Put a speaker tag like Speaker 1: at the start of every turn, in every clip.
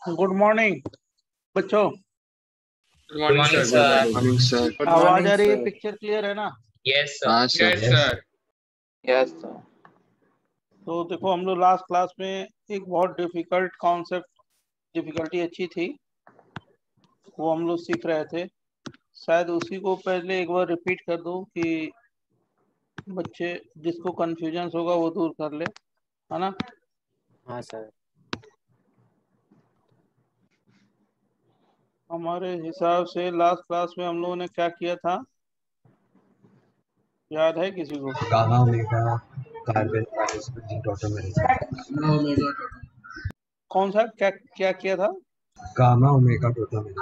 Speaker 1: Good morning बच्चों।
Speaker 2: Good morning sir.
Speaker 3: Morning sir.
Speaker 4: Good
Speaker 1: आवाज
Speaker 4: morning
Speaker 1: आ रही है?
Speaker 4: सर।
Speaker 1: पिक्चर क्लियर है ना?
Speaker 2: यस
Speaker 3: हाँ
Speaker 2: sir.
Speaker 3: Sir.
Speaker 2: Yes sir.
Speaker 4: Yes sir.
Speaker 1: तो देखो, हम लोग लास्ट क्लास में एक बहुत डिफिकल्ट कॉन्सेप्ट, डिफिकल्टी अच्छी थी, वो हम लोग सीख रहे थे। शायद उसी को पहले एक बार रिपीट कर दूं कि बच्चे जिसको कंफ्यूजन होगा वो दूर कर ले, है ना?
Speaker 4: हाँ सर।
Speaker 1: हमारे हिसाब से लास्ट क्लास में हम लोगों ने क्या किया था, याद है किसी को?
Speaker 5: गामा ओमेगा कार्बन
Speaker 1: कौन सा क्या क्या किया था?
Speaker 5: Gamma omega total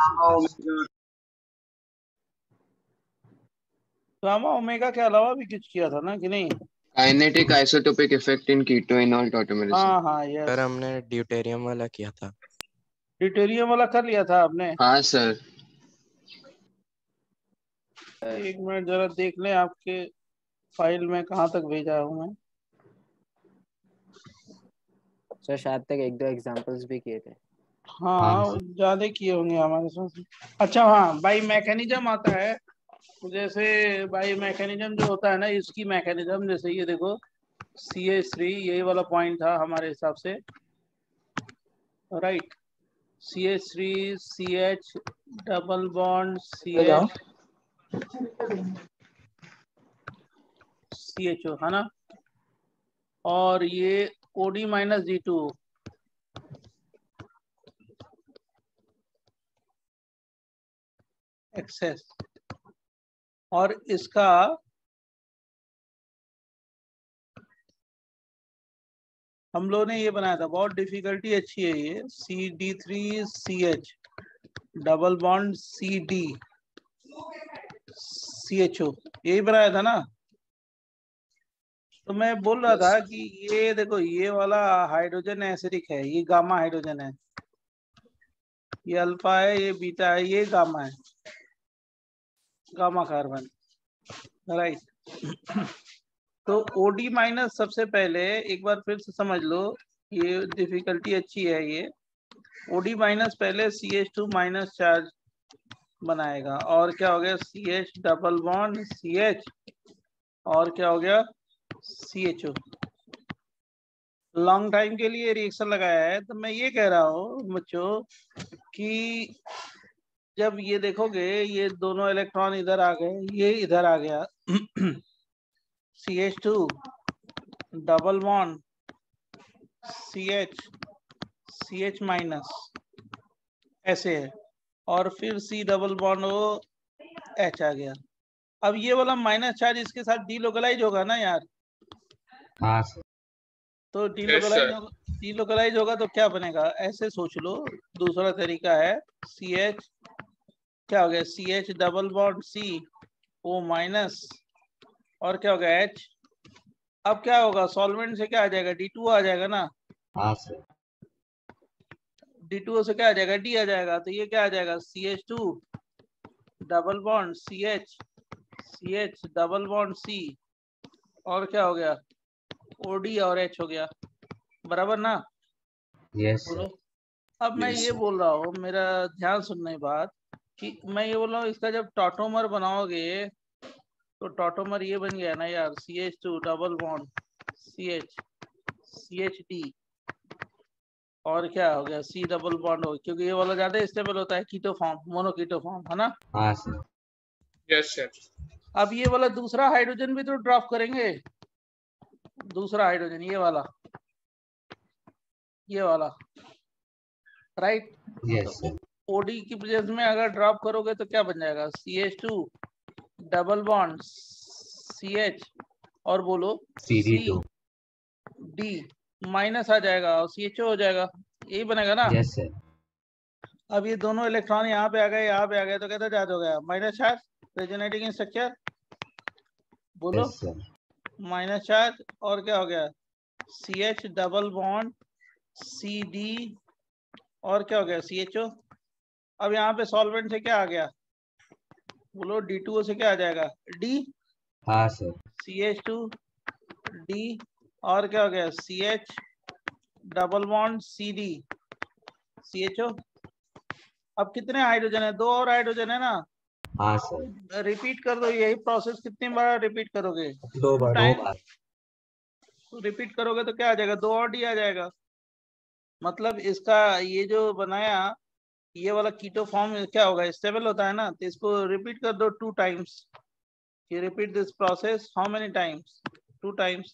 Speaker 1: gamma omega के अलावा भी कुछ किया था ना, कि नहीं?
Speaker 3: Kinetic isotopic effect in keto enol tautomerism.
Speaker 1: हाँ
Speaker 4: सर
Speaker 1: यस।
Speaker 4: हमने ड्यूटेरियम वाला किया था।
Speaker 1: ड्यूटेरियम वाला कर लिया था आपने?
Speaker 3: हाँ सर।
Speaker 1: एक मिनट जरा देख लें आपके फाइल में कहाँ तक भेजा हूँ मैं।
Speaker 4: सर शायद तक एक दो एग्जांपल्स भी किए थे।
Speaker 1: हाँ ज्यादा किए होंगे हमारे साथ। अच्छा हाँ, बाई मैकेनिज्म आता है। तो जैसे बाई मैकेनिज्म जो होता है ना, इसकी मैकेनिज्म जैसे ये देखो, CH3 यही वाला पॉइंट था हमारे हिसाब से, right? CH3 CH double bond CH CHO, है ना? और ये OD माइनस D2, एक्सेस। और इसका हम लोगों ने ये बनाया था, बहुत डिफिकल्टी अच्छी है ये, CD3CH double bond CD CHO, यही बनाया था ना? तो मैं बोल रहा था कि ये देखो, ये वाला हाइड्रोजन एसिडिक है, ये गामा हाइड्रोजन है, ये अल्फा है, ये बीटा है, ये गामा है, गामा कार्बन, राइट? तो OD माइनस सबसे पहले एक बार फिर से समझ लो, ये डिफिकल्टी अच्छी है ये। OD माइनस पहले CH2 माइनस चार्ज बनाएगा, और क्या हो गया? CH डबल बॉन्ड CH, और क्या हो गया? CHO। लॉन्ग टाइम के लिए रिएक्शन लगाया है। तो मैं ये कह रहा हूँ बच्चों कि जब ये देखोगे, ये दोनों इलेक्ट्रॉन इधर आ गए, ये इधर आ गया, CH2 double bond CH minus, ऐसे है, और फिर C double bond O H आ गया। अब ये वाला माइनस चार्ज इसके साथ डीलोकलाइज होगा ना यार?
Speaker 5: हाँ सर।
Speaker 1: तो डीलोकलाइज होगा तो क्या बनेगा, ऐसे सोच लो। दूसरा तरीका है, CH क्या हो गया? CH double bond C O minus, और क्या हो गया? H। अब क्या होगा? सॉल्वेंट से क्या आ जाएगा? D2 आ जाएगा ना?
Speaker 5: हाँ सर।
Speaker 1: D2 से क्या आ जाएगा? D आ जाएगा। तो ये क्या आ जाएगा? CH2 double bond CH double bond C, और क्या हो गया? OD और H हो गया, बराबर ना?
Speaker 5: यस
Speaker 1: बोलो।
Speaker 5: सर।
Speaker 1: अब मैं ये बोल रहा हूँ, मेरा ध्यान सुनने बात, कि मैं ये बोल रहा हूँ इसका जब टॉटोमर बनाओगे तो टॉटोमर ये बन गया ना यार, CH2 double bond CH CHD, और क्या हो गया? C डबल बॉन्ड हो, क्योंकि ये वाला ज्यादा स्टेबल होता है, keto form, mono keto form, है ना?
Speaker 5: हाँ सर।
Speaker 2: Yes sir.
Speaker 1: अब ये वाला दूसरा हाइड्रोजन भी तो ड्रॉप करेंगे, दूसरा हाइड्रोजन, ये वाला राइट?
Speaker 5: Yes sir.
Speaker 1: OD की प्रेजेंस में अगर ड्रॉप करोगे तो क्या बन जाएगा? CH2 डबल बॉन्ड CH, और बोलो
Speaker 5: CD2।
Speaker 1: D माइनस आ जाएगा और CHO हो जाएगा, यही बनेगा ना?
Speaker 5: Yes sir.
Speaker 1: अब ये दोनों इलेक्ट्रॉन यहाँ पे आ गए, यहाँ पे आ गए, तो कैसा चार्ज हो गया? Minus charge. रेजोनेटिंग स्ट्रक्चर बोलो,
Speaker 5: यस सर।
Speaker 1: माइनस चार्ज, और क्या हो गया? CH डबल बॉन्ड CD, और क्या हो गया? CHO। अब यहाँ पे सॉल्वेंट से क्या आ गया? बोलो, D2O से क्या आ जाएगा? D,
Speaker 5: हाँ सर।
Speaker 1: CH2 D, और क्या हो गया? CH double bond CD, CHO। अब कितने हाइड्रोजन है? 2 और हाइड्रोजन है ना।
Speaker 5: हाँ सर।
Speaker 1: रिपीट कर दो, यही प्रोसेस कितनी बार रिपीट करोगे?
Speaker 5: 2 बार। 2 बार।
Speaker 1: रिपीट करोगे तो क्या आ जाएगा? 2 और डी आ जाएगा। मतलब इसका ये जो बनाया, ये वाला कीटो फॉर्म क्या होगा? स्टेबल होता है ना। तो इसको रिपीट कर दो 2 times. You repeat this process how many times? 2 times.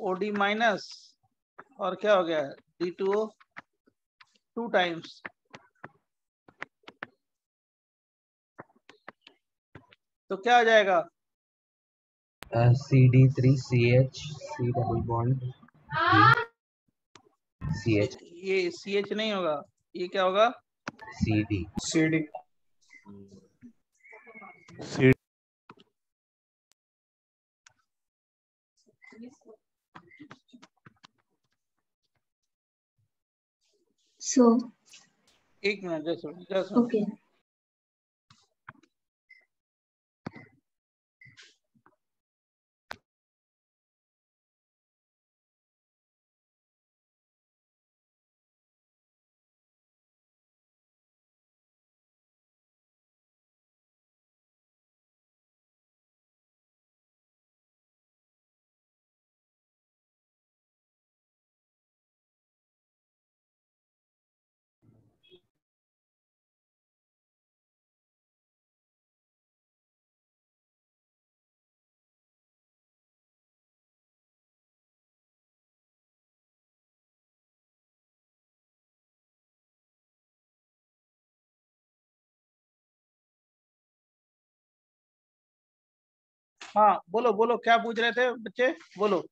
Speaker 1: OD minus और क्या हो गया? D2O 2 times. तो क्या आ जाएगा?
Speaker 5: CD3CH C double bond CH
Speaker 1: ये CH नहीं होगा, ये क्या होगा?
Speaker 5: CD।
Speaker 6: So,
Speaker 1: एक मिनट, जस्ट
Speaker 6: okay.
Speaker 1: हाँ बोलो बोलो, क्या पूछ रहे थे बच्चे? बोलो।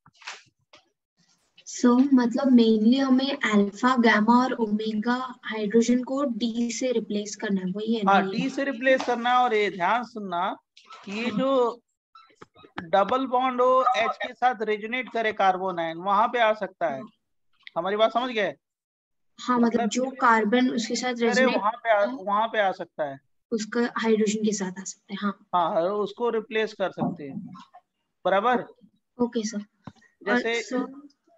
Speaker 6: So, मतलब मेनली हमें अल्फा, गामा और ओमेगा हाइड्रोजन को डी से रिप्लेस करना है, वही है ना?
Speaker 1: हाँ,
Speaker 6: ये
Speaker 1: डी से रिप्लेस करना। और ये ध्यान सुनना, ये जो डबल बॉन्ड हो H के साथ रेजोनेट करे कार्बन आयन, वहां पे आ सकता है। हमारी बात समझ गए?
Speaker 6: हाँ, मतलब जो कार्बन उसके साथ
Speaker 1: करे
Speaker 6: रेजोनेट
Speaker 1: वहां पे आ सकता है।
Speaker 6: उसका हाइड्रोजन के साथ आ सकता है। हाँ,
Speaker 1: हाँ, उसको रिप्लेस कर सकते हैं। बराबर।
Speaker 6: Okay sir. और
Speaker 1: जैसे
Speaker 6: सर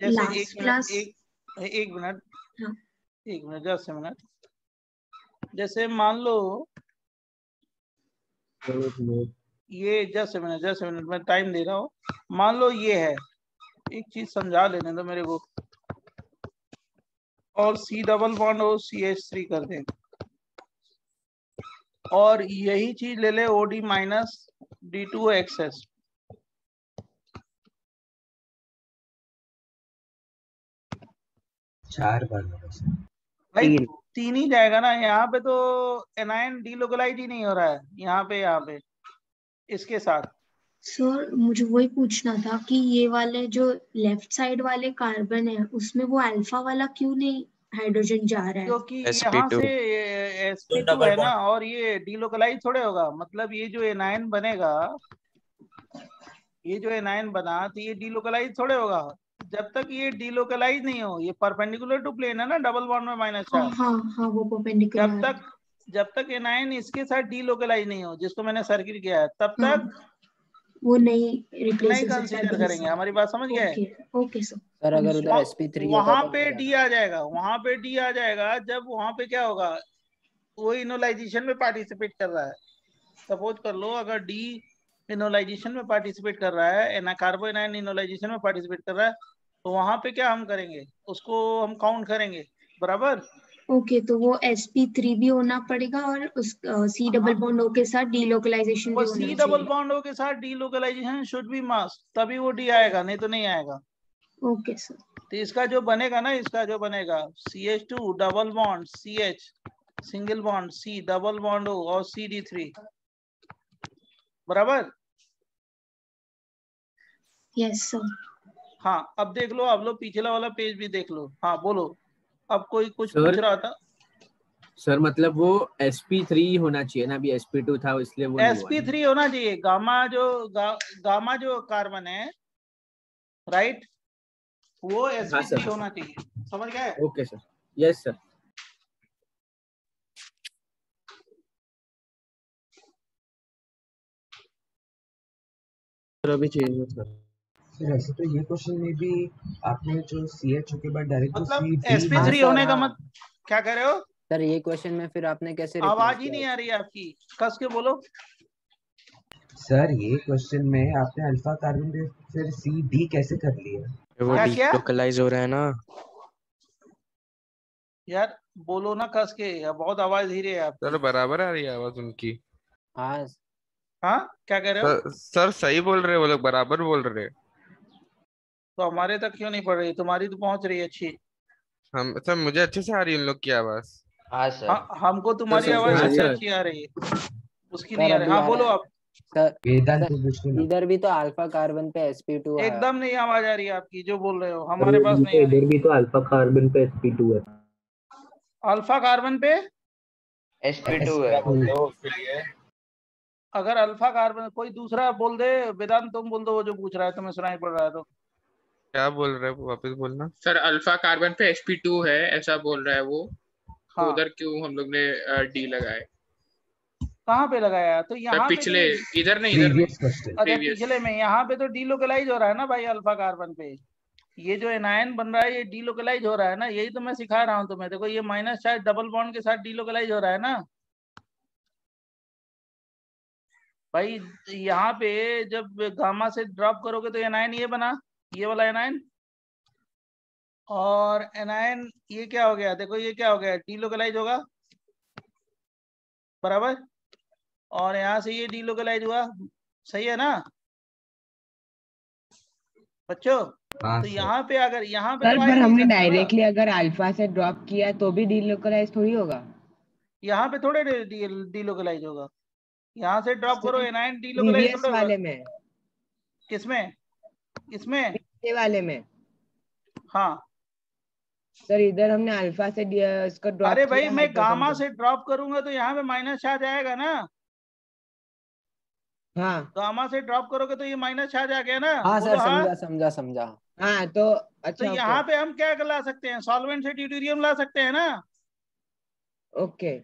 Speaker 1: जैसे
Speaker 6: लास्ट क्लास,
Speaker 1: एक मिनट,
Speaker 6: हाँ,
Speaker 1: एक मिनट, जस्ट a मिनट। जैसे मान लो ये, जस्ट a मिनट, मैं टाइम दे रहा हूँ। मान लो ये है, एक चीज समझा लेने दो मेरे को। और C डबल बॉन्ड हो CH3 कर दें, और यही चीज ले ले OD माइनस D2O एक्सेस।
Speaker 5: 4 बार होगा सर।
Speaker 1: भाई 3 ही जाएगा ना। यहाँ पे तो एनायन डीलोकलाइज ही नहीं हो रहा है। यहाँ पे इसके साथ।
Speaker 6: सर मुझे वही पूछना था कि ये वाले जो लेफ्ट साइड वाले कार्बन है उसमें वो अल्फा वाला क्यों नहीं हाइड्रोजन जा रहा है?
Speaker 1: क्योंकि यहाँ
Speaker 4: sp2
Speaker 1: से sp2 है ना, और ये डीलोकलाइज थोड़े होगा। मतलब ये जो एनायन बनेगा, ये जो एनायन बना, तो ये डीलोकलाइज थोड़े होगा। जब तक ये डीलोकलाइज नहीं हो, ये परपेंडिकुलर टू प्लेन है ना, डबल बॉन्ड में
Speaker 6: हाँ
Speaker 1: -4।
Speaker 6: हाँ हाँ, वो परपेंडिकुलर।
Speaker 1: जब तक एनायन इसके साथ डीलोकलाइज नहीं हो, जिसको मैंने सर्किल किया है, तब
Speaker 6: हाँ,
Speaker 1: तक
Speaker 6: वो नहीं रिप्लेस
Speaker 1: नहीं
Speaker 6: हो सकता
Speaker 1: कंसीडर
Speaker 6: डी
Speaker 1: करेंगे।
Speaker 6: से।
Speaker 1: हमारी बात समझ गए?
Speaker 6: Okay okay sir.
Speaker 4: सर अगर उधर sp3 होता
Speaker 1: वहां
Speaker 4: तो
Speaker 1: पे
Speaker 4: मिल
Speaker 1: डी
Speaker 4: जाता।
Speaker 1: आ जाएगा, वहां पे डी आ जाएगा। जब वहां पे क्या होगा, वो इनोलाइजेशन में पार्टिसिपेट कर रहा है। सपोज कर लो, अगर डी इनोलाइजेशन में पार्टिसिपेट कर रहा है, एना कार्बो एनायन इनोलाइजेशन में पार्टिसिपेट कर रहा है, तो वहां पे क्या हम करेंगे? उसको हम काउंट करेंगे। बराबर।
Speaker 6: ओके, तो वो sp3 भी होना पड़ेगा और उस C डबल बॉन्ड O के साथ डीलोकलाइजेशन भी
Speaker 1: वो
Speaker 6: होना
Speaker 1: C डबल
Speaker 6: चाहिए।
Speaker 1: बॉन्ड O के साथ डीलोकलाइजेशन शुड बी मस्ट, तभी वो डी आएगा, नहीं तो नहीं आएगा।
Speaker 6: Okay sir.
Speaker 1: तो इसका जो बनेगा ना, CH2 double bond CH single bond C double bond O और CD3। बराबर।
Speaker 6: Yes sir.
Speaker 1: हाँ, अब देख लो, अब लो पिछला वाला पेज भी देख लो। हाँ बोलो, अब कोई कुछ
Speaker 7: सर
Speaker 1: पूछ रहा था।
Speaker 7: सर मतलब वो sp3 होना चाहिए ना, अभी sp2 था इसलिए वो नहीं हुआ ना।
Speaker 1: sp3 होना चाहिए। गामा जो कार्बन है, राइट, वो
Speaker 7: हाँ
Speaker 1: sp3
Speaker 7: सर।
Speaker 1: होना चाहिए। समझ गए?
Speaker 7: Okay sir. Yes sir.
Speaker 3: Sir अभी चेंज मत कर।
Speaker 5: फिर ऐसे तो ये क्वेश्चन में भी आपने जो CH के बाद डायरेक्ट जो
Speaker 1: मतलब
Speaker 5: CD
Speaker 1: sp3
Speaker 4: हाँ,
Speaker 1: होने
Speaker 4: सर,
Speaker 1: का
Speaker 4: हाँ।
Speaker 1: मत क्या कह रहे हो?
Speaker 4: सर ये क्वेश्चन में फिर आपने कैसे
Speaker 1: आवाज
Speaker 4: replace
Speaker 1: ही
Speaker 4: किया
Speaker 1: नहीं आ रही है आपकी, कस के बोलो।
Speaker 5: सर ये क्वेश्चन में आपने अल्फा कार्बन पे फिर CD कैसे कर लिया?
Speaker 8: वो
Speaker 1: क्या क्या
Speaker 8: डिलोकलाइज हो रहा है ना।
Speaker 1: यार बोलो ना कस के, बहुत आवाज धीरे है आपकी।
Speaker 9: सर बराबर आ रही है आवाज उनकी।
Speaker 4: हाँ
Speaker 1: हाँ क्या कह रहे हो?
Speaker 9: सर सही बोल रहे हैं वो लोग, बराबर बोल रहे हैं।
Speaker 1: तो हमारे तक क्यों नहीं पड़ रही? तुम्हारी तो पहुंच रही है अच्छी।
Speaker 9: हम सर मुझे अच्छे से आ रही है उन लोग की आवाज।
Speaker 3: हाँ सर।
Speaker 1: हमको तुम्हारी
Speaker 3: सर,
Speaker 1: आवाज
Speaker 7: हाँ
Speaker 1: सबसे
Speaker 7: सर।
Speaker 1: अच्छी आ रही है, उसकी
Speaker 4: सर
Speaker 1: नहीं आ रही।
Speaker 4: अभी
Speaker 1: हाँ
Speaker 4: आ
Speaker 1: बोलो
Speaker 4: रहा है
Speaker 1: आप।
Speaker 4: सर।
Speaker 5: वेदांत
Speaker 4: सर
Speaker 5: को पूछ लो।
Speaker 4: इधर भी तो अल्फा कार्बन पे sp2 है।
Speaker 1: एकदम नहीं आवाज आ रही है आपकी, जो बोल रहे हो हमारे पास नहीं आ रही।
Speaker 5: इधर भी तो अल्फा कार्बन पे sp2 है।
Speaker 1: अल्फा कार्बन पे
Speaker 3: sp2 है।
Speaker 1: अगर अल्फा कार्बन कोई दूसरा बोल दे, वेदांत तुम बोल दो, वो जो पूछ रहा है तुम्हें सुनाई पड़ रहा है तो।
Speaker 9: क्या बोल रहे हैं वापस बोलना।
Speaker 2: सर अल्फा कार्बन पे sp2 है ऐसा बोल रहा है वो। तो
Speaker 1: हाँ
Speaker 2: उधर क्यों हम लोग ने डी लगाए?
Speaker 1: कहाँ पे लगाया? तो
Speaker 2: सर
Speaker 1: यहाँ पे
Speaker 2: पिछले,
Speaker 1: तो
Speaker 2: इधर नहीं
Speaker 5: प्रीवियस क्वेश्चन।
Speaker 1: अच्छा
Speaker 2: previous।
Speaker 1: पिछले में, यहाँ पे तो डीलोकलाइज हो रहा है ना भाई अल्फा कार्बन पे। ये जो एनायन बन रहा है ये डीलोकलाइज हो रहा है ना, यही तो मैं सिखा रहा हूँ तुम्हें। देखो ये माइनस चार्ज डबल बॉन्ड के साथ डीलोकलाइज हो रहा है ना भाई। यहाँ पे जब गामा से ड्रॉप करोगे तो एनायन ये बना, ये वाला एनायन। और एनायन ये क्या हो गया? देखो ये क्या हो गया, डीलोकलाइज होगा बराबर। और यहाँ से ये डीलोकलाइज हुआ, सही है ना बच्चों?
Speaker 5: हाँ
Speaker 1: तो
Speaker 5: सर।
Speaker 1: यहाँ पे अगर यहाँ पे
Speaker 10: सर
Speaker 1: तो आ
Speaker 10: पर
Speaker 1: ही नहीं
Speaker 10: हमने
Speaker 1: सकता ना।
Speaker 10: डायरेक्टली अगर अल्फा से ड्रॉप किया तो भी डीलोकलाइज थोड़ी होगा।
Speaker 1: यहाँ पे थोड़े डीलोकलाइज होगा। यहाँ से ड्रॉप करो एनायन डीलोकलाइज
Speaker 10: प्रीवियस
Speaker 1: थोड़े होगा।
Speaker 10: वाले में,
Speaker 1: किसमें? इसमें?
Speaker 10: पिछले वाले में।
Speaker 1: हाँ
Speaker 10: सर इधर हमने अल्फा से इसको ड्रॉप
Speaker 1: अरे
Speaker 10: किया
Speaker 1: भाई मैं
Speaker 10: हाइड्रोजन
Speaker 1: गामा
Speaker 10: को।
Speaker 1: से ड्रॉप करूंगा तो यहाँ पे माइनस चार्ज आएगा ना।
Speaker 10: हाँ
Speaker 1: गामा से ड्रॉप करोगे तो ये माइनस चार्ज आ गया ना।
Speaker 4: हाँ
Speaker 1: बोलो
Speaker 4: सर,
Speaker 1: हाँ।
Speaker 4: समझा समझा समझा।
Speaker 10: हाँ तो
Speaker 1: तो
Speaker 10: अच्छा
Speaker 1: यहाँ
Speaker 10: ओके
Speaker 1: पे हम क्या ला सकते हैं? सॉल्वेंट से ड्यूटेरियम ला सकते हैं ना।
Speaker 10: ओके।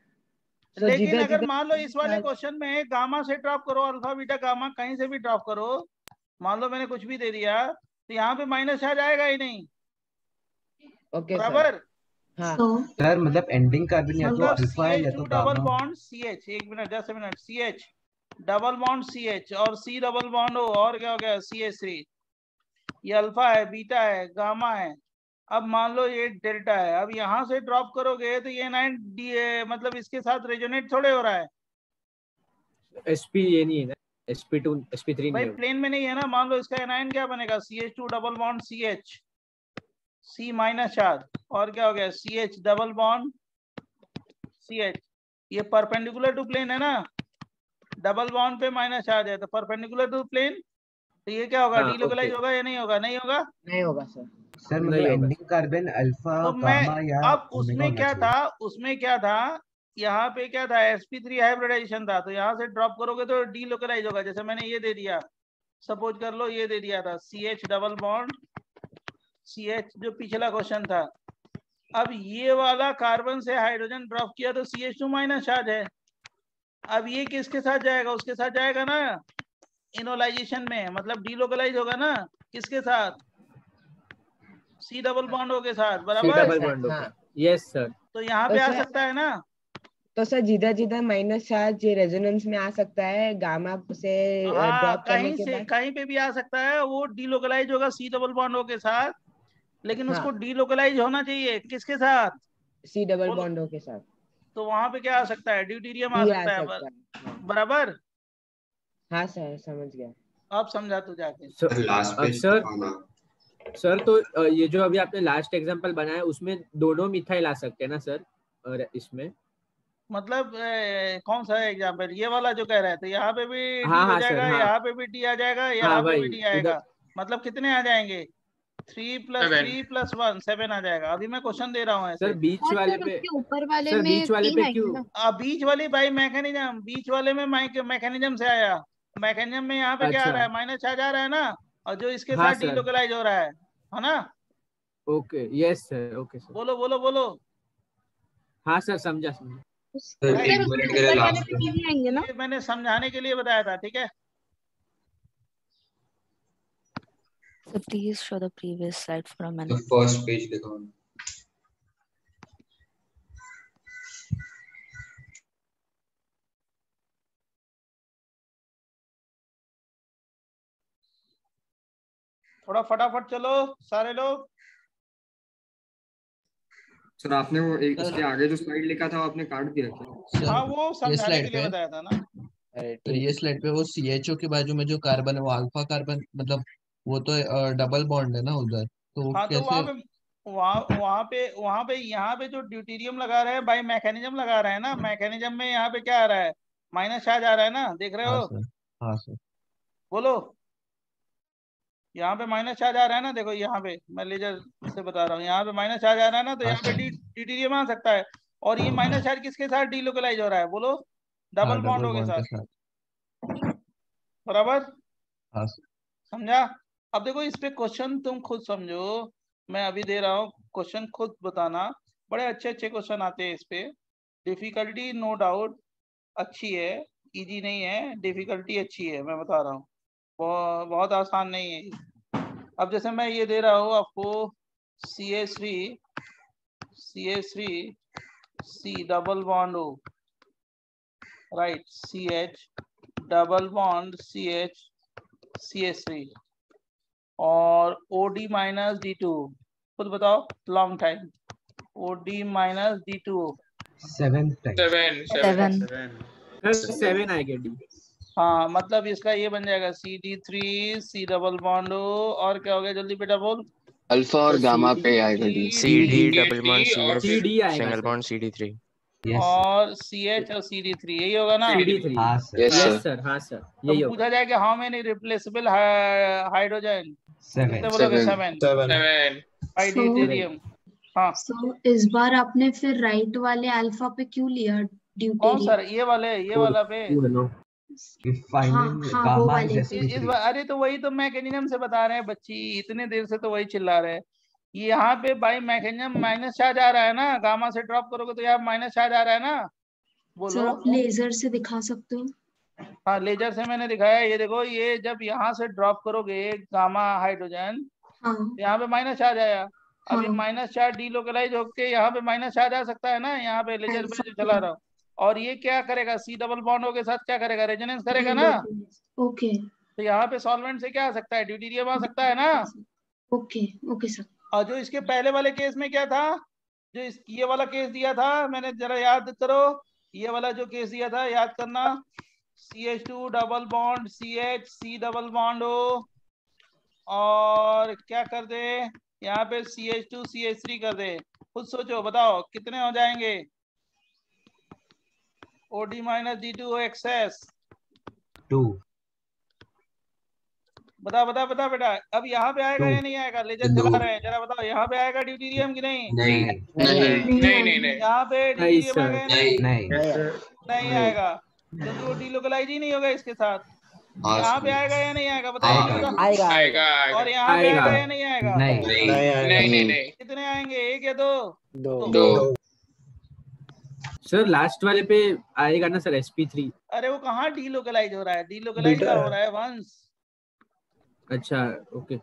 Speaker 10: So,
Speaker 1: लेकिन
Speaker 10: जिधर
Speaker 1: अगर
Speaker 10: जिधर
Speaker 1: मान लो इस वाले
Speaker 10: चार्ज-
Speaker 1: क्वेश्चन में गामा से ड्रॉप करो, अल्फा बीटा गामा कहीं से भी ड्रॉप करो, मान लो मैंने कुछ भी दे दिया तो यहाँ पे माइनस चार्ज आएगा ही नहीं
Speaker 10: ओके सर।
Speaker 1: बराबर।
Speaker 10: हाँ
Speaker 6: तो
Speaker 5: सर मतलब एंडिंग कार्बन या तो
Speaker 1: मतलब
Speaker 5: अल्फा है या
Speaker 1: CH2
Speaker 5: तो
Speaker 1: डबल
Speaker 5: गामा।
Speaker 1: बॉन्ड CH, एक minute just minute, CH double bond CH और C डबल बॉन्ड हो, और क्या हो गया CH3। ये अल्फा है, बीटा है, गामा है। अब मान लो ये डेल्टा है। अब यहाँ से ड्रॉप करोगे तो ये 9 मतलब इसके साथ रेजोनेट थोड़े हो रहा है
Speaker 7: sp ये नहीं है ना, sp2 sp3
Speaker 1: भाई,
Speaker 7: नहीं है।
Speaker 1: प्लेन में नहीं है ना। मान लो इसका एनायन क्या बनेगा, CH2 double bond CH, C minus charge, और क्या हो गया CH डबल बॉन्ड CH। ये परपेंडिकुलर टू प्लेन है ना, डबल बॉन्ड पे माइनस चार्ज है तो परपेंडिकुलर टू प्लेन। तो ये क्या होगा,
Speaker 7: हाँ,
Speaker 1: डीलोकलाइज
Speaker 7: ओके।
Speaker 1: होगा या नहीं होगा? नहीं होगा।
Speaker 10: नहीं होगा सर।
Speaker 5: सर मतलब
Speaker 7: नहीं होगा।
Speaker 5: एंडिंग कार्बन अल्फा
Speaker 1: तो मैं
Speaker 5: गामा या
Speaker 1: अब
Speaker 5: ओमेगा
Speaker 1: उसमें
Speaker 5: होना
Speaker 1: क्या
Speaker 5: चाहिए।
Speaker 1: था, उसमें क्या था, यहाँ पे क्या था, sp3 हाइब्रिडाइजेशन था। तो यहाँ से ड्रॉप करोगे तो डीलोकलाइज होगा। जैसे मैंने ये दे दिया, सपोज कर लो ये दे दिया था CH डबल बॉन्ड CH, जो पिछला क्वेश्चन था। अब ये वाला कार्बन से हाइड्रोजन ड्रॉप किया तो CH2 माइनस चार्ज है। अब ये किसके साथ जाएगा? उसके साथ जाएगा ना इनोलाइजेशन में, मतलब डीलोकलाइज होगा ना किसके साथ? C डबल बॉन्ड के साथ
Speaker 7: C
Speaker 1: बराबर।
Speaker 7: डबल बॉन्ड
Speaker 10: हाँ।
Speaker 7: ओके। Yes sir.
Speaker 1: तो यहाँ
Speaker 10: तो
Speaker 1: पे आ
Speaker 10: सर
Speaker 1: सकता है ना।
Speaker 10: तो सर जिधर जिधर माइनस चार्ज रेजोनेंस में आ सकता है गामा से
Speaker 1: हाँ
Speaker 10: ड्रॉप करने
Speaker 1: कहीं
Speaker 10: के
Speaker 1: से
Speaker 10: बाद।
Speaker 1: कहीं पे भी आ सकता है, वो डीलोकलाइज होगा C डबल बॉन्ड के साथ। लेकिन
Speaker 10: हाँ
Speaker 1: उसको डीलोकलाइज होना चाहिए किसके साथ?
Speaker 10: सी डबल
Speaker 1: बोलो।
Speaker 10: बॉन्डों के साथ
Speaker 1: तो वहां पे क्या आ सकता है? ड्यूटेरियम आ
Speaker 10: डी आ
Speaker 1: सकता है
Speaker 10: सकता है। हाँ
Speaker 1: बराबर।
Speaker 10: हाँ सर समझ गया।
Speaker 1: अब समझा तू जाके।
Speaker 7: अब सर तो ये जो अभी आपने लास्ट एग्जांपल बनाया उसमें दोनों मिथाइल आ सकते हैं ना सर? और इसमें
Speaker 1: मतलब कौन सा एग्जाम्पल? ये वाला जो कह रहे थे, यहाँ पे भी डी
Speaker 7: हाँ
Speaker 1: हो
Speaker 7: हाँ सर,
Speaker 1: जाएगा,
Speaker 7: हाँ
Speaker 1: यहाँ पे भी डी आ जाएगा, यहाँ
Speaker 7: हाँ
Speaker 1: पे
Speaker 7: भाई
Speaker 1: भी डी
Speaker 7: उधर।
Speaker 1: आएगा। मतलब कितने आ जाएंगे? 3 +
Speaker 2: 7।
Speaker 1: 3 + 1 7 आ जाएगा। अभी मैं क्वेश्चन दे रहा हूँ
Speaker 7: सर
Speaker 1: ऐसे।
Speaker 7: बीच वाले पे,
Speaker 11: उसके ऊपर वाले
Speaker 7: सर
Speaker 11: में
Speaker 7: बीच वाले
Speaker 11: 3
Speaker 7: पे
Speaker 11: आएंगे
Speaker 7: क्यों?
Speaker 11: ना।
Speaker 1: बीच वाली भाई मैकेनिज्म, बीच वाले में मैकेनिज्म से आया। मैकेनिज्म में यहाँ पे क्या आ रहा
Speaker 7: अच्छा
Speaker 1: है, माइनस चार्ज आ रहा है ना, और जो इसके
Speaker 7: हाँ
Speaker 1: साथ
Speaker 7: सर,
Speaker 1: डीलोकलाइज हो रहा है ना।
Speaker 7: Okay yes sir, okay sir.
Speaker 1: बोलो बोलो बोलो।
Speaker 7: हाँ सर, समझा समझा।
Speaker 11: सर उसके ऊपर वाले में 3 आएंगे ना।
Speaker 1: ये मैंने समझाने के लिए बताया था, ठीक है।
Speaker 8: So please show the previous slide for a
Speaker 3: The
Speaker 8: minute.
Speaker 3: first page दिखाओ।
Speaker 1: थोड़ा फटाफट चलो सारे लोग।
Speaker 3: सर आपने वो एक इसके आगे जो स्लाइड लिखा था वो आपने काट दिया क्या?
Speaker 1: हाँ वो
Speaker 12: ये
Speaker 1: समझाने के
Speaker 12: स्लाइड
Speaker 1: लिए
Speaker 12: पे
Speaker 1: बताया था ना।
Speaker 12: तो ये स्लाइड पे वो CHO के बाजू में जो कार्बन है वो अल्फा कार्बन, मतलब वो तो डबल बॉन्ड है ना उधर, तो वो
Speaker 1: हाँ तो
Speaker 12: कैसे?
Speaker 1: वहां पे यहाँ पे जो ड्यूटीरियम लगा रहे हैं बाई मैकेनिज्म लगा रहे हैं ना, मैकेनिज्म में यहाँ पे क्या आ रहा है, माइनस चार्ज आ रहा है ना, देख रहे
Speaker 12: हाँ
Speaker 1: हो?
Speaker 12: सर, हाँ सर।
Speaker 1: बोलो, यहाँ पे माइनस चार्ज आ रहा है ना, देखो यहाँ पे मैं लेजर से बता रहा हूँ, यहाँ पे माइनस चार्ज आ रहा है ना, तो
Speaker 12: हाँ
Speaker 1: यहाँ पे
Speaker 12: सर।
Speaker 1: ड्यूटीरियम आ सकता है। और ये माइनस चार्ज किसके साथ डीलोकलाइज हो रहा है, बोलो?
Speaker 12: हाँ,
Speaker 1: डबल
Speaker 12: डबल
Speaker 1: बॉन्डों के
Speaker 12: बॉन्ड के
Speaker 1: साथ,
Speaker 12: साथ।
Speaker 1: बराबर?
Speaker 12: हाँ सर।
Speaker 1: समझा? अब देखो इस पे क्वेश्चन तुम खुद समझो, मैं अभी दे रहा हूँ, क्वेश्चन खुद बताना। बड़े अच्छे अच्छे क्वेश्चन आते हैं इस पे। डिफिकल्टी नो डाउट अच्छी है, इजी नहीं है, डिफिकल्टी अच्छी है, मैं बता रहा हूँ, बहुत आसान नहीं है। अब जैसे मैं ये दे रहा हूँ आपको CH3 C double bond O, right, CH double bond CH CH3 और OD माइनस D2, खुद बताओ, long time, OD minus D2O,
Speaker 5: 7th time.
Speaker 7: 7 आएगा डी।
Speaker 1: हाँ मतलब इसका ये बन जाएगा CD3 C double bond O, और क्या हो गया जल्दी बेटा बोल?
Speaker 3: अल्फा और गामा पे आएगा D.
Speaker 13: CD double bond
Speaker 7: CD
Speaker 13: CH
Speaker 7: आएगा
Speaker 13: सिंगल
Speaker 7: सर।
Speaker 13: बॉन्ड CD3
Speaker 1: और CH और CD3, यही होगा ना?
Speaker 7: CD3।
Speaker 5: हाँ sir.
Speaker 3: Yes
Speaker 7: yes
Speaker 3: sir.
Speaker 7: Sir, हाँ सर,
Speaker 1: तो
Speaker 7: यही होगा।
Speaker 1: पूछा जाए कि हाउ मेनी रिप्लेसेबल हाइड्रोजन,
Speaker 5: 7
Speaker 1: कितने बोलोगे? 7 बाई
Speaker 6: So-
Speaker 1: ड्यूटेरियम। हाँ
Speaker 6: So, इस बार आपने फिर राइट वाले अल्फा पे क्यों लिया
Speaker 1: कौन
Speaker 6: ड्यूटेरियम?
Speaker 1: सर? ये वाला पे?
Speaker 5: If finding
Speaker 6: हाँ, वो
Speaker 5: gamma
Speaker 6: वाले
Speaker 5: is
Speaker 6: पे।
Speaker 1: इस
Speaker 5: sp3,
Speaker 1: बार अरे तो वही तो मैकेनिज्म से बता रहे हैं बच्ची, इतने देर से तो वही चिल्ला रहे हैं। यहाँ पे बाई मैकेनिज्म माइनस चार्ज आ रहा है ना, गामा से ड्रॉप करोगे तो यहाँ माइनस चार्ज आ रहा है ना,
Speaker 6: सर
Speaker 1: बोलो?
Speaker 6: आप लेजर से दिखा सकते हो?
Speaker 1: हाँ लेजर से मैंने दिखाया, ये देखो, ये जब यहाँ से ड्रॉप करोगे गामा हाइड्रोजन,
Speaker 6: हाँ
Speaker 1: यहाँ पे माइनस चार्ज आया। अभी
Speaker 6: हाँ।
Speaker 1: माइनस चार्ज डीलोकलाइज होके यहाँ पे माइनस चार्ज आ सकता है ना, यहाँ पे लेजर पे जो
Speaker 6: अल्फा
Speaker 1: चला
Speaker 6: पे।
Speaker 1: रहा हूँ। और ये क्या करेगा, C डबल बॉन्ड के साथ क्या करेगा, रेजोनेंस करेगा ना।
Speaker 6: ओके
Speaker 1: तो यहाँ पे सॉल्वेंट से क्या आ सकता है, ड्यूटीरियम आ सकता है ना।
Speaker 6: Okay okay sir.
Speaker 1: और जो इसके पहले वाले केस में क्या था, जो ये वाला केस दिया था मैंने, जरा याद करो, ये वाला जो केस दिया था याद करना, CH2 double bond CH C double bond O, और क्या कर दे यहाँ पे CH2 CH3 कर दे। खुद सोचो, बताओ कितने हो जाएंगे? OD माइनस D2O एक्सेस,
Speaker 5: 2
Speaker 1: बता बता बता बेटा। अब यहाँ पे आएगा
Speaker 5: 2
Speaker 1: या नहीं आएगा? लेजर चला रहे हैं, जरा बताओ, यहाँ पे आएगा ड्यूटीरियम की नहीं?
Speaker 3: नहीं
Speaker 2: नहीं
Speaker 1: यहाँ पे ड्यूटीरियम आएगा या नहीं?
Speaker 5: नहीं
Speaker 1: नहीं आएगा, क्योंकि वो डीलोकलाइज ही नहीं होगा इसके साथ।
Speaker 3: हाँ
Speaker 1: यहाँ पे
Speaker 3: सर।
Speaker 1: आएगा या नहीं आएगा, बताओ
Speaker 5: आएगा।
Speaker 1: जरा।
Speaker 4: आएगा
Speaker 2: आएगा
Speaker 1: और यहाँ पे
Speaker 7: आएगा।
Speaker 1: आएगा या नहीं आएगा?
Speaker 5: नहीं
Speaker 2: नहीं
Speaker 1: कितने आएंगे, एक या दो?
Speaker 3: दो।
Speaker 7: सर लास्ट वाले पे आएगा ना सर, SP3।
Speaker 1: अरे वो कहाँ डीलोकलाइज हो रहा है, डीलोकलाइज हो रहा है वंश,
Speaker 7: अच्छा ओके।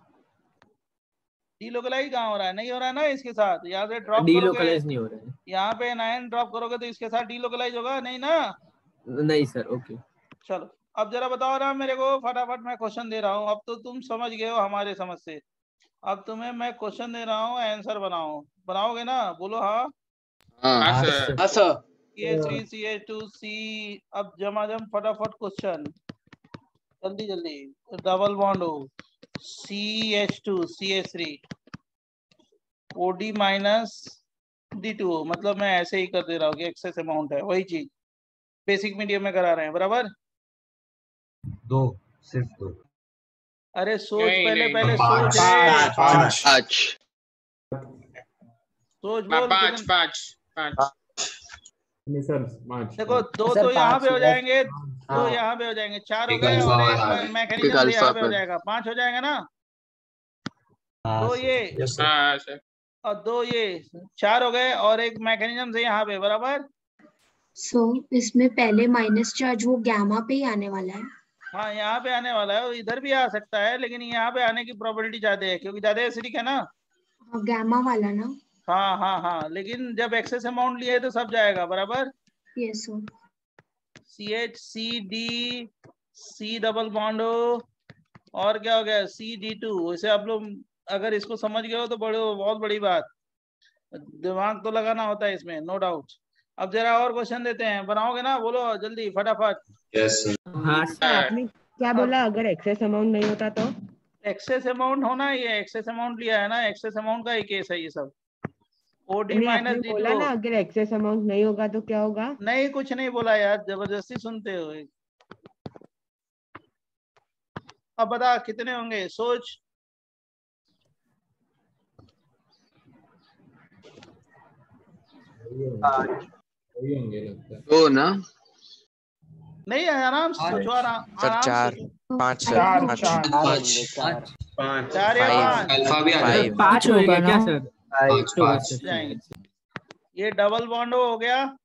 Speaker 1: डीलोकलाइज कहाँ हो रहा है, नहीं हो रहा है ना इसके साथ। यहाँ से ड्रॉप करोगे,
Speaker 7: डीलोकलाइज नहीं हो रहा है।
Speaker 1: यहाँ पे 9 ड्रॉप करोगे तो इसके साथ डीलोकलाइज होगा नहीं ना।
Speaker 7: नहीं सर, ओके।
Speaker 1: चलो अब जरा बताओ ना मेरे को फटाफट, मैं क्वेश्चन दे रहा हूँ, अब तो तुम समझ गए हो हमारे समझ से। अब तुम्हें मैं क्वेश्चन दे रहा हूँ, आंसर बनाओ, बनाओगे ना, बोलो हाँ।
Speaker 3: हाँ
Speaker 2: सर।
Speaker 1: CH3 CH2 C, अब जमाजम फटाफट क्वेश्चन, जल्दी जल्दी। डबल बॉन्ड हो, CH2 CH3 OD minus D2O, मतलब मैं ऐसे ही कर दे रहा हूँ कि एक्सेस अमाउंट है, वही चीज बेसिक मीडियम में करा रहे हैं, बराबर?
Speaker 5: 2 सिर्फ 2।
Speaker 1: अरे सोच,
Speaker 2: नहीं,
Speaker 1: पहले
Speaker 2: नहीं,
Speaker 1: पहले
Speaker 3: पाँच।
Speaker 1: सोच रे।
Speaker 3: पाँच।
Speaker 1: सोच बोल
Speaker 2: पाँच
Speaker 1: कितने-
Speaker 2: पाँच
Speaker 1: देखो दो
Speaker 4: सर,
Speaker 1: तो यहाँ
Speaker 4: पाँच
Speaker 1: पे हो
Speaker 4: लeft।
Speaker 1: जाएंगे, दो
Speaker 4: हाँ।
Speaker 1: यहाँ पे हो जाएंगे, 4 हो
Speaker 3: एक
Speaker 1: गए,
Speaker 3: अल्फा
Speaker 1: और
Speaker 3: और
Speaker 1: एक
Speaker 3: एक
Speaker 1: मैकेनिज्म से
Speaker 3: अल्फा
Speaker 1: यहाँ पे हो
Speaker 3: पर।
Speaker 1: जाएगा, 5 हो जाएगा ना।
Speaker 5: हाँ
Speaker 1: दो
Speaker 5: सर।
Speaker 1: ये
Speaker 2: हाँ सर।
Speaker 1: और दो ये, 4 हो गए, और एक मैकेनिज्म से यहाँ पे, बराबर?
Speaker 6: सो इसमें पहले माइनस चार्ज वो गैमा पे ही आने वाला है।
Speaker 1: हाँ यहाँ पे आने वाला है, वो इधर भी आ सकता है, लेकिन यहाँ पे आने की प्रोबेबिलिटी ज्यादा है क्योंकि ज्यादा एसिडिक है ना।
Speaker 6: गैमा वाला ना।
Speaker 1: हाँ हाँ हाँ, लेकिन जब एक्सेस अमाउंट लिए तो सब जाएगा बराबर।
Speaker 6: Yes sir.
Speaker 1: CH CD C double bond और क्या हो गया CD2। वैसे आप लोग अगर इसको समझ गए हो तो बहुत बड़ी बात, दिमाग तो लगाना होता है इसमें, नो डाउट। अब जरा और क्वेश्चन देते हैं, बनाओगे ना, बोलो जल्दी फटाफट।
Speaker 3: यस
Speaker 7: हाँ
Speaker 10: सर आपने क्या बोला, अगर एक्सेस अमाउंट नहीं होता तो?
Speaker 1: एक्सेस अमाउंट होना ही है, एक्सेस अमाउंट लिया है ना, एक्सेस अमाउंट का ही केस है ये सब। OD
Speaker 10: नहीं,
Speaker 1: माइनस
Speaker 10: आपने बोला
Speaker 1: D2।
Speaker 10: ना अगर एक्सेस अमाउंट नहीं होगा तो क्या होगा?
Speaker 1: नहीं कुछ नहीं बोला यार, जबरदस्ती सुनते हो। अब बता कितने होंगे, सोच।
Speaker 3: तो ना
Speaker 1: नहीं आराम से सोचो, आराम
Speaker 13: सर
Speaker 1: आराम से
Speaker 13: चार
Speaker 1: सोचो।
Speaker 13: पाँच सर
Speaker 1: चार
Speaker 13: पाँच
Speaker 3: पाँच
Speaker 1: चार या
Speaker 13: फाइव
Speaker 1: पाँच
Speaker 3: अल्फा भी आ
Speaker 13: फाइव
Speaker 3: जाएगा।
Speaker 7: पाँच होएगा
Speaker 8: होगा
Speaker 7: क्या
Speaker 8: ना?
Speaker 7: सर?
Speaker 3: पाँच
Speaker 7: तो
Speaker 3: पाँच
Speaker 7: बस
Speaker 1: जाएंगे। ये डबल बॉन्ड हो गया,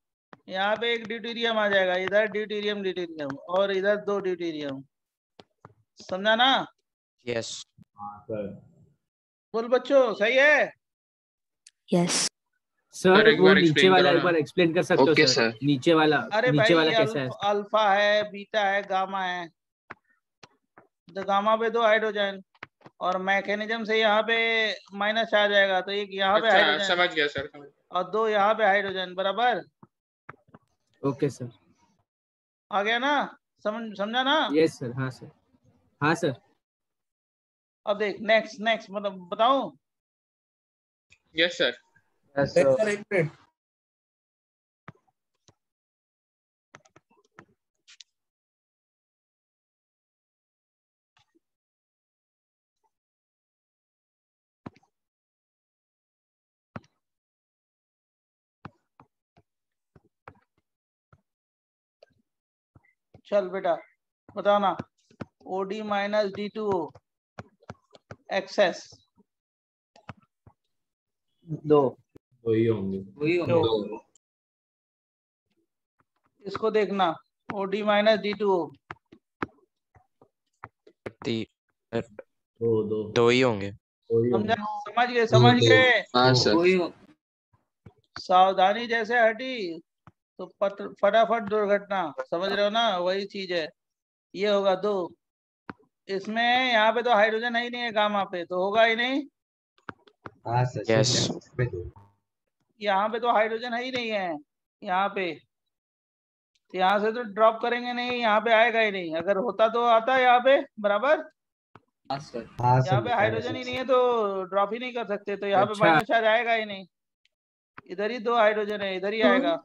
Speaker 1: यहाँ पे एक ड्यूटेरियम आ जाएगा, इधर ड्यूटेरियम ड्यूटेरियम और इधर 2 ड्यूटेरियम। समझा ना?
Speaker 13: यस
Speaker 1: बोल बच्चों, सही है?
Speaker 8: Yes.
Speaker 7: सर
Speaker 2: एक
Speaker 7: वो
Speaker 2: बार
Speaker 7: नीचे
Speaker 2: explain
Speaker 7: वाला
Speaker 2: करो
Speaker 7: एक
Speaker 2: ना।
Speaker 7: बार एक्सप्लेन कर सकते हो
Speaker 3: ओके
Speaker 7: सर?
Speaker 3: सर।
Speaker 7: नीचे वाला
Speaker 1: अरे
Speaker 7: नीचे वाला
Speaker 1: भाई
Speaker 7: कैसा है?
Speaker 1: अल्फा है, बीटा है, गामा है। तो गामा पे 2 हाइड्रोजन और मैकेनिज्म से यहाँ पे माइनस आ जाएगा, तो एक यहाँ पे
Speaker 2: अच्छा
Speaker 1: हाइड्रोजन
Speaker 2: समझ गया सर, समझ गया।
Speaker 1: और 2 यहाँ पे हाइड्रोजन, बराबर।
Speaker 7: Okay sir.
Speaker 1: आ गया ना? समझा ना?
Speaker 7: Yes sir. हाँ सर। हाँ सर।
Speaker 1: अब देख नेक्स्ट नेक्स्ट, मतलब बताऊं?
Speaker 2: Yes sir.
Speaker 3: एक मिनट
Speaker 1: चल बेटा बताना। OD माइनस D2O एक्सेस
Speaker 7: दो
Speaker 3: वही होंगे।
Speaker 1: इसको देखना, OD माइनस D2O
Speaker 13: दो ही होंगे।
Speaker 1: समझा? समझ गए।
Speaker 3: हाँ सर।
Speaker 1: सावधानी जैसे हटी तो फटाफट दुर्घटना, समझ रहे हो ना? वही चीज है, ये होगा 2। इसमें यहाँ पे तो हाइड्रोजन है ही नहीं है, गामा पे तो होगा ही नहीं।
Speaker 5: हाँ सर
Speaker 13: यस
Speaker 5: पे दो।
Speaker 1: यहाँ पे तो हाइड्रोजन है ही नहीं है, यहाँ पे तो यहाँ से तो ड्रॉप करेंगे नहीं, यहाँ पे आएगा ही नहीं। अगर होता तो आता यहाँ पे, बराबर।
Speaker 5: हाँ
Speaker 1: यहाँ
Speaker 5: सर
Speaker 1: पे हाइड्रोजन ही नहीं है तो ड्रॉप ही नहीं कर सकते, तो यहाँ पे
Speaker 7: अच्छा।
Speaker 1: माइनस चार्ज आएगा ही नहीं। इधर ही 2 हाइड्रोजन है, इधर ही आएगा।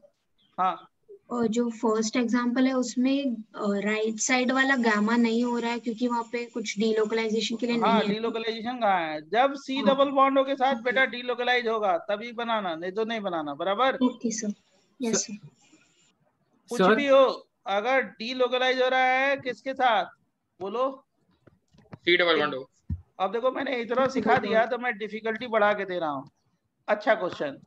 Speaker 1: हाँ
Speaker 6: और जो फर्स्ट एग्जांपल है उसमें राइट साइड वाला गामा नहीं हो रहा है क्योंकि वहाँ पे कुछ डीलोकलाइजेशन के लिए
Speaker 1: हाँ,
Speaker 6: नहीं है।
Speaker 1: डीलोकलाइजेशन कहाँ है? जब C डबल बॉन्डों के साथ बेटा डीलोकलाइज होगा तभी बनाना, नहीं तो नहीं बनाना, बराबर।
Speaker 6: Okay sir. Yes sir.
Speaker 1: कुछ
Speaker 7: सर
Speaker 1: भी हो, अगर डीलोकलाइज हो रहा है किसके साथ, बोलो?
Speaker 2: C डबल बॉन्ड हो।
Speaker 1: अब देखो मैंने इतना सिखा दिया तो मैं डिफिकल्टी बढ़ा के दे रहा हूँ। अच्छा क्वेश्चन,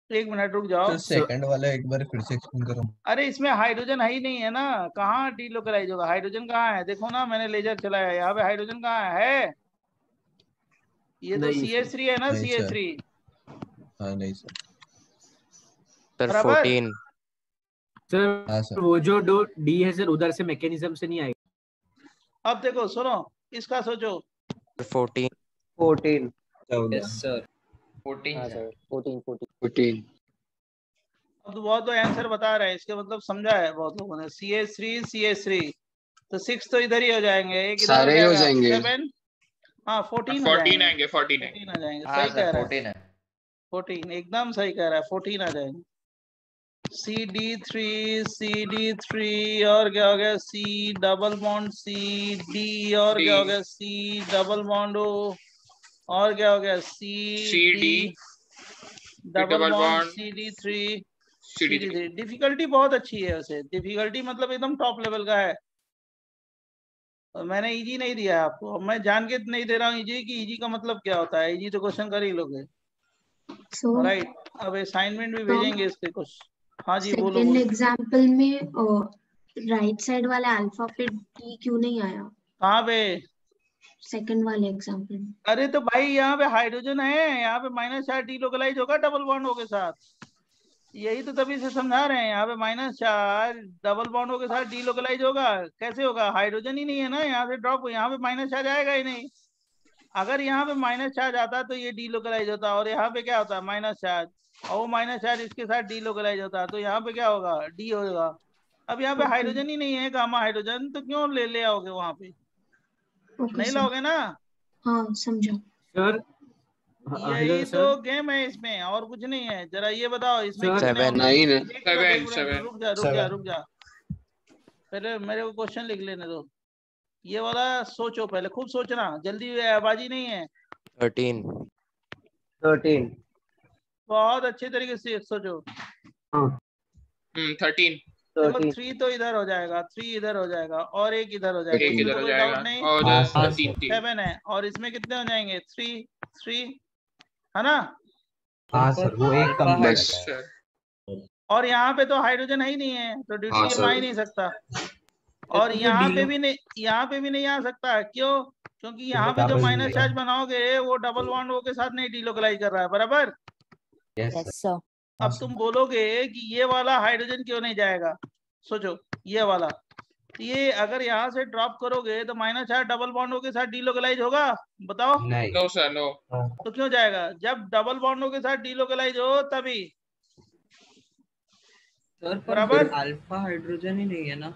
Speaker 1: एक मिनट रुक जाओ।
Speaker 12: तो सेकंड वाला एक बार फिर से एक्सप्लेन करो।
Speaker 1: अरे इसमें हाइड्रोजन है ही नहीं है ना, कहाँ डीलोकलाइज होगा? हाइड्रोजन कहाँ है? देखो ना, मैंने लेजर चलाया है, यहाँ पे हाइड्रोजन कहाँ है? ये तो
Speaker 7: नहीं सर।
Speaker 1: CH3 है ना,
Speaker 12: नहीं सर।
Speaker 1: CH3,
Speaker 12: हाँ नहीं सर।
Speaker 13: सर
Speaker 1: बराबर।
Speaker 13: 14
Speaker 12: हाँ
Speaker 7: सर
Speaker 12: सर।
Speaker 7: वो जो दो डी है सर उधर से मैकेनिज्म से नहीं आएगा।
Speaker 1: अब देखो सुनो, इसका सोचो।
Speaker 13: 14
Speaker 3: यस सर।
Speaker 4: 14
Speaker 1: अब तो बहुत तो आंसर बता रहे हैं, इसके मतलब समझा है बहुत लोगों ने। CH3 तो 6 तो इधर ही हो जाएंगे, एक इधर
Speaker 3: सारे ही हो
Speaker 1: जाएगा,
Speaker 3: जाएंगे।
Speaker 1: 7 हाँ 14 हो
Speaker 2: 14
Speaker 1: जाएंगे,
Speaker 2: आएंगे, 14 आएंगे।
Speaker 1: 14 आ जाएंगे,
Speaker 14: हाँ
Speaker 1: सही कह
Speaker 14: सर
Speaker 1: रहा है।
Speaker 14: 14 है।
Speaker 1: 14 एकदम सही कह रहा है, 14 आ जाएंगे। CD3 और क्या हो गया? C डबल बॉन्ड CD और क्या हो गया? C डबल बॉन्ड O और क्या हो गया? CD double bond CD3 difficulty बहुत अच्छी है वैसे, डिफिकल्टी मतलब एकदम टॉप लेवल का है। और मैंने इजी नहीं दिया है आपको, अब मैं जान के नहीं दे रहा हूँ इजी, कि इजी का मतलब क्या होता है। इजी तो क्वेश्चन कर ही लोगे, राइट। अब असाइनमेंट भी भेजेंगे इसके कुछ। हाँ जी बोलो
Speaker 6: सेकेंड
Speaker 1: बोलो।
Speaker 6: एग्जाम्पल में राइट साइड वाले अल्फा पे डी क्यों नहीं आया
Speaker 1: कहाँ पे?
Speaker 6: सेकंड वाले एग्जांपल में?
Speaker 1: अरे तो भाई यहाँ पे हाइड्रोजन है, यहाँ पे -4 डीलोकलाइज होगा डबल बॉन्ड के साथ। यही तो तभी से समझा रहे हैं, यहाँ पे -4 डबल बॉन्ड के साथ डीलोकलाइज होगा। कैसे होगा? हाइड्रोजन ही नहीं है ना, यहाँ से ड्रॉप, यहाँ पे -4 आएगा ही नहीं। अगर यहाँ पे -4 आता तो ये डीलोकलाइज होता, और यहाँ पे क्या होता है -4, और वो -4 इसके साथ डीलोकलाइज होता, तो यहाँ पे क्या होगा? डी होगा। अब यहाँ पे
Speaker 6: ओके
Speaker 1: हाइड्रोजन ही नहीं है, गामा हाइड्रोजन, तो क्यों ले आओगे वहां पे?
Speaker 6: ओके
Speaker 1: नहीं
Speaker 6: सर।
Speaker 1: लाओगे ना।
Speaker 6: हाँ समझा।
Speaker 7: सर हेलो
Speaker 1: यही
Speaker 7: सर।
Speaker 1: तो गेम है इसमें, और कुछ नहीं है। जरा ये बताओ इसमें
Speaker 7: सर
Speaker 1: कितने होंगे?
Speaker 13: 9
Speaker 1: एक मिनट, एक मिनट,
Speaker 2: 7
Speaker 1: रुक जा। पहले मेरे को क्वेश्चन लिख लेने दो। ये वाला सोचो, पहले खूब सोचना, जल्दी आबाजी नहीं है।
Speaker 13: 13
Speaker 1: बहुत अच्छे तरीके से सोचो।
Speaker 2: 13
Speaker 1: देखो 3 तो इधर हो जाएगा, 3 इधर हो जाएगा, और एक इधर हो जाएगा,
Speaker 2: एक
Speaker 1: इसमें
Speaker 2: इधर
Speaker 1: तो
Speaker 2: हो
Speaker 1: कोई
Speaker 2: जाएगा
Speaker 1: डाउट नहीं।
Speaker 2: और
Speaker 5: हाँ सर।
Speaker 2: 3
Speaker 1: 7 है, और इसमें कितने हो जाएंगे? 3 है ना।
Speaker 5: हाँ सर, वो एक कम पड़
Speaker 2: बस
Speaker 5: गया है।
Speaker 2: सर।
Speaker 1: और यहाँ पे तो हाइड्रोजन है ही नहीं है, तो ड्यूटेरियम आ ही नहीं सकता। और यहाँ पे भी नहीं, यहाँ पे भी नहीं आ सकता। क्यों? क्योंकि यहाँ पे जो
Speaker 5: डबल
Speaker 1: -4 बनाओगे वो डबल बॉन्ड के साथ नहीं डीलोकलाइज कर रहा है, बराबर।
Speaker 5: Yes
Speaker 8: Yes,
Speaker 5: sir.
Speaker 8: sir.
Speaker 1: अब तुम बोलोगे कि ये वाला हाइड्रोजन क्यों नहीं जाएगा? सोचो, ये वाला, ये अगर यहाँ से ड्रॉप करोगे तो -4 डबल बॉन्ड के साथ डीलोकलाइज होगा? बताओ।
Speaker 5: नहीं।
Speaker 2: No sir, no.
Speaker 1: तो क्यों जाएगा? जब डबल बॉन्ड के साथ डीलोकलाइज हो तभी।
Speaker 12: सर पर
Speaker 1: बराबर।
Speaker 12: अल्फा हाइड्रोजन ही नहीं है ना।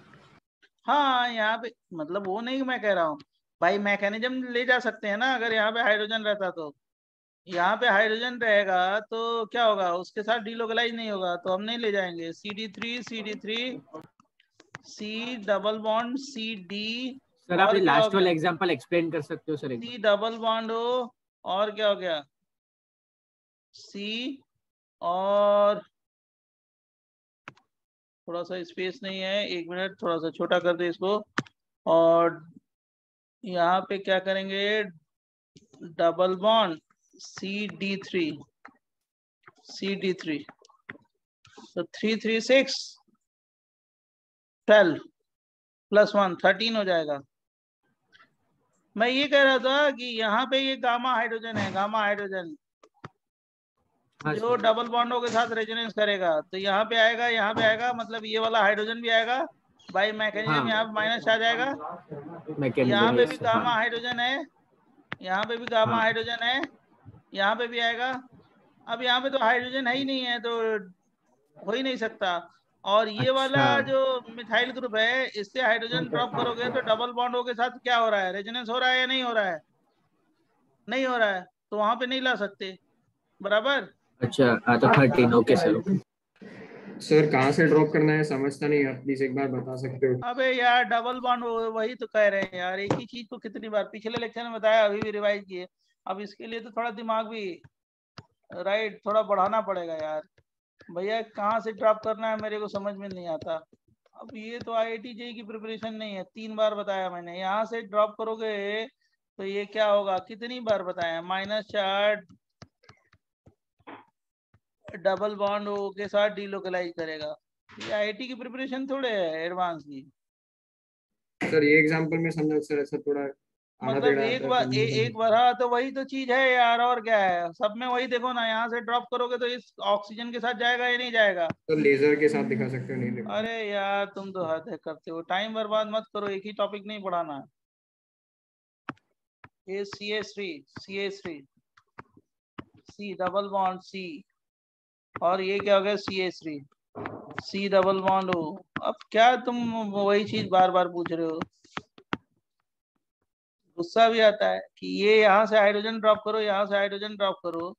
Speaker 1: हाँ, यहाँ पे मतलब वो नहीं मैं कह रहा हूँ भाई, मैकेनिज्म ले जा सकते हैं ना। अगर यहाँ पे हाइड्रोजन रहता तो, यहाँ पे हाइड्रोजन रहेगा तो क्या होगा? उसके साथ डीलोकलाइज नहीं होगा, तो हम नहीं ले जाएंगे। CD3 C double bond CD,
Speaker 7: sir
Speaker 1: और
Speaker 7: आपने
Speaker 1: क्या हो
Speaker 7: लास्ट वाला
Speaker 1: गया?
Speaker 7: एग्जांपल एक्सप्लेन कर सकते हो सर एक
Speaker 1: C डबल बॉन्ड हो, और क्या हो गया? C, और थोड़ा सा स्पेस नहीं है, 1 मिनट, थोड़ा सा छोटा कर दे इसको। और यहाँ पे क्या करेंगे? डबल बॉन्ड CD3 तो 3 3 6 12 + 1 13 हो जाएगा। मैं ये कह रहा था कि यहाँ पे ये गामा हाइड्रोजन है, गामा हाइड्रोजन
Speaker 7: हाँ
Speaker 1: जो
Speaker 7: सर।
Speaker 1: डबल बॉन्डों के साथ रेजोनेंस करेगा, तो यहाँ पे आएगा, यहाँ पे आएगा, मतलब ये वाला हाइड्रोजन भी आएगा बाई मैकेनिज्म, यहाँ पे माइनस आ जाएगा। यहाँ पे भी गामा हाइड्रोजन है, यहाँ पे भी गामा हाइड्रोजन है, यहाँ पे भी आएगा। अब यहाँ पे तो हाइड्रोजन है ही नहीं है, तो हो ही नहीं सकता। और ये वाला जो मिथाइल ग्रुप है, इससे हाइड्रोजन ड्रॉप करोगे तो डबल बॉन्डों के साथ क्या हो रहा है? रेजोनेंस हो रहा है या नहीं हो रहा है? नहीं हो रहा है, तो वहां पे नहीं ला सकते, बराबर।
Speaker 7: अच्छा तो 13 ओके सर।
Speaker 3: सर कहाँ से ड्रॉप करना है समझता नहीं, आप प्लीज एक बार बता सकते हो?
Speaker 1: अबे यार डबल बॉन्ड, वही तो कह रहे हैं यार, एक ही चीज को कितनी बार पिछले लेक्चर में बताया, अभी भी रिवाइज किए। अब इसके लिए तो थोड़ा दिमाग भी राइट थोड़ा बढ़ाना पड़ेगा यार। भैया कहाँ से ड्रॉप करना है मेरे को समझ में नहीं आता। अब ये तो IIT JEE की प्रिपरेशन नहीं है, 3 बार बताया मैंने। यहाँ से ड्रॉप करोगे तो ये क्या होगा? कितनी बार बताया? -4 डबल बॉन्ड के साथ डीलोकलाइज करेगा। ये IIT की प्रिपरेशन थोड़े है एडवांस की।
Speaker 3: सर ये एग्जांपल में समझा सर, ऐसा थोड़ा आना
Speaker 1: मतलब
Speaker 3: टेढ़ा
Speaker 1: एक
Speaker 3: आता है
Speaker 1: बार
Speaker 3: समझने में।
Speaker 1: एक बार, हाँ तो वही तो चीज है यार, और क्या है? सब में वही देखो ना, यहाँ से ड्रॉप करोगे तो इस ऑक्सीजन के साथ जाएगा या नहीं जाएगा?
Speaker 3: तो लेजर के साथ दिखा सकते हो? नहीं दिखा।
Speaker 1: अरे यार तुम तो हद है करते हो, टाइम बर्बाद मत करो, एक ही टॉपिक नहीं पढ़ाना है। ये CH3 C double bond C, और ये क्या हो गया? CH3 C double bond O। अब क्या तुम वही चीज बार बार पूछ रहे हो? गुस्सा भी आता है कि ये यहाँ से हाइड्रोजन ड्रॉप करो, यहाँ से हाइड्रोजन ड्रॉप करो,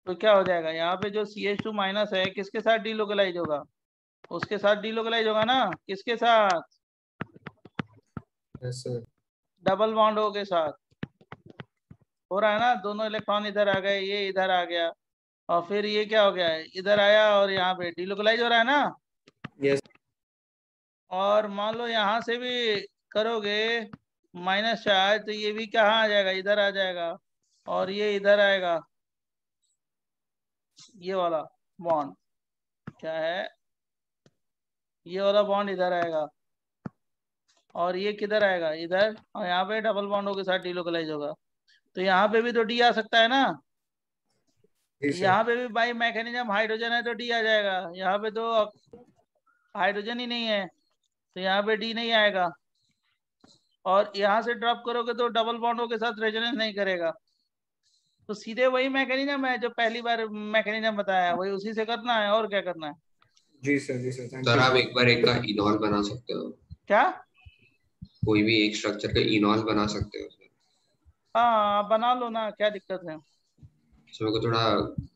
Speaker 1: तो क्या हो जाएगा? यहाँ पे जो CH2- है किसके साथ डीलोकलाइज होगा? उसके साथ डीलोकलाइज होगा ना। किसके साथ?
Speaker 3: Yes sir.
Speaker 1: Double bond O के साथ हो रहा है ना। दोनों इलेक्ट्रॉन इधर आ गए, ये इधर आ गया, और फिर ये क्या हो गया? इधर आया और यहाँ पे डीलोकलाइज हो रहा है ना।
Speaker 3: यस।
Speaker 1: और मान लो यहाँ से भी करोगे -4, तो ये भी कहाँ आ जाएगा? इधर आ जाएगा, और ये इधर आएगा। ये वाला बॉन्ड क्या है? ये वाला बॉन्ड इधर आएगा और ये किधर आएगा, इधर, और यहाँ पे डबल बॉन्डों के साथ डिलोकलाइज होगा। तो यहाँ पे भी तो डी आ सकता है ना, यहाँ पे भी बाई मैकेनिज्म हाइड्रोजन है तो डी आ जाएगा। यहाँ पे तो हाइड्रोजन ही नहीं है तो यहाँ पे डी नहीं आएगा। और यहाँ से ड्रॉप करोगे तो डबल बॉन्डों के साथ रेजोनेंस नहीं करेगा। तो सीधे वही मैकेनिज्म है जो पहली बार मैकेनिज्म बताया, वही उसी से करना है, और क्या करना है।
Speaker 3: जी सर, जी सर, थैंक
Speaker 14: सर
Speaker 3: यू।
Speaker 14: आप एक बार एक का इनॉल बना सकते हो,
Speaker 1: क्या?
Speaker 14: कोई भी एक स्ट्रक्चर का इनॉल बना सकते हो सर।
Speaker 1: हाँ आप बना लो ना, क्या दिक्कत है।
Speaker 14: सर मेरे को थोड़ा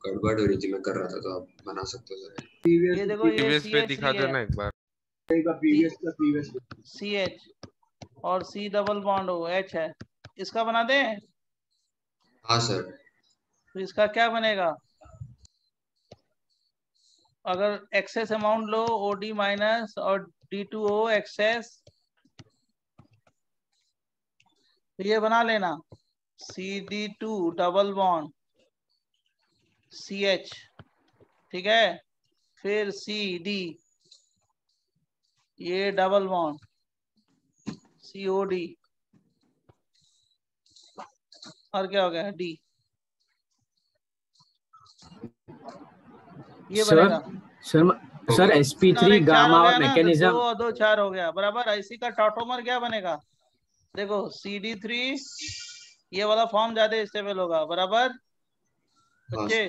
Speaker 14: गड़बड़ हो रही थी, मैं कर रहा था, तो आप बना सकते हो सर।
Speaker 1: ये देखो ये
Speaker 9: प्रीवियस पे
Speaker 1: CH3
Speaker 9: दिखा
Speaker 1: है,
Speaker 9: देना एक बार।
Speaker 1: CH और C डबल बॉन्ड हो H है, इसका बना दें।
Speaker 14: हाँ सर।
Speaker 1: तो इसका क्या बनेगा, अगर एक्सेस अमाउंट लो OD माइनस और D2O एक्सेस, तो ये बना लेना CD2 डबल बॉन्ड CH, ठीक है। फिर CD, ये डबल बॉन्ड COD, और क्या हो गया D, ये बनेगा।
Speaker 7: सर sp3 गामा और मैकेनिज्म,
Speaker 1: 2 और 2 4 हो गया बराबर। इसी का टॉटोमर क्या बनेगा, देखो CD3, ये वाला फॉर्म ज्यादा स्टेबल होगा बराबर बच्चे।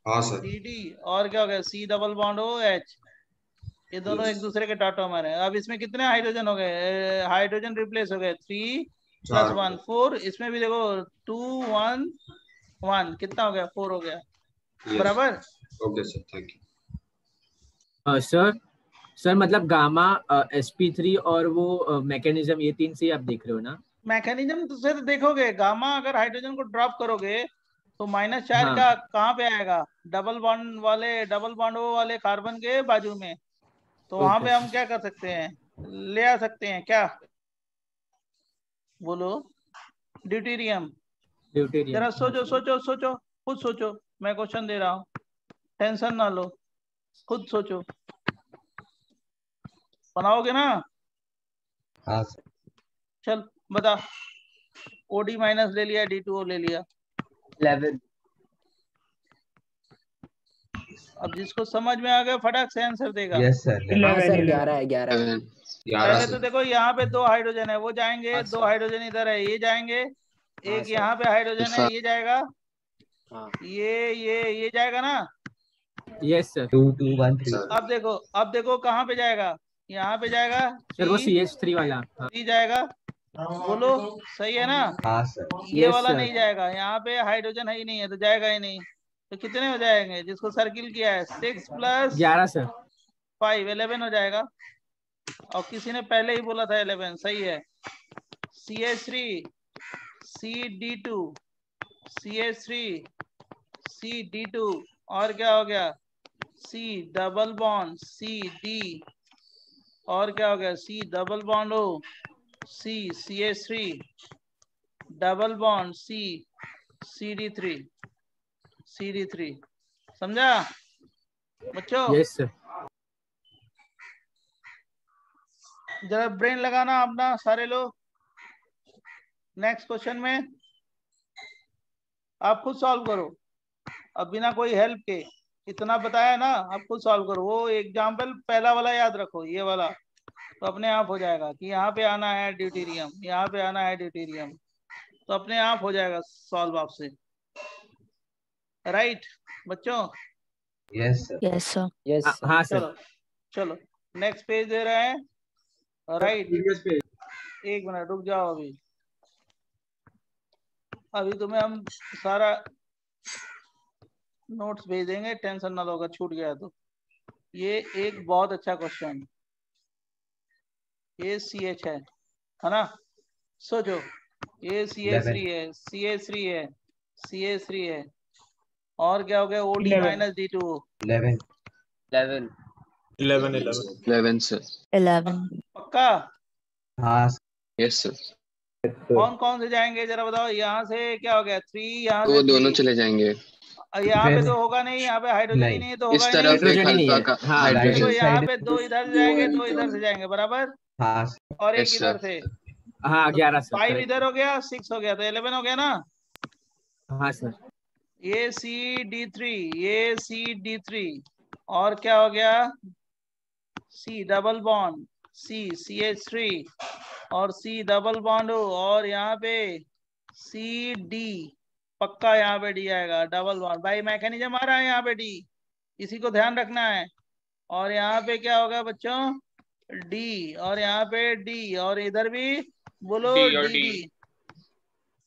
Speaker 14: हाँ सर।
Speaker 1: CD और क्या हो गया C डबल बॉन्ड OH, ये दोनों एक दूसरे के टॉटोमर है। अब इसमें कितने हाइड्रोजन हो गए, हाइड्रोजन रिप्लेस हो गए 3 + 1 4, इसमें भी देखो 2 1 1, कितना हो गया 4 हो गया बराबर।
Speaker 14: Okay sir, thank you.
Speaker 7: Sir मतलब गामा sp3 और वो मैकेनिज्म, ये तीन से आप देख रहे हो ना।
Speaker 1: मैकेनिज्म से तो देखोगे, गामा अगर हाइड्रोजन को ड्रॉप करोगे तो -4
Speaker 7: हाँ।
Speaker 1: का कहाँ पे आएगा, डबल बॉन्ड वाले कार्बन के बाजू में। तो वहां पे हम क्या कर सकते हैं, ले आ सकते हैं क्या, बोलो। ड्यूटेरियम। जरा सोचो सोचो सोचो, खुद सोचो, मैं क्वेश्चन दे रहा हूँ, टेंशन ना लो, खुद सोचो। बनाओगे ना?
Speaker 5: हाँ सर।
Speaker 1: चल बता। OD माइनस ले लिया, D2O ले लिया,
Speaker 4: 11।
Speaker 1: अब जिसको समझ में आ गया फटाक से आंसर देगा।
Speaker 5: Yes sir.
Speaker 4: हाँ सर 11 है 11।
Speaker 1: पहले तो देखो यहाँ पे 2 हाइड्रोजन है, वो जाएंगे, 2 हाइड्रोजन इधर है, ये जाएंगे, एक यहाँ पे हाइड्रोजन है, ये जाएगा, ये जाएगा ना।
Speaker 7: Yes sir.
Speaker 5: 2 2 1 3।
Speaker 1: अब देखो कहाँ पे जाएगा, यहाँ पे जाएगा
Speaker 7: सर वो CH3 वाला।
Speaker 1: C जाएगा, बोलो सही है ना।
Speaker 5: हाँ सर।
Speaker 1: ये वाला नहीं जाएगा, यहाँ पे हाइड्रोजन है ही नहीं है तो जाएगा ही नहीं। तो कितने हो जाएंगे जिसको सर्किल किया है, 6 +
Speaker 7: 11 सर।
Speaker 1: 5 11 हो जाएगा। और किसी ने पहले ही बोला था 11, सही है। CH3 CD2 CH3 CD2 और क्या हो गया, C डबल बॉन्ड CD, और क्या हो गया C double bond O C CH3 double bond C CD3 समझा बच्चों?
Speaker 7: Yes sir.
Speaker 1: जरा ब्रेन लगाना अपना सारे लोग। नेक्स्ट क्वेश्चन में आप खुद सॉल्व करो, अब बिना कोई हेल्प के। इतना बताया ना, आप खुद सॉल्व करो। वो एग्जाम्पल पहला वाला याद रखो, ये वाला, तो अपने आप हो जाएगा कि यहाँ पे आना है ड्यूटेरियम, यहाँ पे आना है ड्यूटेरियम, तो अपने आप हो जाएगा सॉल्व आपसे। राइट बच्चों?
Speaker 5: Yes sir.
Speaker 8: Yes sir.
Speaker 4: Yes
Speaker 7: हाँ सर।
Speaker 1: चलो चलो नेक्स्ट पेज दे रहे हैं। राइट, एक मिनट रुक जाओ, अभी तुम्हें हम सारा नोट्स भेज देंगे, टेंशन ना लो अगर छूट गया तो। ये एक बहुत अच्छा क्वेश्चन, ये CH है ना, सोचो, ये CH3 है, CH3 है, CH3 है, और क्या हो गया OD माइनस D2O।
Speaker 5: 11
Speaker 11: सर।
Speaker 8: 11।
Speaker 1: पक्का?
Speaker 5: हाँ
Speaker 11: यस सर।
Speaker 1: कौन कौन से जाएंगे जरा बताओ। यहाँ से क्या हो गया 3, यहाँ
Speaker 11: वो
Speaker 1: से
Speaker 11: दोनों
Speaker 1: 3,
Speaker 11: चले जाएंगे।
Speaker 1: यहाँ पे
Speaker 5: फिर
Speaker 1: तो होगा नहीं, यहाँ पे हाइड्रोजन ही
Speaker 5: नहीं,
Speaker 1: नहीं है तो होगा
Speaker 11: इस
Speaker 1: ही
Speaker 11: तरफ
Speaker 1: नहीं।
Speaker 11: एक
Speaker 7: हाइड्रोजन ही
Speaker 11: अल्फा
Speaker 7: है।
Speaker 11: का
Speaker 7: हाँ
Speaker 11: हाइड्रोजन
Speaker 1: देखो यहाँ
Speaker 5: साइड
Speaker 1: पे 2 इधर से जाएंगे, 2 इधर से जाएंगे, बराबर,
Speaker 5: हाँ
Speaker 1: और एक
Speaker 11: यस
Speaker 1: इधर
Speaker 11: सर
Speaker 1: से।
Speaker 7: हाँ 11 सर
Speaker 1: 5
Speaker 7: करेक्ट।
Speaker 1: इधर हो गया, 6 हो गया, तो 11 हो गया ना।
Speaker 7: हाँ सर।
Speaker 1: ये CD3, ये CD3, और क्या हो गया, C डबल बॉन्ड, CH3, और C डबल बॉन्ड हो, और यहाँ पे CD, पक्का यहाँ पे D आएगा, डबल बॉन्ड। भाई मैकेनिज्म आ रहा है यहाँ पे D, इसी को ध्यान रखना है। और यहाँ पे क्या होगा बच्चों, D, और यहाँ पे D, और इधर भी बोलो
Speaker 2: डी और
Speaker 1: DD।
Speaker 2: डी।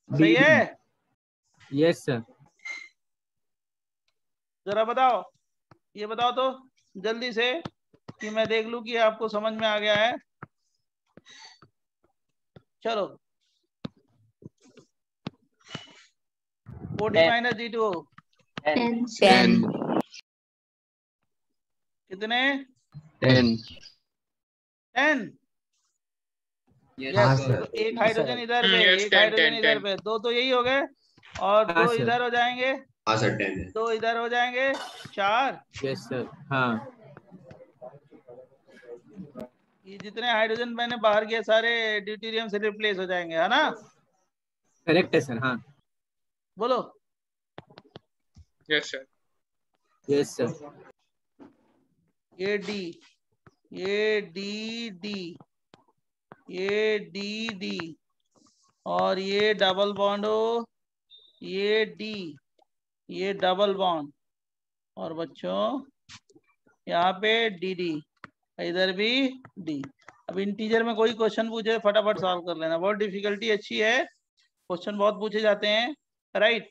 Speaker 1: सही है?
Speaker 7: Yes sir.
Speaker 1: जरा बताओ, ये बताओ तो जल्दी से, कि मैं देख लूं कि आपको समझ में आ गया है। चलो 40 माइनस D2
Speaker 11: 10
Speaker 1: कितने,
Speaker 11: 10
Speaker 1: 10।
Speaker 5: हाँ
Speaker 1: यस,
Speaker 5: सर।
Speaker 1: तो एक हाइड्रोजन इधर पे,
Speaker 2: यस
Speaker 1: एक
Speaker 2: 10
Speaker 1: हाइड्रोजन
Speaker 2: 10
Speaker 1: इधर
Speaker 2: 10।
Speaker 1: पे, दो तो यही हो गए, और
Speaker 7: हाँ
Speaker 1: 2
Speaker 7: सर।
Speaker 1: इधर हो जाएंगे,
Speaker 14: हाँ सर 10 है।
Speaker 1: 2 इधर हो जाएंगे, 4।
Speaker 7: Yes sir. हाँ
Speaker 1: ये जितने हाइड्रोजन मैंने बाहर किए सारे ड्यूटेरियम से रिप्लेस हो जाएंगे, है ना?
Speaker 7: करेक्ट है सर। हाँ
Speaker 1: बोलो।
Speaker 2: Yes sir.
Speaker 7: Yes sir.
Speaker 1: ये D, ये D, ये D, और ये डबल बॉन्ड हो, ये D, ये डबल बॉन्ड, और बच्चों यहाँ पे DD, इधर भी D। अब इंटीजर में कोई क्वेश्चन पूछे फटाफट सॉल्व कर लेना, बहुत डिफिकल्टी अच्छी है, क्वेश्चन बहुत पूछे जाते हैं, राइट।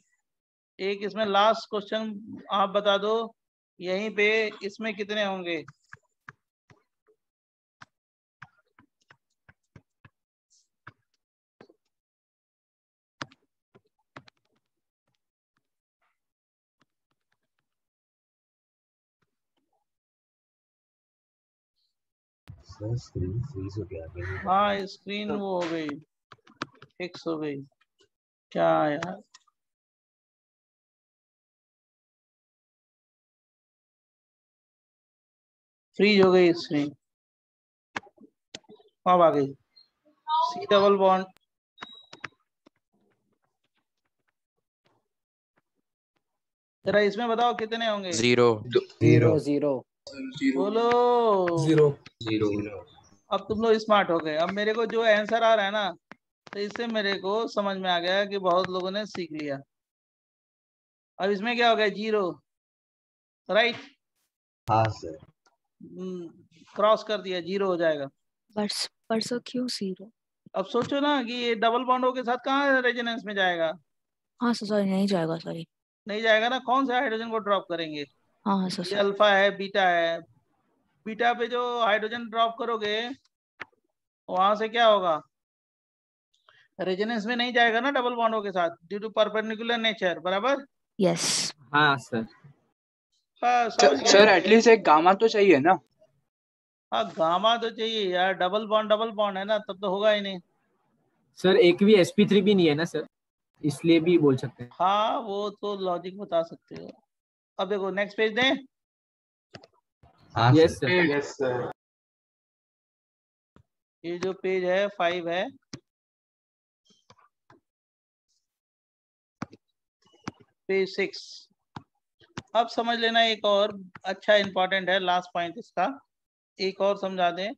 Speaker 1: एक इसमें लास्ट क्वेश्चन आप बता दो, यहीं पे इसमें कितने होंगे,
Speaker 5: सर स्क्रीन फ्रीज हो गया अभी।
Speaker 1: हाँ स्क्रीन वो हो गई, फिक्स हो गई, क्या यार, फ्रीज हो गई स्क्रीन, अब आ गई। C डबल बॉन्ड, जरा इसमें बताओ कितने होंगे,
Speaker 13: 0
Speaker 4: 0 0
Speaker 1: बोलो
Speaker 4: 0
Speaker 14: 0
Speaker 1: अब तुम लोग स्मार्ट हो गए। अब मेरे को जो आंसर आ रहा है ना, तो इससे मेरे को समझ में आ गया कि बहुत लोगों ने सीख लिया। अब इसमें क्या हो गया, 0, राइट,
Speaker 5: हाँ सर।
Speaker 1: क्रॉस कर दिया, 0 हो जाएगा।
Speaker 8: परसों क्यों 0?
Speaker 1: अब सोचो ना कि ये डबल बॉन्डों के साथ कहाँ रेजोनेंस में जाएगा,
Speaker 8: हाँ सॉरी, नहीं जाएगा, सॉरी।
Speaker 1: नहीं जाएगा ना, कौन सा हाइड्रोजन को ड्रॉप करेंगे,
Speaker 8: हाँ
Speaker 1: ये
Speaker 8: सर।
Speaker 1: अल्फा है, बीटा है, बीटा पे जो हाइड्रोजन ड्रॉप करोगे वहां से क्या होगा, रेजोनेंस में नहीं जाएगा ना डबल बॉन्डों के साथ, ड्यू टू परपेंडिकुलर नेचर, बराबर।
Speaker 8: यस।
Speaker 7: हाँ सर।
Speaker 15: सर एटलीस्ट एक गामा तो चाहिए ना।
Speaker 1: हाँ गामा तो चाहिए यार, डबल बॉन्ड है ना, तब तो होगा ही नहीं।
Speaker 7: सर एक भी sp3 भी नहीं है ना सर, इसलिए भी बोल सकते हैं।
Speaker 1: हाँ वो तो लॉजिक बता सकते हो। अब देखो नेक्स्ट पेज दें।
Speaker 5: हाँ
Speaker 7: yes
Speaker 5: sir.
Speaker 7: Sir.
Speaker 4: Yes sir.
Speaker 1: ये जो पेज है 5 है, पेज 6। अब समझ लेना एक और अच्छा इंपॉर्टेंट है, लास्ट पॉइंट इसका एक और समझा दें,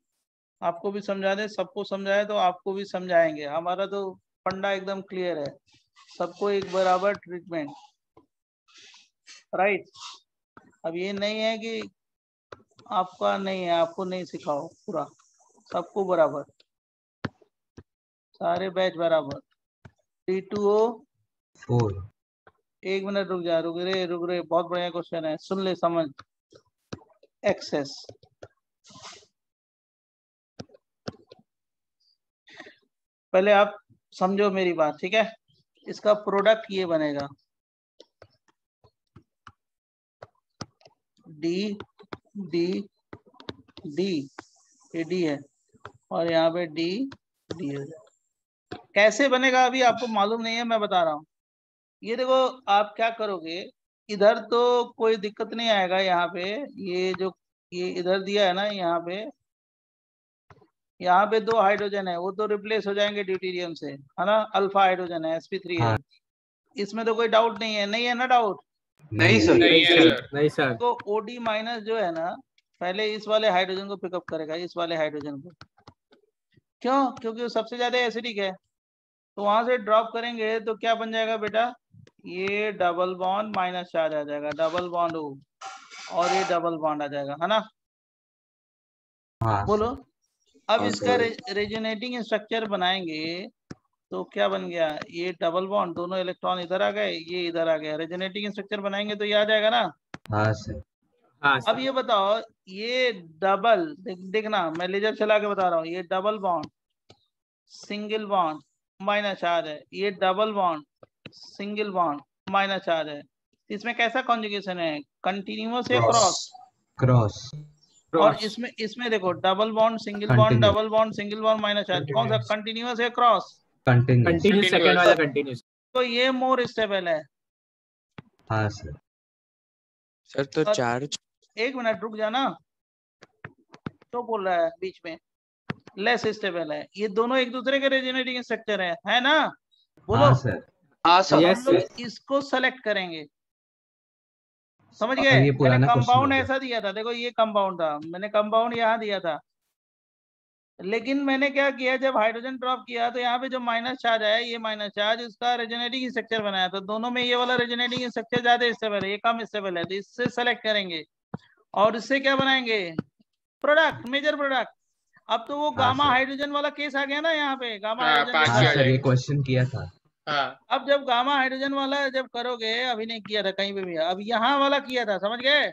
Speaker 1: आपको भी समझा दें, सबको समझाए तो आपको भी समझाएंगे। हमारा तो फंडा एकदम क्लियर है, सबको एक बराबर ट्रीटमेंट, राइट। अब ये नहीं है कि आपका नहीं है, आपको नहीं सिखाओ, पूरा सबको बराबर, सारे बैच बराबर। D2O
Speaker 5: 4।
Speaker 1: 1 मिनट रुक रहे, बहुत बढ़िया क्वेश्चन है, सुन ले समझ। एक्सेस, पहले आप समझो मेरी बात, ठीक है। इसका प्रोडक्ट ये बनेगा D D D, ये D है, और यहाँ पे D D हो जाएगा। कैसे बनेगा अभी आपको मालूम नहीं है, मैं बता रहा हूँ। ये देखो आप क्या करोगे, इधर तो कोई दिक्कत नहीं आएगा यहाँ पे। ये इधर दिया है ना, यहाँ पे 2 हाइड्रोजन है, वो तो रिप्लेस हो जाएंगे ड्यूटेरियम से, है ना। अल्फा हाइड्रोजन है, sp3 है। इसमें तो कोई डाउट नहीं है ना डाउट?
Speaker 15: नहीं सर।
Speaker 7: नहीं सर।
Speaker 1: तो OD माइनस जो है ना, पहले इस वाले हाइड्रोजन को पिकअप करेगा, इस वाले हाइड्रोजन को। क्यों? क्योंकि वो सबसे ज्यादा एसिडिक है। तो वहां से ड्रॉप करेंगे तो क्या बन जाएगा बेटा? ये डबल बॉन्ड माइनस चार्ज आ जाएगा, डबल बॉन्ड O, और ये डबल बॉन्ड आ जाएगा, है ना। बोलो। अब इसका रेजोनेटिंग स्ट्रक्चर बनाएंगे तो क्या बन गया? ये डबल बॉन्ड, दोनों इलेक्ट्रॉन इधर आ गए, ये इधर आ गया। रेजोनेटिंग स्ट्रक्चर बनाएंगे तो ये आ जाएगा ना।
Speaker 5: हाँ सर।
Speaker 1: अब ये बताओ, ये डबल देखना, मैं लेजर चला के बता रहा हूँ। ये double bond single bond minus charge है, ये double bond single bond minus charge है। इसमें कैसा कॉन्जुगेशन है? कंटिन्यूअस या क्रॉस? और इसमें देखो, double bond single bond, double bond single bond minus charge, कौन सा कंटिन्यूअस है क्रॉस?
Speaker 7: कंटिन्यूस, सेकंड वाला कंटिन्यूस।
Speaker 1: तो ये मोर स्टेबल है।
Speaker 5: हाँ सर।
Speaker 13: सर तो चार्ज,
Speaker 1: एक मिनट रुक जाना, तो बोल रहा है बीच में लेस स्टेबल है। ये दोनों एक दूसरे के रेजोनेटिंग स्ट्रक्चर है ना। बोलो।
Speaker 5: हाँ सर।
Speaker 15: हाँ सर।
Speaker 1: हम लोग इसको सेलेक्ट करेंगे, समझ गए? मैंने कंपाउंड ऐसा दिया था, देखो ये कंपाउंड था, मैंने कंपाउंड यहाँ दिया था। लेकिन मैंने क्या किया, जब हाइड्रोजन ड्रॉप किया तो यहाँ पे जो माइनस चार्ज आया, ये माइनस चार्ज, उसका रेजोनेटिंग स्ट्रक्चर बनाया। तो दोनों में ये वाला रेजोनेटिंग स्ट्रक्चर ज्यादा स्टेबल है, ये कम स्टेबल है, तो इससे सेलेक्ट करेंगे और इससे क्या बनाएंगे? Product, major product. अब तो वो गामा हाइड्रोजन वाला केस आ गया ना यहाँ पे, गामा हाइड्रोजन।
Speaker 5: ये क्वेश्चन किया था।
Speaker 1: अब जब गामा हाइड्रोजन वाला जब करोगे, अभी नहीं किया था कहीं पे भी, अब यहाँ वाला किया था, समझ गए?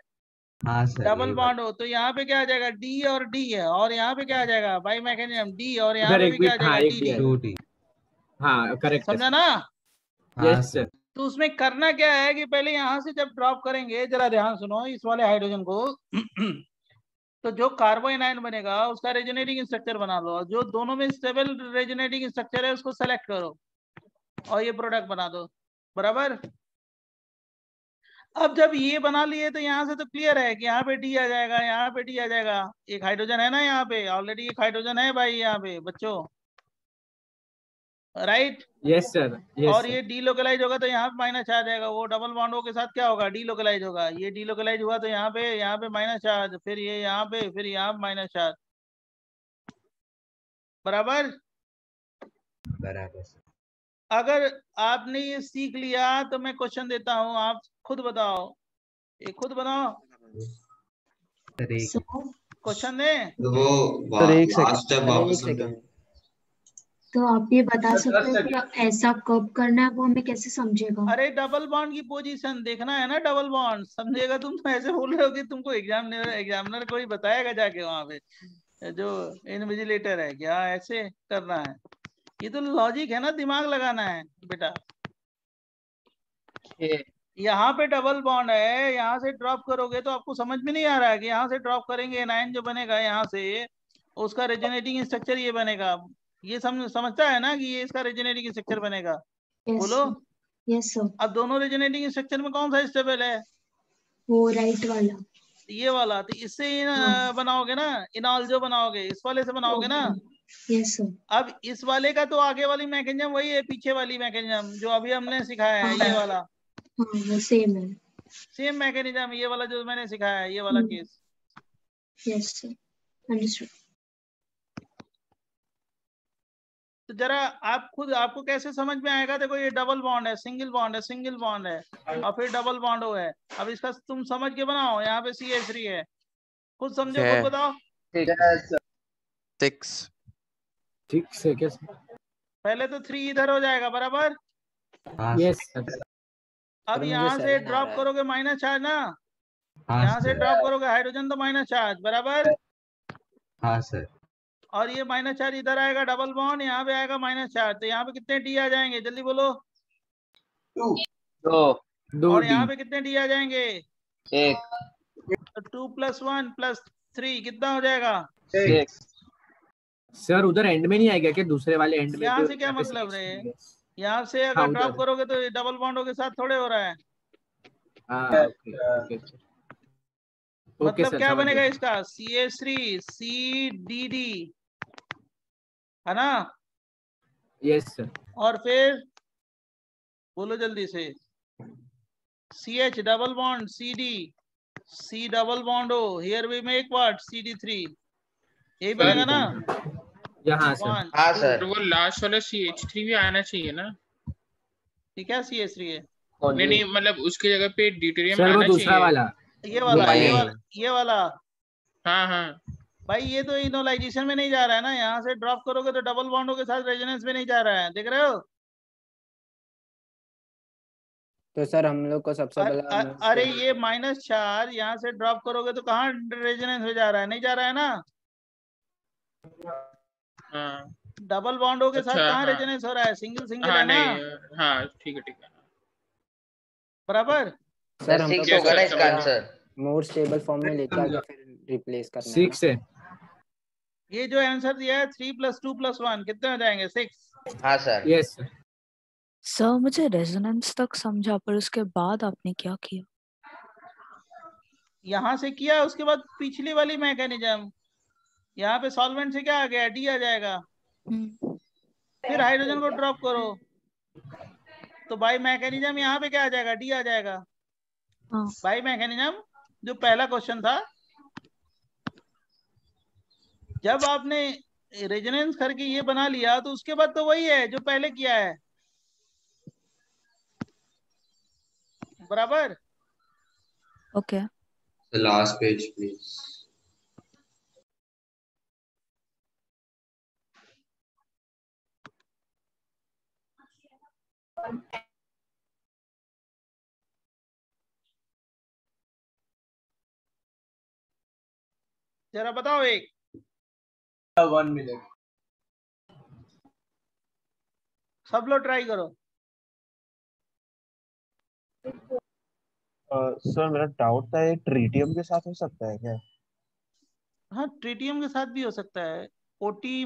Speaker 5: हाँ सर।
Speaker 1: डबल बॉन्ड हो तो यहाँ पे क्या आ जाएगा? D और D है, और यहाँ पे क्या आ जाएगा? बाई मैकेनिज्म D, और यहाँ पे भी क्या आ जाएगा? D।
Speaker 7: हाँ करेक्ट,
Speaker 1: समझा ना?
Speaker 7: Yes sir.
Speaker 1: तो उसमें करना क्या है कि पहले यहाँ से जब ड्रॉप करेंगे, जरा ध्यान सुनो इस वाले हाइड्रोजन को तो जो कार्बन आयन बनेगा उसका रेजोनेटिंग स्ट्रक्चर बना लो, जो दोनों में स्टेबल रेजोनेटिंग स्ट्रक्चर है उसको सेलेक्ट करो और ये प्रोडक्ट बना दो, बराबर। अब जब ये बना लिए तो यहाँ से तो क्लियर है कि यहाँ पे D आ जाएगा, यहाँ पे D आ जाएगा। एक हाइड्रोजन है ना यहाँ पे, ऑलरेडी एक हाइड्रोजन है भाई यहाँ पे बच्चों, राइट?
Speaker 7: Yes sir.
Speaker 1: और ये डीलोकलाइज होगा तो यहाँ पे माइनस चार्ज आएगा, वो डबल बॉन्डों के साथ क्या होगा? डीलोकलाइज होगा। ये डीलोकलाइज हुआ तो यहाँ पे माइनस चार्ज, फिर ये यहाँ पे, फिर यहाँ पे माइनस चार्ज, बराबर। अगर आपने ये सीख लिया तो मैं क्वेश्चन देता हूँ, आप खुद बताओ, ये खुद बनाओ क्वेश्चन दे।
Speaker 6: तो आप ये बता सकते हैं कि ऐसा कब करना है, वो हमें कैसे समझेगा?
Speaker 1: अरे डबल बॉन्ड की पोजीशन देखना है ना, डबल बॉन्ड समझेगा। तुम तो ऐसे बोल रहे हो कि तुमको एग्जामिनर कोई बताएगा जाके वहां पे, जो इन्विजिलेटर है, क्या ऐसे करना है? ये तो लॉजिक है ना, दिमाग लगाना है बेटा। यहाँ पे डबल बॉन्ड है, यहाँ से ड्रॉप करोगे तो आपको समझ में नहीं आ रहा है कि यहाँ से ड्रॉप करेंगे एनायन जो बनेगा यहाँ से, उसका रेजोनेटिंग स्ट्रक्चर ये बनेगा। ये समझता है ना कि ये इसका रेजोनेटिंग स्ट्रक्चर बनेगा? बोलो।
Speaker 6: Yes sir.
Speaker 1: अब दोनों रेजोनेटिंग स्ट्रक्चर में कौन सा स्टेबल है?
Speaker 6: वो राइट वाला,
Speaker 1: ये वाला। तो इससे बनाओगे ना, इनॉल जो बनाओगे इस वाले से बनाओगे ना।
Speaker 6: Yes sir.
Speaker 1: अब इस वाले का तो आगे वाली मैकेनिज्म वही है, पीछे वाली मैकेनिज्म जो अभी हमने सिखाया है, ये वाला।
Speaker 6: वो सेम है,
Speaker 1: सेम मैकेनिज्म, ये वाला जो मैंने सिखाया है, ये वाला केस।
Speaker 6: Yes sir, understood.
Speaker 1: तो जरा आप खुद, आपको कैसे समझ में आएगा? देखो ये डबल बॉन्ड है, सिंगल बॉन्ड है, सिंगल बॉन्ड है, और फिर डबल बॉन्ड हो है। अब इसका तुम समझ के बनाओ, यहाँ पे CH3 है, खुद समझो, खुद बताओ।
Speaker 7: 6 है क्या?
Speaker 1: पहले तो 3 इधर हो जाएगा, बराबर।
Speaker 7: यस।
Speaker 1: अब यहाँ से ड्रॉप करोगे माइनस चार्ज ना, यहाँ से ड्रॉप करोगे हाइड्रोजन तो माइनस चार्ज, बराबर।
Speaker 5: हाँ सर।
Speaker 1: और ये माइनस चार्ज इधर आएगा, डबल बॉन्ड, यहाँ पे आएगा माइनस चार्ज। तो यहाँ पे कितने D आ जाएंगे? जल्दी बोलो।
Speaker 7: 2।
Speaker 1: और यहाँ पे कितने D आ जाएंगे?
Speaker 15: 1।
Speaker 1: तो 2 + 1 + 3 कितना हो जाएगा?
Speaker 15: 6।
Speaker 7: सर उधर एंड में नहीं आएगा क्या? दूसरे वाले एंड में?
Speaker 1: यहाँ से क्या मतलब रहे? यहाँ से अगर ड्रॉप करोगे तो डबल बॉन्डों के साथ थोड़े हो रहा है,
Speaker 7: ओके ओके
Speaker 1: मतलब
Speaker 7: सर,
Speaker 1: क्या
Speaker 7: समझ
Speaker 1: बनेगा
Speaker 7: गया।
Speaker 1: इसका CH3 CDD है ना।
Speaker 7: Yes sir.
Speaker 1: और फिर बोलो जल्दी से CH double bond CD C double bond O here we make what CD3 यही बनेगा ना।
Speaker 7: यहाँ सर।
Speaker 1: One,
Speaker 2: हाँ
Speaker 1: two,
Speaker 2: सर, वो लास्ट वाला CH3 भी आना चाहिए ना।
Speaker 1: ठीक है CH3 है।
Speaker 2: नहीं नहीं, मतलब उसकी जगह पे ड्यूटेरियम
Speaker 7: सर वो
Speaker 2: आना
Speaker 7: दूसरा
Speaker 2: चाहिए।
Speaker 7: वाला।
Speaker 1: ये वाला ये वाला
Speaker 2: हाँ हाँ
Speaker 1: भाई ये तो इनोलाइजेशन में नहीं जा रहा है ना। यहाँ से ड्रॉप करोगे तो डबल बॉन्डों के साथ रेजोनेंस में नहीं जा रहा है, देख रहे हो।
Speaker 4: तो सर हम लोग को सबसे पहला
Speaker 1: अरे ये -4 यहाँ से ड्रॉप करोगे तो कहाँ रेजोनेंस में जा रहा है, नहीं जा रहा है ना।
Speaker 2: हाँ।
Speaker 1: डबल बॉन्डों के साथ
Speaker 2: अच्छा,
Speaker 1: कहाँ
Speaker 2: हाँ।
Speaker 1: रेजोनेंस हो रहा है, सिंगल सिंगल
Speaker 2: हाँ
Speaker 1: है ना।
Speaker 2: नहीं, हाँ ठीक है
Speaker 1: बराबर।
Speaker 4: सर हम लोग
Speaker 2: Yes,
Speaker 4: को
Speaker 2: sir,
Speaker 4: सबसे
Speaker 2: समझ
Speaker 4: पहला
Speaker 2: गया।
Speaker 4: मोर स्टेबल फॉर्म में लेके आके फिर रिप्लेस करना है
Speaker 7: 6 है।
Speaker 1: ये जो आंसर दिया है 3 + 2 + 1 कितने हो जाएंगे 6।
Speaker 16: हाँ सर।
Speaker 7: Yes sir.
Speaker 8: सर मुझे रेजोनेंस तक समझा, पर उसके बाद आपने क्या किया?
Speaker 1: यहाँ से किया, उसके बाद पिछली वाली मैकेनिज्म, यहाँ पे सॉल्वेंट से क्या आ गया D आ जाएगा। फिर हाइड्रोजन को ड्रॉप करो तो बाई मैकेनिज्म यहाँ पे क्या आ जाएगा, D आ जाएगा। बाई मैकेनिज्म जो पहला क्वेश्चन था, जब आपने रेजोनेंस करके ये बना लिया तो उसके बाद तो वही है जो पहले किया है, बराबर।
Speaker 8: Okay
Speaker 14: The last page, please.
Speaker 1: जरा बताओ एक
Speaker 15: 1 मिनट।
Speaker 1: सब लोग ट्राई करो।
Speaker 5: सर मेरा डाउट था ये ट्रीटियम के साथ हो सकता है क्या?
Speaker 1: हाँ ट्रीटियम के साथ भी हो सकता है, OT -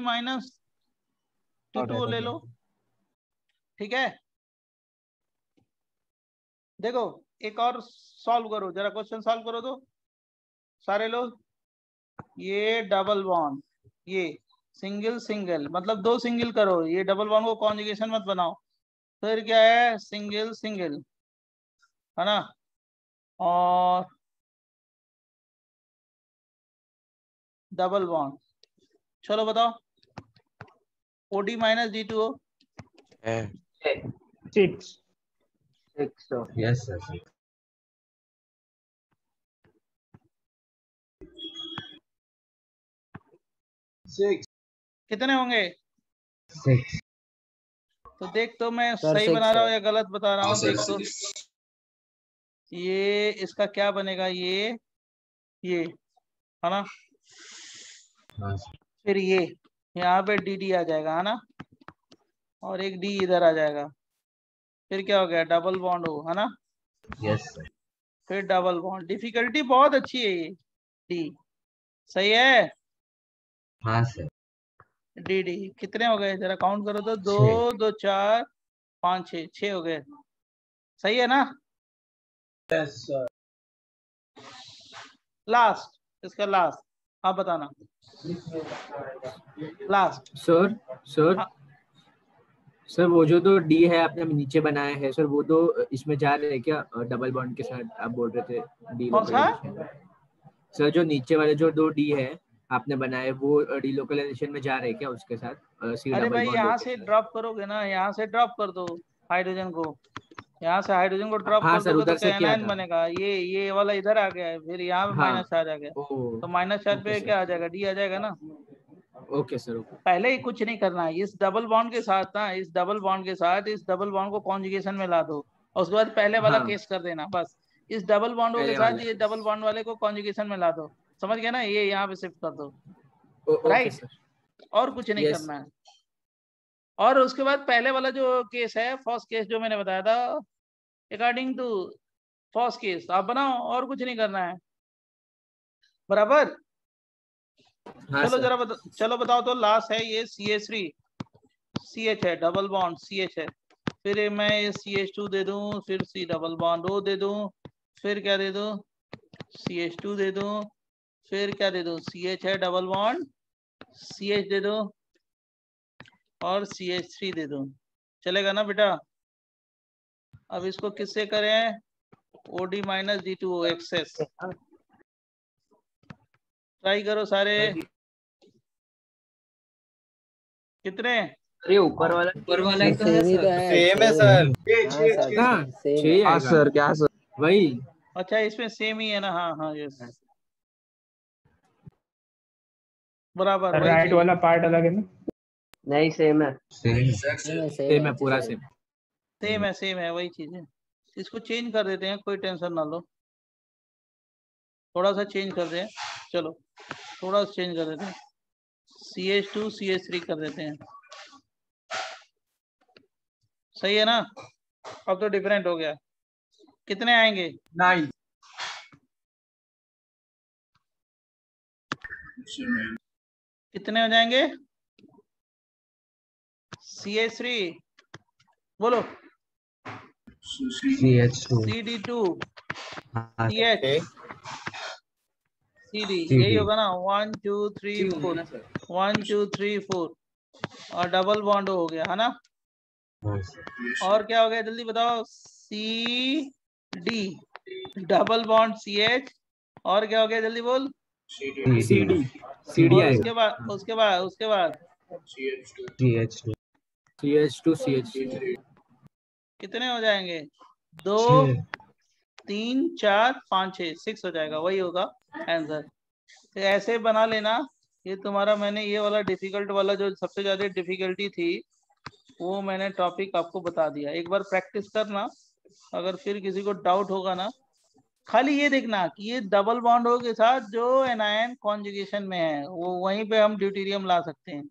Speaker 1: T2O ले लो, ठीक है। देखो एक और सॉल्व करो, जरा क्वेश्चन सॉल्व करो तो सारे लोग। ये डबल बॉन्ड, ये सिंगल सिंगल, मतलब 2 सिंगल करो, ये डबल बॉन्ड को कॉन्जुगेशन मत बनाओ। फिर क्या है, सिंगल सिंगल है ना, और डबल बॉन्ड। चलो बताओ OD - D2O
Speaker 5: 6।
Speaker 17: Yes sir.
Speaker 1: कितने होंगे
Speaker 17: 6।
Speaker 1: तो देख तो मैं
Speaker 4: सर,
Speaker 1: सही
Speaker 4: 6
Speaker 1: बना रहा हूँ
Speaker 4: है।
Speaker 1: या गलत बता रहा हूँ,
Speaker 14: हाँ,
Speaker 1: देख
Speaker 14: सर,
Speaker 1: तो। ये इसका क्या बनेगा, ये है ना,
Speaker 17: हाँ
Speaker 1: फिर ये यहाँ पे DD आ जाएगा है ना, और एक D इधर आ जाएगा। फिर क्या हो गया, डबल बॉन्ड हो, है ना।
Speaker 17: Yes sir.
Speaker 1: फिर डबल बॉन्ड, डिफिकल्टी बहुत अच्छी है ये D, सही है।
Speaker 17: हाँ सर।
Speaker 1: DD कितने हो गए, जरा काउंट करो तो 2 2 4 5 6 हो गए, सही है ना।
Speaker 15: Yes sir.
Speaker 1: लास्ट, इसका लास्ट आप बताना, लास्ट।
Speaker 7: सर सर वो जो 2 डी है आपने नीचे बनाया है सर, वो 2 इसमें जा रहे हैं क्या डबल बॉन्ड के साथ? आप बोल रहे थे डी
Speaker 1: कौन सा?
Speaker 7: सर जो नीचे वाले जो 2 डी है आपने बनाए, वो डीलोकलाइजेशन में जा रहे हैं क्या उसके साथ?
Speaker 1: अरे भाई यहाँ से ड्रॉप करोगे ना, यहाँ से ड्रॉप कर दो हाइड्रोजन को, यहाँ से हाइड्रोजन को ड्रॉप
Speaker 7: हाँ
Speaker 1: कर
Speaker 7: सर,
Speaker 1: दोगे तो
Speaker 7: उधर से किया
Speaker 1: कैनाइन
Speaker 7: था।
Speaker 1: बनेगा। ये वाला इधर आ गया है, फिर यहाँ पे
Speaker 7: हाँ।
Speaker 1: -4 आ गया, तो -4 पे क्या आ जाएगा, D आ जाएगा ना।
Speaker 7: Okay sir, okay.
Speaker 1: पहले ही कुछ नहीं करना है, इस डबल बॉन्ड के साथ ना, इस डबल बॉन्ड के साथ इस डबल बॉन्ड को कॉन्जुगेशन में ला दो, और उसके बाद पहले वाला
Speaker 7: हाँ।
Speaker 1: केस कर देना बस। इस डबल बॉन्डों के
Speaker 7: पहले
Speaker 1: साथ
Speaker 7: वाला।
Speaker 1: ये डबल बॉन्ड वाले को कॉन्जुगेशन में ला दो, समझ गए ना, ये यहाँ पे शिफ्ट कर दो,
Speaker 7: ओके
Speaker 1: राइट।
Speaker 7: सर।
Speaker 1: और कुछ नहीं
Speaker 7: Yes.
Speaker 1: करना है। और उसके बाद पहले वाला जो केस है, फर्स्ट केस जो मैंने बताया था, अकॉर्डिंग टू फर्स्ट केस आप बनाओ, और कुछ नहीं करना है, बराबर।
Speaker 7: हाँ
Speaker 1: चलो
Speaker 7: सर।
Speaker 1: जरा चलो बताओ तो, लास्ट है ये CH3 CH है, डबल बॉन्ड CH है, फिर मैं ये CH2 दे दूं, फिर C डबल बॉन्ड O दे दूं, फिर क्या दे दो, CH2 दे दो, फिर क्या दे दो, CH है डबल बॉन्ड, CH दे दो और CH3 दे दो। चलेगा ना बेटा? अब इसको किससे करें, OD minus D2O access. Try करो सारे। कितने?
Speaker 7: अरे ऊपर वाला ही तो है
Speaker 4: सेम ही तो
Speaker 7: सर।
Speaker 4: है,
Speaker 16: सेम है
Speaker 4: सेम
Speaker 16: सर।
Speaker 4: हाँ सर,
Speaker 7: हाँ,
Speaker 4: सेम
Speaker 7: छह
Speaker 4: है।
Speaker 7: आएगा।
Speaker 16: सर क्या सर?
Speaker 7: वही
Speaker 1: अच्छा इसमें सेम ही है ना? हाँ हाँ यस, बराबर वही
Speaker 2: राइट
Speaker 1: चाहिए।
Speaker 2: वाला पार्ट अलग है ना?
Speaker 7: नहीं, सेम है।
Speaker 4: सेम है,
Speaker 7: सेम है, पूरा सेम।
Speaker 1: सेम है वही चीज है। इसको चेंज कर देते हैं, कोई टेंशन ना लो, थोड़ा सा चेंज कर दें। चलो थोड़ा सा चेंज कर देते हैं, CH2 CH3 कर देते हैं। सही है ना? अब तो डिफरेंट हो गया। कितने आएंगे?
Speaker 16: 9।
Speaker 1: कितने हो जाएंगे? CH3 बोलो,
Speaker 5: CH2
Speaker 1: CD2
Speaker 5: हाँ
Speaker 1: CH CD, यही होगा ना? 1 2 3 4 1 2 3 4 और डबल बॉन्ड हो गया है ना? और क्या हो गया जल्दी बताओ? CD डबल बॉन्ड CH और क्या हो गया जल्दी बोल?
Speaker 7: CD
Speaker 1: और
Speaker 7: आएगा।
Speaker 1: उसके बाद
Speaker 5: CH2
Speaker 7: CH2
Speaker 1: कितने हो जाएंगे? 2 3 4 5 6 6 हो जाएगा, वही होगा आंसर। तो ऐसे बना लेना। ये तुम्हारा, मैंने ये वाला डिफिकल्ट वाला जो सबसे ज्यादा डिफिकल्टी थी वो मैंने टॉपिक आपको बता दिया। एक बार प्रैक्टिस करना, अगर फिर किसी को डाउट होगा ना, खाली ये देखना कि ये डबल बॉन्डों के साथ जो एनायन कॉन्जुगेशन में है वो वहीं पे हम ड्यूटेरियम ला सकते हैं।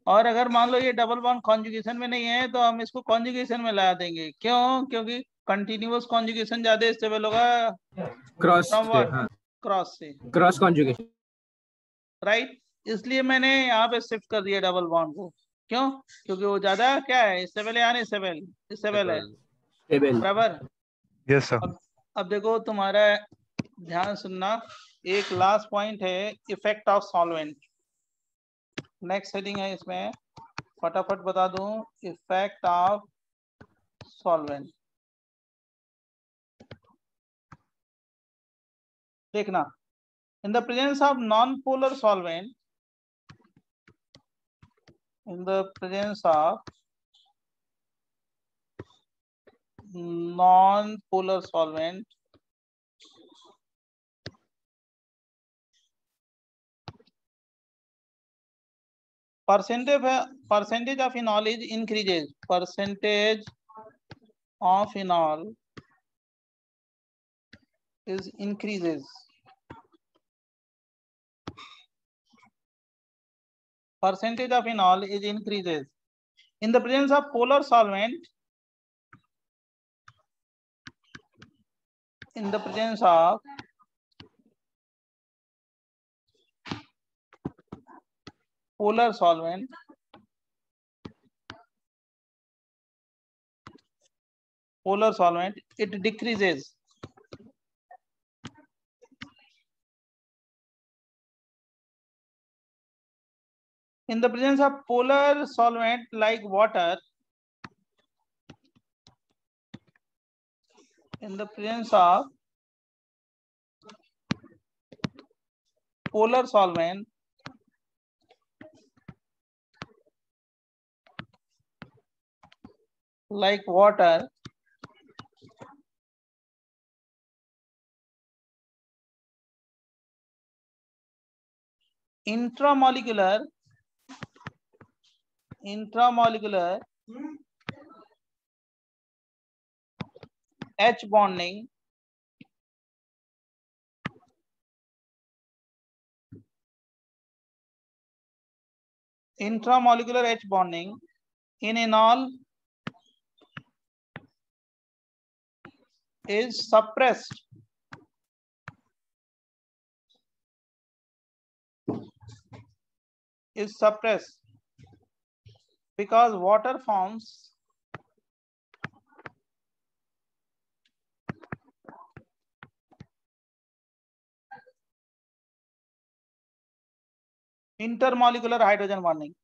Speaker 1: और अगर मान लो ये डबल बॉन्ड कॉन्जुगेशन में नहीं है तो हम इसको कॉन्जुगेशन में ला देंगे। क्यों? क्योंकि कंटिन्यूअस कॉन्जुगेशन ज्यादा स्टेबल होगा
Speaker 7: क्रॉस
Speaker 1: फ्रॉम
Speaker 7: से,
Speaker 1: व्हाट?
Speaker 7: हाँ,
Speaker 1: क्रॉस से,
Speaker 7: क्रॉस कॉन्जुगेशन।
Speaker 1: राइट। इसलिए मैंने यहाँ पे शिफ्ट कर दिया डबल बॉन्ड को। क्यों? क्योंकि वो ज्यादा क्या है, स्टेबल है या नहीं स्टेबल? स्टेबल है,
Speaker 7: टेबल।
Speaker 1: बराबर।
Speaker 9: Yes sir.
Speaker 1: अब देखो तुम्हारा, ध्यान सुनना, एक लास्ट पॉइंट है, effect of solvent. Next heading है इसमें, फटाफट बता दूं, इफेक्ट ऑफ सॉल्वेंट। देखना, in the presence of non polar solvent, in the presence of non-polar solvent, percentage of phenol is increases. Percentage of phenol is increases. Percentage of phenol is increases in the presence of polar solvent. In the presence of polar solvent, it decreases. In the presence of polar solvent like water, in the presence of polar solvent like water, intramolecular H bonding in enol is suppressed. Because water forms intermolecular hydrogen bonding.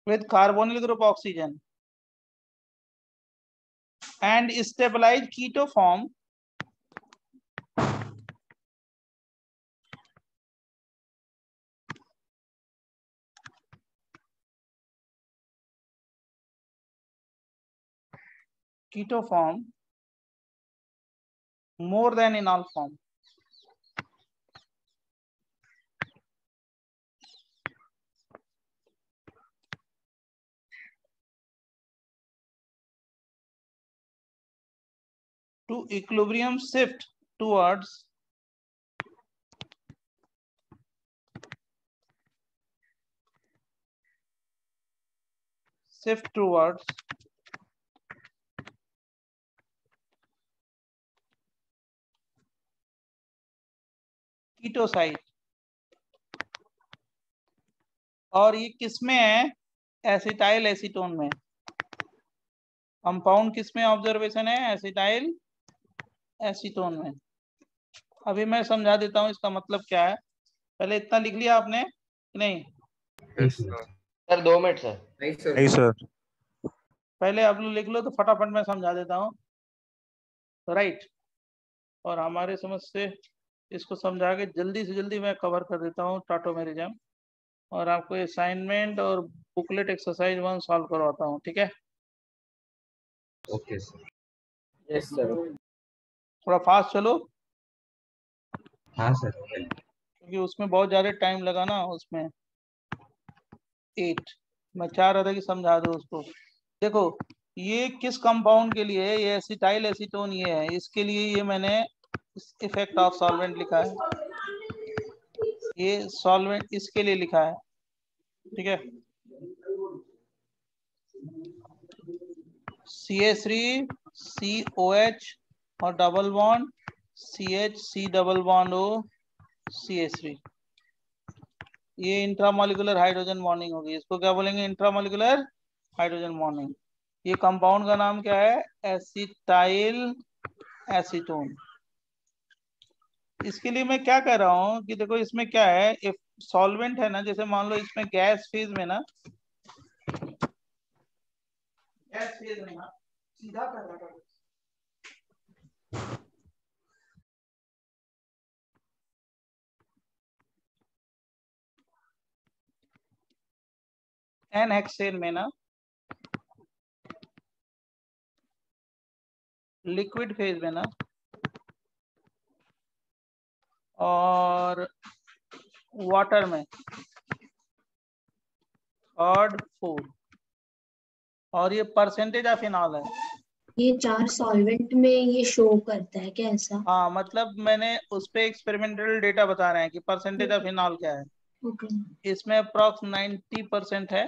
Speaker 1: with carbonyl group oxygen and stabilized keto form more than enol form. To equilibrium shift towards keto site। और ये किसमें है? Acetyl acetone में। Compound किसमें observation है? Acetyl acetone में। अभी मैं समझा देता हूँ इसका मतलब क्या है। पहले इतना लिख लिया आपने कि नहीं?
Speaker 16: Sir 2 minute sir.
Speaker 9: नहीं सर।
Speaker 1: पहले आप लोग लिख लो तो फटाफट मैं समझा देता हूँ, राइट। और हमारे समझ से इसको समझा के जल्दी से जल्दी मैं कवर कर देता हूँ टाटोमेरिज्म, और आपको असाइनमेंट और बुकलेट एक्सरसाइज 1 सॉल्व करवाता हूँ, ठीक है?
Speaker 5: Okay sir.
Speaker 7: Yes sir.
Speaker 1: थोड़ा फास्ट चलो।
Speaker 5: हाँ सर।
Speaker 1: क्योंकि उसमें बहुत ज्यादा टाइम लगा ना, उसमें 8 मैं चाह रहा था कि समझा दो उसको। देखो ये किस कंपाउंड के लिए है? ये एसिटाइल एसीटोन ये है, इसके लिए ये मैंने इफेक्ट ऑफ सॉल्वेंट लिखा है, ये सॉल्वेंट इसके लिए लिखा है, ठीक है? CH3 COH और double bond CH C double bond O CH3, ये इंट्रामोलिकुलर हाइड्रोजन बॉन्डिंग होगी। इसको क्या बोलेंगे? Intramolecular hydrogen bonding. ये कंपाउंड का नाम क्या है? Acetyl acetone. इसके लिए मैं क्या कह रहा हूँ कि देखो इसमें क्या है, इफ सॉल्वेंट है ना, जैसे मान लो इसमें गैस फेज में ना, गैस फेज में ना सीधा कर रहा था, एन हेक्सेन में ना लिक्विड फेज में ना, और वाटर में थर्ड 4, और ये परसेंटेज ऑफ इनॉल है।
Speaker 6: ये 4 सॉल्वेंट में ये शो करता है क्या ऐसा?
Speaker 1: हाँ, मतलब मैंने उस पे एक्सपेरिमेंटल डेटा बता रहे हैं कि परसेंटेज ऑफ इनॉल क्या है।
Speaker 6: ओके।
Speaker 1: इसमें अप्रॉक्स 90% है,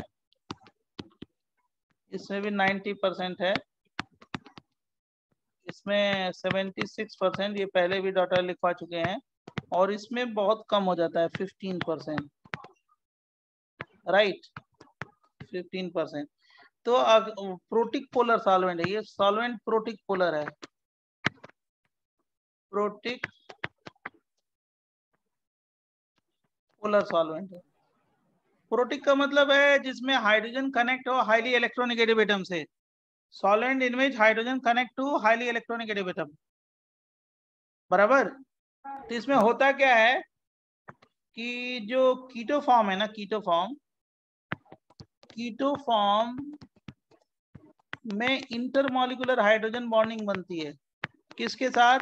Speaker 1: इसमें भी 90% है, इसमें 76%, ये पहले भी डॉक्टर लिखवा चुके हैं, और इसमें बहुत कम हो जाता है 15%, राइट? 15%। तो प्रोटिक पोलर सॉल्वेंट है ये, सॉल्वेंट प्रोटिक पोलर है, प्रोटिक पोलर सॉल्वेंट है। प्रोटिक का मतलब है जिसमें हाइड्रोजन कनेक्ट हो हाईली इलेक्ट्रोनेगेटिव एटम से, solvent in which hydrogen connect to highly electronegative atom, बराबर। तो इसमें होता क्या है कि जो कीटो फॉर्म है ना, कीटो फॉर्म में इंटरमॉलिक्यूलर हाइड्रोजन बॉन्डिंग बनती है, किसके साथ?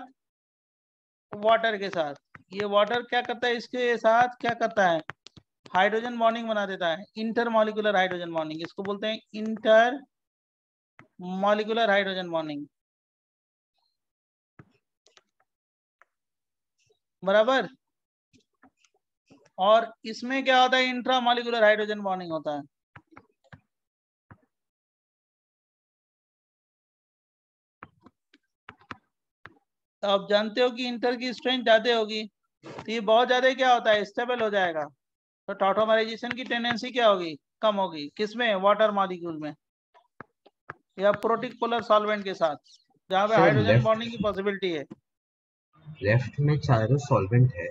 Speaker 1: वाटर के साथ। ये वाटर क्या करता है? इसके साथ क्या करता है? हाइड्रोजन बॉन्डिंग बना देता है, इंटरमॉलिक्यूलर हाइड्रोजन बॉन्डिंग। इसको बोलते हैं इंटर मॉलिक्यूलर हाइड्रोजन बॉन्डिंग। बराबर। और इसमें क्या होता है, इंट्रामॉलिक्यूलर हाइड्रोजन बॉन्डिंग होता है। तो आप जानते हो कि इंटर की स्ट्रेंथ ज्यादा होगी, तो ये बहुत ज्यादा क्या होता है, स्टेबल हो जाएगा। तो टॉटोमराइजेशन की टेंडेंसी क्या होगी, कम होगी। किसमें, वाटर मॉलिक्यूल में या प्रोटिक पोलर सॉल्वेंट के साथ, जहाँ पे
Speaker 5: सर
Speaker 1: हाइड्रोजन बॉन्डिंग की पॉसिबिलिटी है।
Speaker 5: लेफ्ट में चारों सॉल्वेंट है।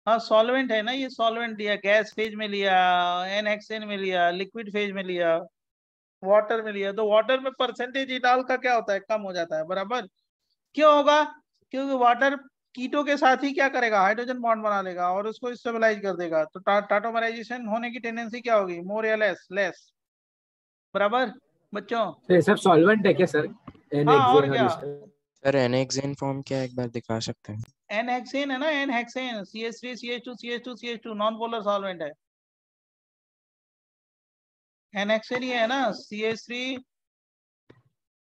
Speaker 1: हाँ सॉल्वेंट है ना, ये सॉल्वेंट लिया, गैस फेज में लिया, NHN में लिया, लिक्विड फेज में लिया, वाटर में लिया। तो वाटर में परसेंटेज इथाल का क्या होता है, कम हो जाता है। बराबर। क्यों होगा, क्योंकि वाटर कीटो के साथ ही क्या करेगा, हाइड्रोजन बॉन्ड बना लेगा और उसको स्टेबलाइज कर देगा। तो टाटोमराइजेशन होने की टेंडेंसी क्या होगी, मोर या लेस, लेस। बराबर बच्चों।
Speaker 7: तो ये सब सॉल्वेंट है क्या सर?
Speaker 1: हाँ और क्या,
Speaker 13: सर एनेक्सेन फॉर्म क्या है, एक बार दिखा सकते हैं?
Speaker 1: एनहेक्सेन है ना, एनहेक्सेन, CH3 CH2 CH2 CH2 non polar solvent है। एनहेक्सेन ये है ना, CH3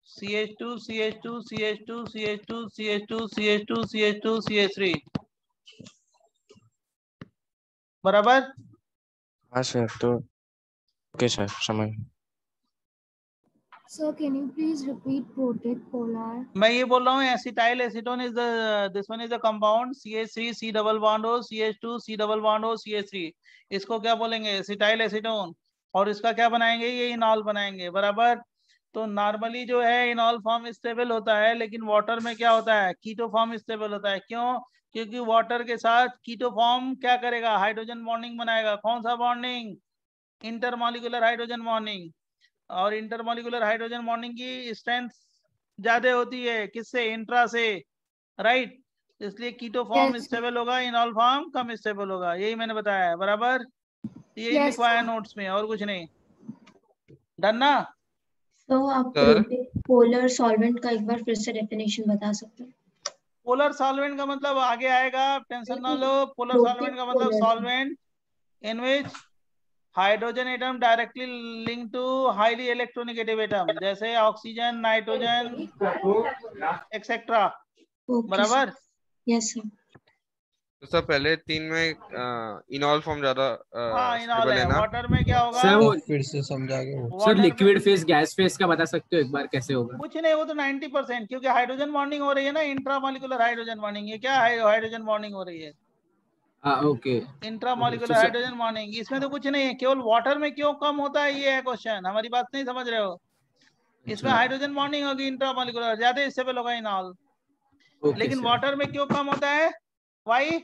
Speaker 1: CH2 CH2 CH2 CH2 CH2 CH2 CH2 CH3। बराबर।
Speaker 13: हाँ सर, तो ओके सर, समझ।
Speaker 6: Sir, can you please repeat protic polar?
Speaker 1: मैं ये बोल रहा हूँ, acetyl acetone is this one is a compound, CH3 C double bond O, CH2 C double bond O, CH3। इसको क्या बोलेंगे, एसिटाइल एसीटोन। और इसका क्या बनाएंगे, ये इनॉल बनाएंगे। बराबर। तो नॉर्मली जो है इनॉल फॉर्म स्टेबल होता है, लेकिन वाटर में क्या होता है, कीटो फॉर्म स्टेबल होता है। क्यों, क्योंकि वाटर के साथ कीटो फॉर्म क्या करेगा, हाइड्रोजन बॉन्डिंग बनाएगा। कौन सा बॉन्डिंग, इंटरमॉलिक्यूलर हाइड्रोजन बॉन्डिंग। और इंटरमॉलिक्यूलर हाइड्रोजन बॉन्डिंग की स्ट्रेंथ ज्यादा होती है, किससे, इंट्रा से। राइट। इसलिए कीटो फॉर्म
Speaker 6: Yes,
Speaker 1: स्टेबल होगा, इनॉल फॉर्म कम स्टेबल होगा। यही मैंने बताया है। बराबर। यही
Speaker 6: yes,
Speaker 1: लिखवाया
Speaker 6: sir.
Speaker 1: नोट्स में, और कुछ नहीं। डन ना।
Speaker 6: तो आप
Speaker 9: सर
Speaker 6: protic polar solvent का एक बार फिर से डेफिनेशन बता सकते हैं?
Speaker 1: पोलर सॉल्वेंट का मतलब आगे आएगा, टेंशन ना लो। पोलर
Speaker 6: Protic
Speaker 1: सॉल्वेंट का मतलब
Speaker 6: polar.
Speaker 1: Solvent in which hydrogen atom directly link to highly electronegative atom, जैसे oxygen, nitrogen etcetera.
Speaker 6: Okay, sir.
Speaker 1: बराबर।
Speaker 6: Yes, sir.
Speaker 9: तो सर पहले तीन में इनॉल फॉर्म ज्यादा
Speaker 1: हाँ इनॉल
Speaker 9: स्टेबल
Speaker 1: है।
Speaker 9: है ना?
Speaker 1: वाटर में क्या होगा,
Speaker 7: सर वो
Speaker 12: फिर से समझागे वो।
Speaker 7: सर
Speaker 1: वाटर में
Speaker 7: लिक्विड फेस गैस फेस का बता सकते हो एक बार कैसे होगा?
Speaker 1: कुछ नहीं, वो तो 90%, क्योंकि हाइड्रोजन बॉन्डिंग हो रही है ना, इंट्रामॉलिक्यूलर हाइड्रोजन बॉन्डिंग। ये क्या है, हाइड्रोजन बॉन्डिंग हो रही है,
Speaker 7: ओके।
Speaker 1: Intramolecular hydrogen bonding. इसमें तो कुछ नहीं है, केवल वाटर में क्यों कम होता है, ये है क्वेश्चन। हमारी बात नहीं समझ रहे हो। इसमें हाइड्रोजन बॉन्डिंग होगी, इंट्रामॉलिक्यूलर ज्यादा स्टेबल होगा इनॉल। लेकिन वाटर में क्यों कम होता है, वाई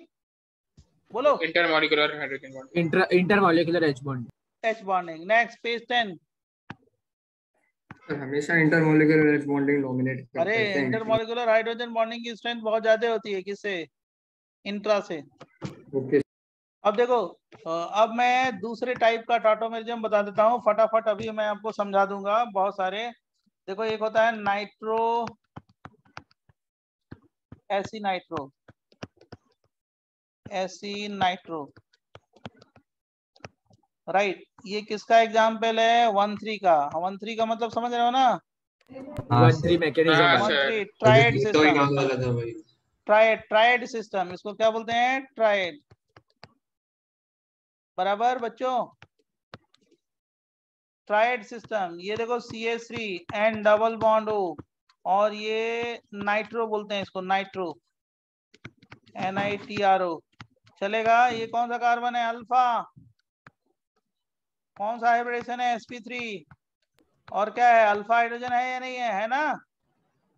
Speaker 1: बोलो।
Speaker 2: Intermolecular hydrogen bond,
Speaker 7: intermolecular H bond.
Speaker 1: H bonding. Next page 10।
Speaker 3: हमेशा इंटरमॉलिक्यूलर बॉन्डिंग डोमिनेट करता
Speaker 1: अरे
Speaker 3: है क्या?
Speaker 1: इंटरमॉलिक्यूलर हाइड्रोजन बॉन्डिंग की स्ट्रेंथ बहुत ज्यादा होती है, किससे, इंट्रा से।
Speaker 3: ओके।
Speaker 1: अब देखो, अब मैं दूसरे टाइप का टॉटोमेरिज्म बता देता हूँ फटाफट। अभी मैं आपको समझा दूंगा बहुत सारे। देखो, एक होता है नाइट्रो एसिनाइट्रो, एसिनाइट्रो। राइट। ये किसका एग्जाम्पल है, 1,3 का। 1,3 का मतलब समझ रहे हो ना,
Speaker 5: हाँ सर।
Speaker 7: 1,3 मैकेनिज्म।
Speaker 2: हाँ
Speaker 1: 1,3
Speaker 2: सर।
Speaker 1: ट्रायड
Speaker 14: तो
Speaker 1: सिस्टम।
Speaker 14: इनॉल वाला था भाई।
Speaker 1: ट्रायड सिस्टम, इसको क्या बोलते हैं, ट्रायड। बराबर बच्चों, ट्रायड सिस्टम। ये देखो CH3 N double bond O, और ये नाइट्रो बोलते हैं इसको, नाइट्रो, NITRO। चलेगा। ये कौन सा कार्बन है, अल्फा। कौन सा हाइब्रिडेशन है, sp3। और क्या है, अल्फा हाइड्रोजन है या नहीं है ना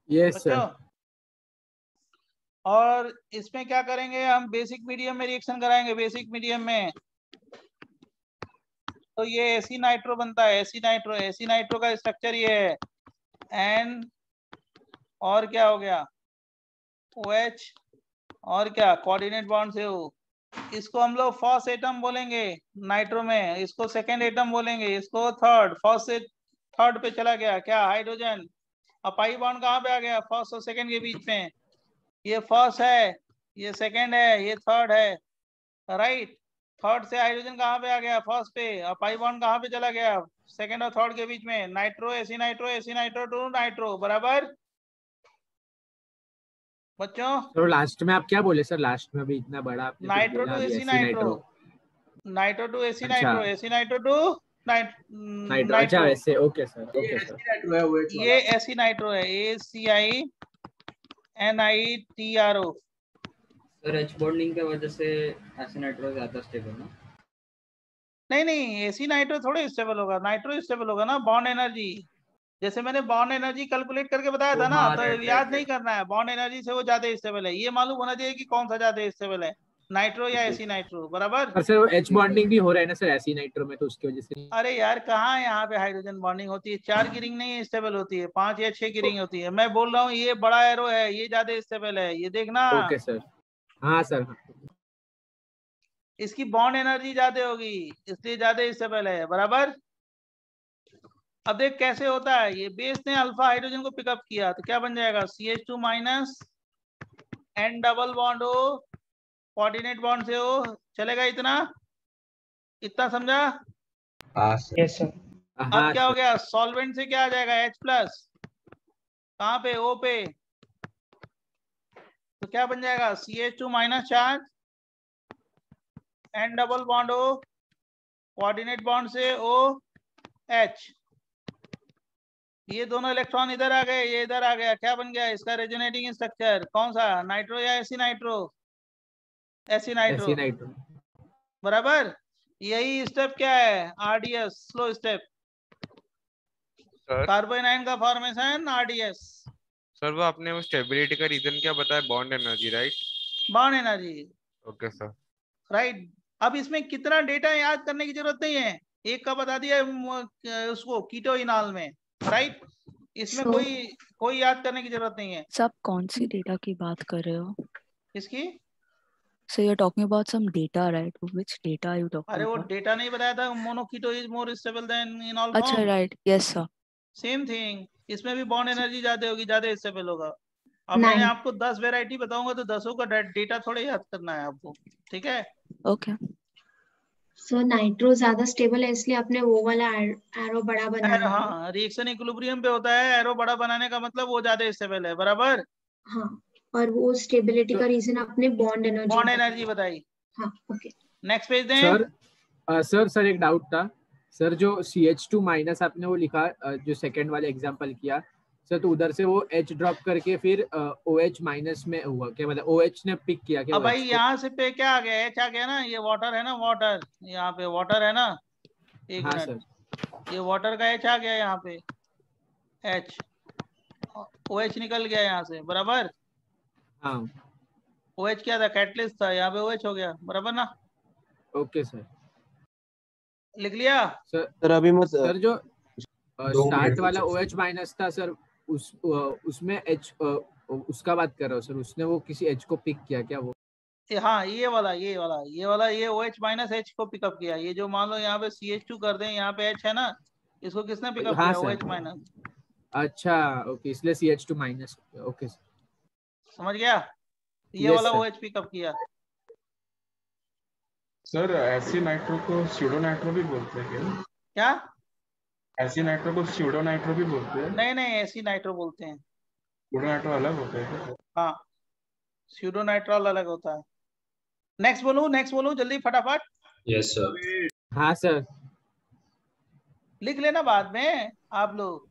Speaker 7: यस
Speaker 1: बच्चों।
Speaker 7: सर।
Speaker 1: और इसमें क्या करेंगे हम, बेसिक मीडियम में रिएक्शन कराएंगे। बेसिक मीडियम में तो ये एसी नाइट्रो बनता है, एसी नाइट्रो। एसी नाइट्रो का स्ट्रक्चर ये है, एन और क्या हो गया, OH, और क्या, कोऑर्डिनेट बॉन्ड से हो। इसको हम लोग फर्स्ट एटम बोलेंगे नाइट्रो में, इसको सेकेंड एटम बोलेंगे, इसको थर्ड। फर्स्ट से थर्ड पे चला गया क्या, हाइड्रोजन। अब पाई बॉन्ड कहाँ पे आ गया, फर्स्ट और सेकेंड के बीच में। ये फर्स्ट है, ये सेकेंड है, ये थर्ड है। राइट। थर्ड से हाइड्रोजन कहाँ पे आ गया, फर्स्ट पे। और पाई बॉन्ड कहाँ पे चला गया, सेकेंड और थर्ड के बीच में। Nitro aci nitro, aci nitro to nitro. बराबर। बच्चों
Speaker 7: तो लास्ट में आप क्या बोले सर? लास्ट में अभी इतना बड़ा आपने कुछ
Speaker 1: नाइट्रो
Speaker 7: बोला
Speaker 1: टू
Speaker 7: अभी,
Speaker 1: aci
Speaker 7: aci
Speaker 1: nitro,
Speaker 7: nitro.
Speaker 1: Nitro to aci
Speaker 7: अच्छा
Speaker 1: nitro, aci nitro to
Speaker 7: nitro, अच्छा
Speaker 1: नाइट्रो।
Speaker 7: वैसे, ओके सर, ओके सर।
Speaker 1: ये एसी नाइट्रो है, ACINITRO।
Speaker 18: सर एच बॉन्डिंग की वजह से एसी नाइट्रो ज्यादा स्टेबल ना?
Speaker 1: नहीं एसी नाइट्रो थोड़े स्टेबल होगा, नाइट्रो स्टेबल होगा ना। बॉन्ड एनर्जी, जैसे मैंने बॉन्ड एनर्जी कैलकुलेट करके बताया था ना, तो याद नहीं करना है। बॉन्ड एनर्जी से वो ज्यादा स्टेबल है, ये मालूम होना चाहिए कि कौन सा ज्यादा स्टेबल है, नाइट्रो या एसी नाइट्रो, बराबर।
Speaker 7: और सर वो एच बॉन्डिंग भी हो रहा है ना सर एसी नाइट्रो में, तो उसकी वजह से।
Speaker 1: अरे यार कहाँ यहाँ पे हाइड्रोजन बॉन्डिंग होती है? 4 की रिंग नहीं स्टेबल होती है, 5 या 6 की रिंग होती है। मैं बोल रहा हूँ ये बड़ा एरो है, ये ज्यादा स्टेबल है, ये देखना।
Speaker 7: ओके सर, हाँ सर।
Speaker 1: इसकी बॉन्ड एनर्जी ज्यादा होगी, इसलिए ज्यादा स्टेबल है, बराबर। अब देख कैसे होता है, ये बेस ने अल्फा हाइड्रोजन को पिकअप किया तो क्या बन जाएगा, CH2 minus N double bond O, coordinate bond से O चलेगा। इतना समझा?
Speaker 5: हाँ सर।
Speaker 10: Yes sir.
Speaker 1: अब क्या हो गया, सॉल्वेंट से क्या आ जाएगा, H प्लस, कहाँ पे, O पे, तो क्या बन जाएगा, CH2 minus charge N double bond O, coordinate bond से OH। ये दोनों इलेक्ट्रॉन इधर आ गए, ये इधर आ गया, क्या बन गया इसका रेजोनेटिंग स्ट्रक्चर? कौन सा, नाइट्रो या एसी नाइट्रो? एसी नाइट्रो, बराबर। यही स्टेप क्या है, RDS, slow step, carbon ion का फॉर्मेशन RDS।
Speaker 9: सर वो आपने वो स्टेबिलिटी का रीजन क्या बताया, bond energy, right?
Speaker 1: Bond energy,
Speaker 9: okay sir,
Speaker 1: right. अब इसमें कितना डेटा याद करने की जरूरत नहीं है, एक का बता दिया उसको कीटो इनॉल में, राइट। इसमें कोई याद करने की जरूरत नहीं है।
Speaker 8: सब कौन सी डेटा की बात कर रहे हो?
Speaker 1: किसकी?
Speaker 8: So you're talking about some data, right? Which data are you talking
Speaker 1: अरे वो
Speaker 8: about?
Speaker 1: डेटा नहीं बताया था, monoketo is more stable than enol
Speaker 8: अच्छा,
Speaker 1: form.
Speaker 8: Right, yes sir.
Speaker 1: Same thing, इसमें भी बॉन्ड एनर्जी ज्यादा होगी, ज्यादा स्टेबल होगा। अब मैंने आपको 10 वेराइटी बताऊंगा तो 10 का डेटा थोड़ा याद करना है आपको, ठीक है?
Speaker 8: ओके।
Speaker 6: सो नाइट्रो ज्यादा स्टेबल है, इसलिए आपने वो वाला एरो बड़ा बनाया है।
Speaker 1: हाँ, रिएक्शन इक्विलिब्रियम पे होता है, एरो बड़ा बनाने का मतलब वो ज्यादा स्टेबल है, बराबर।
Speaker 6: हाँ, और वो स्टेबिलिटी का रीजन आपने बॉन्ड एनर्जी
Speaker 1: बताई।
Speaker 6: हाँ, ओके।
Speaker 1: नेक्स्ट पेज दें।
Speaker 7: सर एक डाउट था सर, जो CH2 माइनस आपने वो लिखा, जो सेकंड वाले एग्जांपल किया सर, तो उधर से वो H ड्रॉप करके फिर OH माइनस में हुआ क्या, मतलब OH ने पिक किया क्या?
Speaker 1: अब भाई यहाँ से पे क्या आ गया, H आ गया ना, ये वाटर है ना, वाटर, यहाँ पे वाटर है ना, एक
Speaker 7: हाँ
Speaker 1: मिनट,
Speaker 7: सर।
Speaker 1: ये वाटर का H आ गया यहाँ पे, H, OH निकल गया यहाँ से, बराबर।
Speaker 7: हाँ,
Speaker 1: OH क्या था, कैटलिस्ट था, यहाँ पे OH हो गया, बराबर ना?
Speaker 7: ओके सर,
Speaker 1: लिख लिया
Speaker 7: सर। अभी मत सर, जो स्टार्ट वाला OH माइनस था सर, उसमें H, उसका बात कर रहा हूँ सर, उसने वो किसी H को पिक किया क्या वो?
Speaker 1: हाँ, ये OH माइनस H को पिकअप किया। ये जो मान लो यहाँ पे CH2 कर दें, यहाँ पे H है ना, इसको किसने पिकअप
Speaker 7: हाँ
Speaker 1: किया,
Speaker 7: सर।
Speaker 1: OH minus.
Speaker 7: अच्छा, ओके, इसलिए CH2 माइनस, ओके सर,
Speaker 1: समझ गया? ये वाला OH पिकअप किया।
Speaker 19: सर एसी नाइट्रो को स्यूडो नाइट्रो भी बोलते हैं
Speaker 1: क्या?
Speaker 19: एसी नाइट्रो को स्यूडो नाइट्रो भी बोलते हैं?
Speaker 1: नहीं, एसी नाइट्रो बोलते हैं।
Speaker 19: स्यूडो नाइट्रो अलग होता है?
Speaker 1: हाँ, स्यूडो नाइट्रोल अलग होता है। नेक्स्ट बोलूं जल्दी फटाफट।
Speaker 14: Yes sir.
Speaker 7: हाँ सर,
Speaker 1: लिख लेना बाद में आप लोग।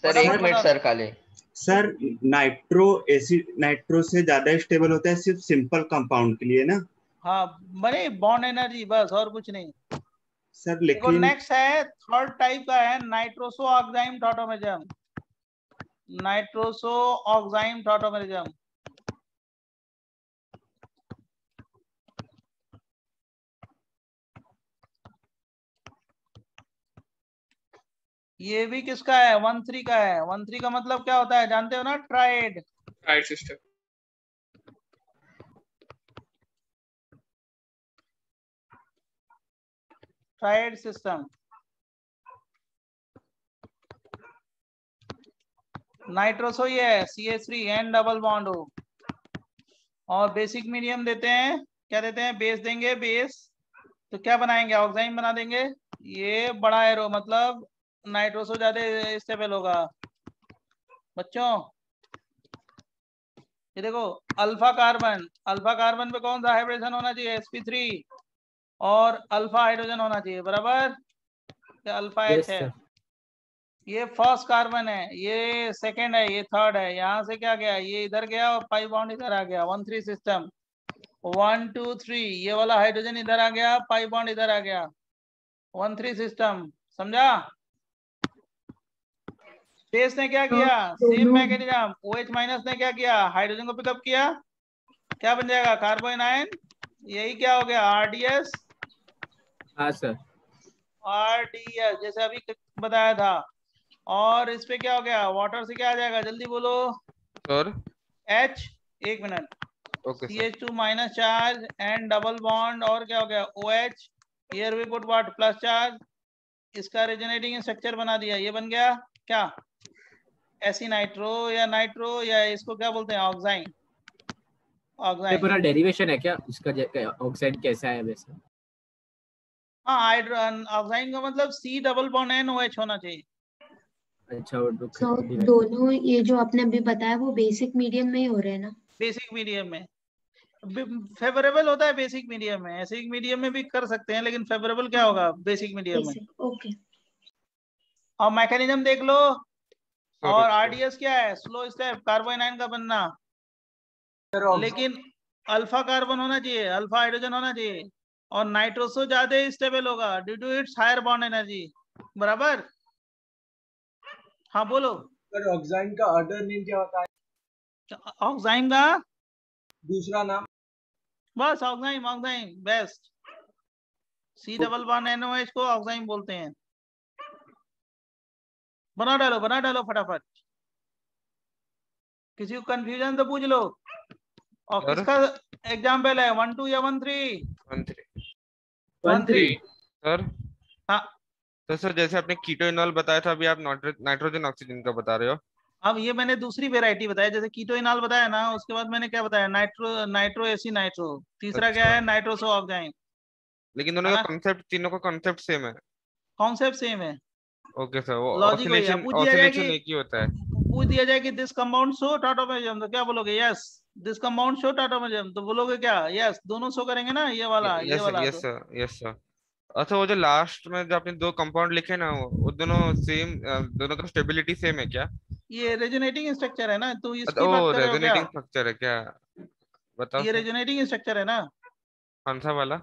Speaker 16: सर एक मिनट सर, काले
Speaker 20: सर नाइट्रो एसी नाइट्रो से ज्यादा स्टेबल होता है सिर्फ सिंपल कंपाउंड के लिए ना?
Speaker 1: हाँ, बने बॉन्ड एनर्जी बस, और कुछ नहीं
Speaker 20: सर। लेकिन
Speaker 1: नेक्स्ट है, थर्ड टाइप का है, nitroso oxime tautomerism. Nitroso oxime tautomerism, ये भी किसका है, 1,3 का है। 1,3 का मतलब क्या होता है, जानते हो ना, tried
Speaker 2: system.
Speaker 1: Tried system. Nitroso ये है, CH3 N डबल बॉन्ड हो, और बेसिक मीडियम देते हैं, क्या देते हैं, बेस देंगे, बेस तो क्या बनाएंगे, ऑक्साइम बना देंगे। ये बड़ा एरो मतलब नाइट्रोसो ज्यादा स्टेबल होगा। बच्चों ये देखो अल्फा कार्बन पे कौन सा हाइब्रिडेशन होना चाहिए? sp3 और अल्फा हाइड्रोजन होना चाहिए, बराबर? अल्फा
Speaker 7: यस
Speaker 1: H है।
Speaker 7: सर।
Speaker 1: ये फर्स्ट कार्बन है, ये सेकंड है, ये थर्ड है। यहाँ से क्या गया? ये इधर गया और पाई बॉन्ड इधर आ गया। 1 3 सिस्टम 1 2 3। ये वाला हाइड्रोजन इधर आ गया, पाई बॉन्ड इधर आ गया। 1 3 सिस्टम, समझा? स्पेस ने क्या किया? Same mechanism. OH माइनस ने क्या किया? हाइड्रोजन को पिकअप किया, क्या बन जाएगा? कार्बोनाइन। यही क्या हो गया? RDS।
Speaker 7: हाँ सर।
Speaker 1: RDS जैसे अभी बताया था। और इस पे क्या हो गया? वाटर से क्या आ जाएगा? जल्दी बोलो
Speaker 9: सर।
Speaker 1: H, एक minute,
Speaker 9: okay sir.
Speaker 1: CH2 minus charge and double bond, और क्या हो गया? OH। Here we put what? Plus charge. इसका रेजोनेटिंग स्ट्रक्चर बना दिया, ये बन गया क्या? एसी नाइट्रो या इसको क्या बोलते हैं? ऑक्साइन।
Speaker 7: ये पूरा डेरिवेशन है क्या इसका? ऑक्साइड कैसा है वैसे?
Speaker 1: हाँ, ऑक्साइन का मतलब C डबल बॉन्ड NOH होना चाहिए।
Speaker 7: अच्छा।
Speaker 6: तो दोनों ये जो आपने अभी बताया वो बेसिक मीडियम में ही हो रहे हैं ना?
Speaker 1: बेसिक मीडियम में फेवरेबल होता है। बेसिक मीडियम में, एसिडिक मीडियम में भी कर सकते हैं, लेकिन फेवरेबल क्या होगा? बेसिक मीडियम में।
Speaker 6: ओके।
Speaker 1: और मैकेनिज्म देख लो। और RDS क्या है? स्लो स्टेप कार्बोनाइन का बनना। लेकिन अल्फा कार्बन होना चाहिए, अल्फा हाइड्रोजन होना चाहिए, और नाइट्रोसो ज्यादा स्टेबल होगा due to its higher bond energy, बराबर? हाँ बोलो।
Speaker 21: सर ऑक्साइन का अदर नेम क्या होता है?
Speaker 1: ऑक्साइन का
Speaker 21: दूसरा नाम?
Speaker 1: बस oxime best. C double bond NOH को ऑक्साइन बोलते हैं। बना डालो फटाफट। किसी को कंफ्यूजन तो पूछ लो। और किसका एग्जाम्पल है? 1 2 या 1 3?
Speaker 9: 1 3 सर।
Speaker 1: हाँ
Speaker 9: तो सर जैसे आपने कीटोइनॉल बताया था, अभी आप नाइट्रोजन ऑक्सीजन का बता रहे हो।
Speaker 1: अब ये मैंने दूसरी वेराइटी बताया, जैसे कीटोइनॉल बताया ना, उसके बाद मैंने क्या बताया? Nitro aci nitro. तीसरा क्या है? नाइट्रोसो ऑक्साइन।
Speaker 9: लेकिन दोनों का कॉन्सेप्ट, तीनों का कॉन्सेप्ट सेम है।
Speaker 1: कॉन्सेप्ट सेम है।
Speaker 9: Okay sir. वो
Speaker 1: लॉजिक वही है।
Speaker 9: ऑसिलेशन एक ही होता है।
Speaker 1: पूछ दिया जाए कि दिस कंपाउंड शो टॉटोमेरिज्म, तो क्या बोलोगे? Yes. This compound show tautomerism, तो बोलोगे क्या? यस। दोनों शो करेंगे ना, ये वाला ये वाला।
Speaker 9: Yes sir. अच्छा, वो जो लास्ट में जो आपने 2 कंपाउंड लिखे ना, वो दोनों सेम, दोनों का स्टेबिलिटी सेम है क्या?
Speaker 1: ये रेजोनेटिंग स्ट्रक्चर है ना, तो इसकी
Speaker 9: ओ
Speaker 1: बात कर रहे हो क्या?
Speaker 9: रेजोनेटिंग स्ट्रक्चर है क्या? बताओ
Speaker 1: ये
Speaker 9: सर।
Speaker 1: रेजोनेटिंग स्ट्रक्चर है ना।
Speaker 9: कौन सा वाला?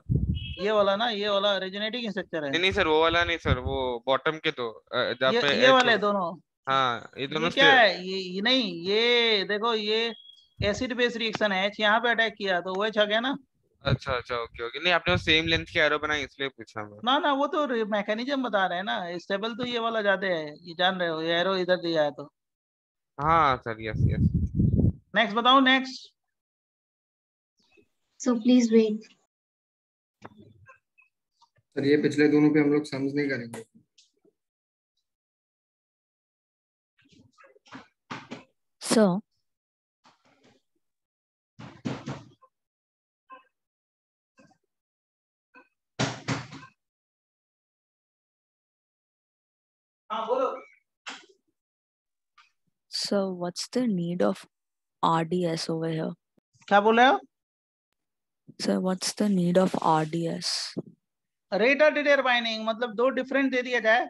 Speaker 1: ये वाला ना, ये वाला रेजोनेटिंग स्ट्रक्चर है।
Speaker 9: नहीं सर, वो वाला नहीं सर, वो बॉटम के तो जहाँ पे
Speaker 1: ये वाले दोनों।
Speaker 9: हाँ, ये दोनों
Speaker 1: क्या है? ये नहीं, ये देखो, ये एसिड बेस रिएक्शन है। H यहाँ पे अटैक किया तो OH आ गया ना।
Speaker 9: अच्छा ओके। नहीं, आपने वो सेम लेंथ के एरो बनाई इसलिए पूछा मैं।
Speaker 1: ना वो तो मैकेनिज्म बता रहे हैं ना। स्टेबल तो ये वाला ज्यादा है, ये जान रहे हो। ये एरो इधर दिया है तो।
Speaker 9: हाँ सर। यस।
Speaker 1: नेक्स्ट बताओ, next.
Speaker 6: So please wait.
Speaker 3: Sir ये पिछले दोनों पे हम लोग सम्स नहीं करेंगे।
Speaker 8: So
Speaker 1: हाँ बोलो।
Speaker 8: So what's the need of RDS over here?
Speaker 1: क्या बोल रहे हो?
Speaker 8: So what's the need of RDS?
Speaker 1: Rate of determining, मतलब 2 डिफरेंट दे दिया जाए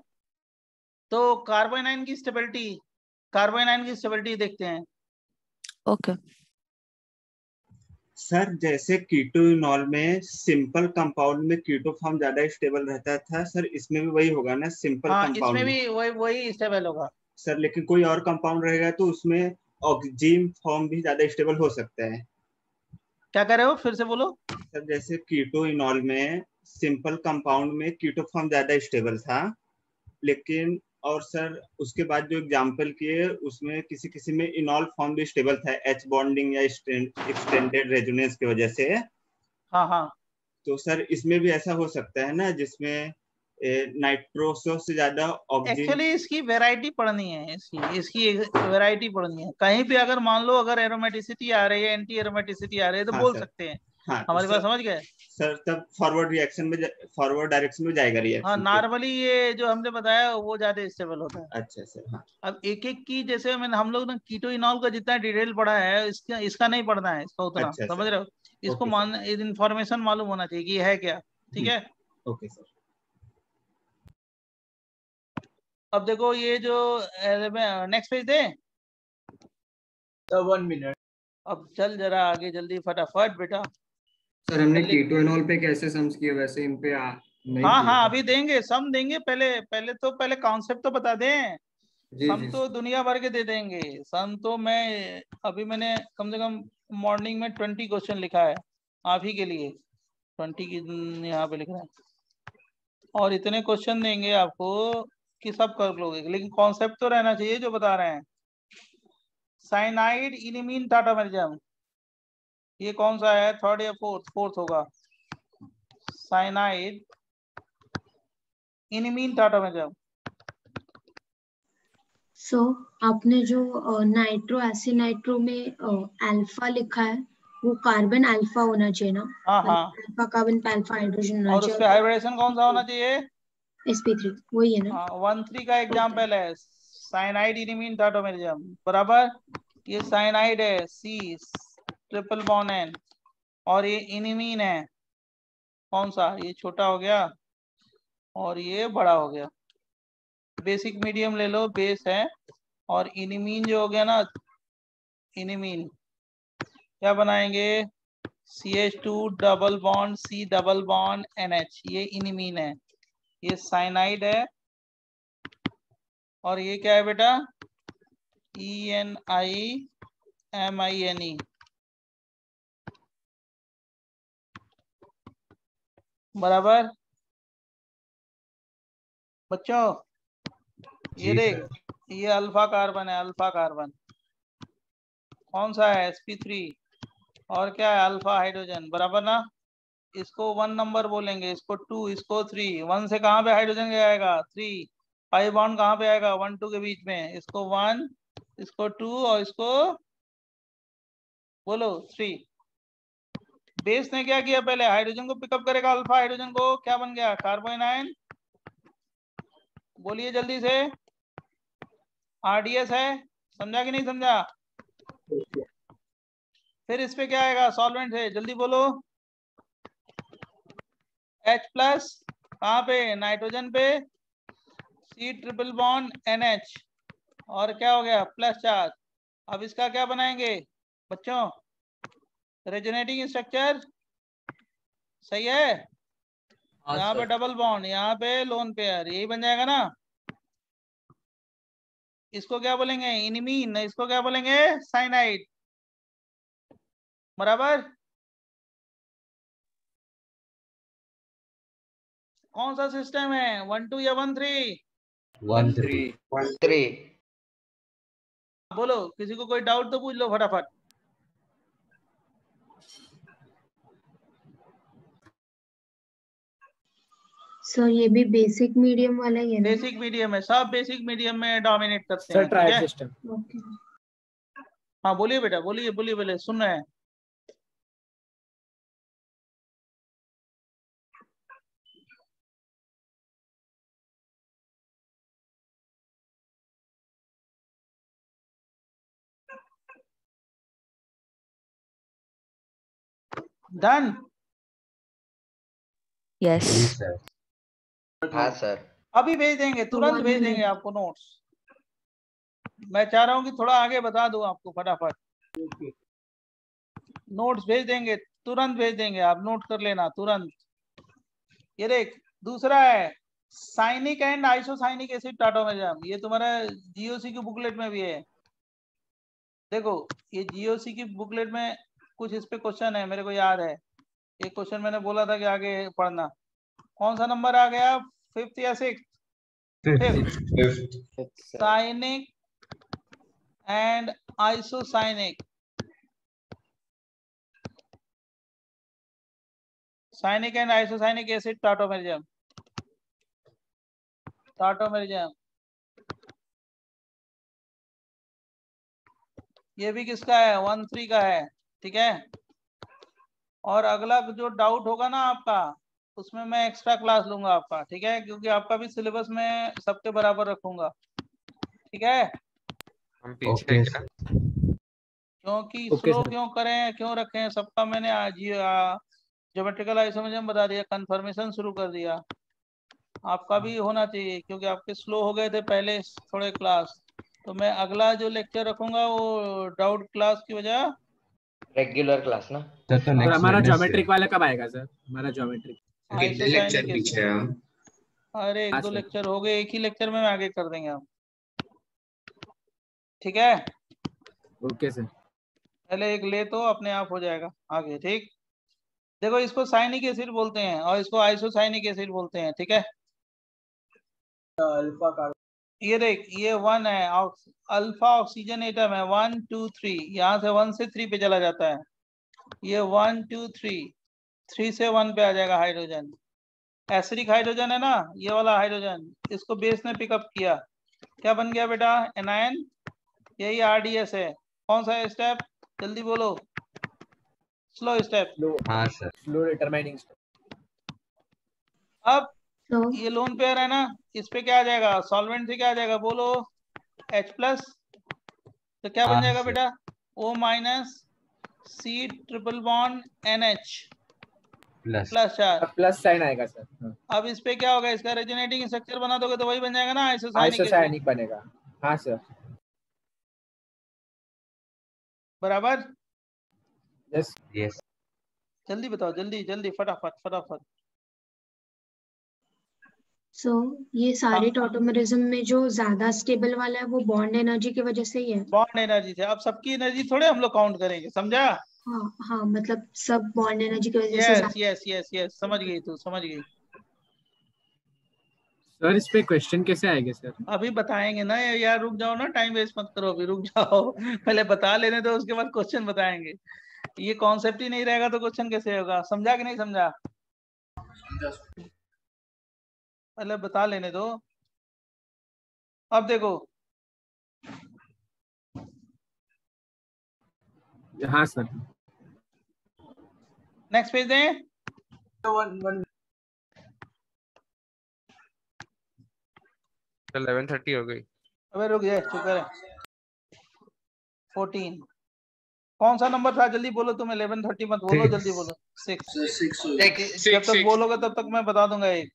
Speaker 1: तो कार्बोनाइन की स्टेबिलिटी देखते हैं।
Speaker 8: ओके
Speaker 20: सर जैसे कीटोइनॉल में सिंपल कंपाउंड में कीटो फॉर्म ज्यादा स्टेबल रहता था सर, इसमें भी वही होगा ना? सिंपल कंपाउंड
Speaker 1: इसमें भी वही स्टेबल होगा
Speaker 20: सर, लेकिन कोई और कंपाउंड रहेगा तो उसमें ऑक्सीजन फॉर्म भी ज्यादा स्टेबल हो सकता है।
Speaker 1: क्या कर रहे हो? फिर से बोलो।
Speaker 20: सर जैसे कीटोइनॉल में सिंपल कंपाउंड में कीटो फॉर्म ज्यादा स्टेबल था, लेकिन और सर उसके बाद जो एग्जांपल किए उसमें किसी में इनॉल फॉर्म भी स्टेबल था, H बॉन्डिंग या एक्सटेंडेड रेजोनेंस की वजह से।
Speaker 1: हाँ।
Speaker 20: तो सर इसमें भी ऐसा हो सकता है ना, जिसमें नाइट्रोसो से ज्यादा ऑक्सीजन।
Speaker 1: एक्चुअली इसकी वैरायटी पढ़नी है, इसकी वैरायटी पढ़नी है। कहीं भी अगर मान लो अगर एरोमेटिसिटी आ रही है, एंटी एरोमेटिसिटी आ रही है, तो बोल सकते हैं
Speaker 20: हाँ
Speaker 1: हमारी बात समझ गए
Speaker 20: सर, तब फॉरवर्ड डायरेक्शन में जाएगा
Speaker 1: हाँ
Speaker 20: रिएक्शन।
Speaker 1: नॉर्मली ये जो हमने बताया वो ज्यादा स्टेबल होता है।
Speaker 20: अच्छा सर। हाँ
Speaker 1: अब एक एक की जैसे हम लोग ने कीटोइनॉल का जितना डिटेल पढ़ा है इसका नहीं पढ़ना है, इसका उतना
Speaker 20: अच्छा
Speaker 1: समझ
Speaker 20: सर।
Speaker 1: रहे हो। इसको
Speaker 20: ओके
Speaker 1: इन्फॉर्मेशन मालूम होना चाहिए कि ये है क्या। ठीक है।
Speaker 20: Okay sir.
Speaker 1: अब देखो ये जो नेक्स्ट पेज दे।
Speaker 21: Sir 1 minute.
Speaker 1: अब चल जरा आगे जल्दी फटाफट बेटा।
Speaker 3: सर हमने कीटोइनॉल पे कैसे सम्स किए, वैसे इन पे नहीं
Speaker 1: हाँ
Speaker 3: किए।
Speaker 1: हाँ अभी देंगे, सम देंगे। पहले कॉन्सेप्ट तो बता दें।
Speaker 3: जी
Speaker 1: सम
Speaker 3: जी
Speaker 1: तो दुनिया भर के दे देंगे। सम तो मैंने कम से कम मॉर्निंग में 20 क्वेश्चन लिखा है आप ही के लिए। 20 की यहाँ पे लिख रहे हैं और इतने क्वेश्चन देंगे आपको कि सब कर लोगे, लेकिन कॉन्सेप्ट तो रहना चाहिए जो बता रहे हैं। साइनाइड इनिमीन टाटामेरिज्म, ये कौन सा है, थर्ड या फोर्थ होगा। साइनाइड इनिमीन टाटामेरिज्म।
Speaker 6: सो आपने जो नाइट्रो एसिनाइट्रो में अल्फा लिखा है वो कार्बन अल्फा होना चाहिए ना।
Speaker 1: हाँ हाँ।
Speaker 6: अल्फा कार्बन पे अल्फा हाइड्रोजन होना
Speaker 1: और
Speaker 6: चाहिए।
Speaker 1: उसका हाइब्रिडेशन कौन सा होना चाहिए,
Speaker 6: sp3 वही है ना।
Speaker 1: 1,3 का एग्जाम्पल है साइनाइड इनिमीन टाटामेरिज्म बराबर। ये साइनाइड है C ट्रिपल बॉन्ड N और ये इनिमीन है कौन सा, ये छोटा हो गया और ये बड़ा हो गया। बेसिक मीडियम ले लो, बेस है। और इनिमीन जो हो गया ना, इनिमीन क्या बनाएंगे, CH2 double bond C double bond NH, ये इनिमीन है। ये साइनाइड है और ये क्या है बेटा, ENIMINE बराबर। बच्चों ये
Speaker 17: जी
Speaker 1: देख,
Speaker 17: सर।
Speaker 1: ये अल्फा कार्बन है, अल्फा कार्बन कौन सा है, sp3 और क्या है अल्फा हाइड्रोजन बराबर ना। इसको 1 नंबर बोलेंगे, इसको 2, इसको 3। 1 से कहाँ पे हाइड्रोजन आएगा 3, पाई बॉन्ड कहाँ पे आएगा 1 2 के बीच में, इसको 1, इसको 2 और इसको बोलो 3। बेस ने क्या किया, पहले हाइड्रोजन को पिकअप करेगा, अल्फा हाइड्रोजन को, क्या बन गया कार्बोनाइन। बोलिए जल्दी से, RDS है, समझा कि नहीं समझा। फिर इस पे क्या आएगा, सॉल्वेंट है, जल्दी बोलो। H प्लस कहाँ पे, नाइट्रोजन पे, C ट्रिपल बॉन्ड NH और क्या हो गया प्लस चार्ज। अब इसका क्या बनाएंगे बच्चों, रेजोनेटिंग स्ट्रक्चर, सही है। यहाँ पे डबल बॉन्ड, यहाँ पे लोन पेयर, यही बन जाएगा ना। इसको क्या बोलेंगे इनिमीन, इसको क्या बोलेंगे साइनाइड बराबर। कौन सा सिस्टम है, 1 2 या 1 3,
Speaker 17: 1 3
Speaker 16: 1 3।
Speaker 1: बोलो, किसी को कोई डाउट तो पूछ लो फटाफट।
Speaker 6: सर ये भी बेसिक मीडियम वाला ही है ना।
Speaker 1: बेसिक मीडियम है, सब बेसिक मीडियम में डोमिनेट करते
Speaker 7: सर
Speaker 1: हैं। ठीक
Speaker 7: ट्रायल
Speaker 1: है
Speaker 7: सिस्टम।
Speaker 6: ओके।
Speaker 1: हाँ बोलिए बेटा, बोलिए बोलिए बोलिए, सुन रहे हैं। डन।
Speaker 8: यस
Speaker 17: जी सर।
Speaker 16: हाँ सर।
Speaker 1: अभी भेज देंगे, तुरंत भेज देंगे आपको नोट्स। मैं चाह रहा हूँ कि थोड़ा आगे बता दूं आपको फटाफट। नोट्स भेज देंगे, तुरंत भेज देंगे, आप नोट कर लेना तुरंत। ये देख, दूसरा है साइनिक एंड आइसोसाइनिक एसिड टाटोमेरिज्म, ये तुम्हारा जीओसी की बुकलेट में भी है। देखो ये जीओसी की बुकलेट में कुछ इस पे क्वेश्चन है, मेरे को याद है। एक क्वेश्चन मैंने बोला था कि आगे पढ़ना। कौन सा नंबर आ गया, 5th या 6th? 5th। Cyanic and isocyanic, cyanic and isocyanic acid tautomerism, tautomerism ये भी किसका है, 1 3 का है। ठीक है, और अगला जो डाउट होगा ना आपका, उसमें मैं एक्स्ट्रा क्लास लूंगा आपका, ठीक है, क्योंकि आपका भी सिलेबस में सबके बराबर रखूंगा, ठीक है।
Speaker 9: हम पीछे हैं क्या?
Speaker 1: क्योंकि
Speaker 7: ओके
Speaker 1: स्लो
Speaker 7: सर।
Speaker 1: क्यों करें, क्यों रखें, सबका मैंने आज ज्योमेट्रिकल आइसोमेरिज्म बता दिया, कंफर्मेशन शुरू कर दिया। आपका भी होना चाहिए क्योंकि आपके स्लो हो गए थे पहले थोड़े क्लास, तो मैं अगला जो लेक्चर रखूंगा वो डाउट क्लास की वजह
Speaker 16: रेगुलर क्लास ना।
Speaker 5: सर तो
Speaker 7: और
Speaker 5: नेक्स्ट
Speaker 7: हमारा
Speaker 5: वेडनेसडे
Speaker 7: ज्योमेट्रिक वाला कब आएगा सर? हमारा ज्योमेट्रिक
Speaker 14: कितने लेक्चर पीछे हैं हम?
Speaker 1: अरे एक
Speaker 7: हाँ
Speaker 1: दो
Speaker 7: सर।
Speaker 1: लेक्चर हो गए, एक ही लेक्चर में आगे कर देंगे हम, ठीक है।
Speaker 7: Okay sir.
Speaker 1: पहले एक ले तो अपने आप हो जाएगा आगे, ठीक। देखो इसको साइनिक एसिड बोलते हैं और इसको आइसोसाइनिक एसिड बोलते हैं, ठीक है।
Speaker 21: अल्फा कार्बन,
Speaker 1: ये देख, ये 1 है, अल्फा ऑक्सीजन एटम है, 1 2 3, यहाँ से 1 से 3 पे चला जाता है, ये 1 2 3, 3 से 1 पे आ जाएगा हाइड्रोजन, एसिडिक हाइड्रोजन है ना ये वाला हाइड्रोजन, इसको बेस ने पिकअप किया, क्या बन गया बेटा, एनायन। यही आरडीएस है। कौन सा स्टेप, जल्दी बोलो, स्लो स्टेप।
Speaker 5: हाँ सर।
Speaker 7: Slow determining step.
Speaker 1: अब ये लोन पेयर है ना, इस पे क्या आ जाएगा, सॉल्वेंट से क्या आ जाएगा, बोलो, H+, तो क्या बन
Speaker 5: हाँ
Speaker 1: जाएगा
Speaker 5: सर।
Speaker 1: बेटा, O- C triple bond NH
Speaker 5: plus
Speaker 1: charge,
Speaker 7: plus sign आएगा सर।
Speaker 1: अब इस पे क्या होगा, इसका रेजोनेटिंग स्ट्रक्चर बना दोगे तो वही बन जाएगा ना, आइसोसाइनिक एसिड,
Speaker 7: आइसोसाइनिक बनेगा। हाँ सर।
Speaker 1: बराबर।
Speaker 7: Yes
Speaker 5: yes.
Speaker 1: जल्दी बताओ, जल्दी जल्दी, फटाफट फटाफट।
Speaker 6: सो ये सारे टॉटोमेरिज्म में जो ज्यादा स्टेबल वाला है वो बॉन्ड एनर्जी की वजह से ही है।
Speaker 1: बॉन्ड एनर्जी से, अब सबकी एनर्जी थोड़े हम लोग काउंट करेंगे, समझा।
Speaker 6: हाँ हाँ, मतलब सब बॉन्ड एनर्जी की वजह से
Speaker 1: यस
Speaker 6: ज्यादा।
Speaker 1: यस यस यस, समझ गई तू, समझ गई।
Speaker 7: सर इस पे क्वेश्चन कैसे आएंगे सर?
Speaker 1: अभी बताएंगे ना यार, रुक जाओ ना, टाइम वेस्ट मत करो, अभी रुक जाओ, पहले बता लेने दो, उसके बाद क्वेश्चन बताएंगे। ये कॉन्सेप्ट ही नहीं रहेगा तो क्वेश्चन कैसे होगा, समझा कि नहीं समझा, पहले बता लेने दो। अब देखो,
Speaker 7: हाँ सर।
Speaker 1: नेक्स्ट पेज दें।
Speaker 9: 11:30 हो गई।
Speaker 1: अबे रुक जाए, चुप कर। 14 कौन सा नंबर था, जल्दी बोलो, तुम 11:30 मत बोलो, जल्दी बोलो। 6 जब तक बोलोगे तब तक मैं बता दूंगा एक।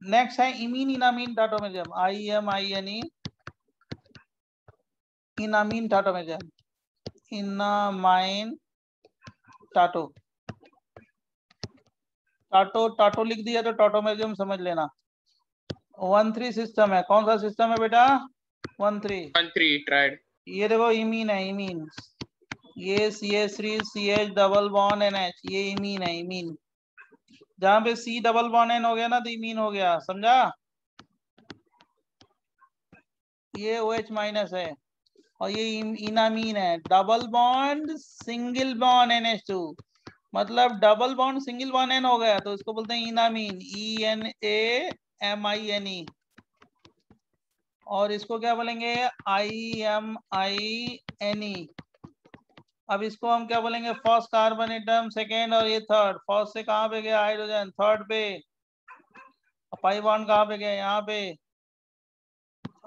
Speaker 1: नेक्स्ट है इमीन इनामीन टाटोमेरिज्म, IMINE, इनामीन टाटोमेरिज्म, इनामाइन टाटो, टाटो टाटो लिख दिया तो टाटोमेरिज्म समझ लेना। 1-3 सिस्टम है, कौन सा सिस्टम है बेटा, 1-3
Speaker 2: ट्राइड।
Speaker 1: ये देखो इमीन है, इमीन, ये CH3 CH double bond NH, ये इमीन है, इमीन। जहां पे C डबल बॉन्ड N हो गया ना तो इमीन हो गया, समझा। ये OH- है और ये इनामीन है, double bond single bond NH2, मतलब double bond single bond N हो गया तो इसको बोलते हैं इनामीन, ENAMINE, और इसको क्या बोलेंगे, IMINE। अब इसको हम क्या बोलेंगे, फर्स्ट कार्बन एटम, सेकेंड, और ये थर्ड। फर्स्ट से कहाँ पे गया हाइड्रोजन, थर्ड पे, पाई बॉन्ड कहाँ पे गया, यहाँ पे।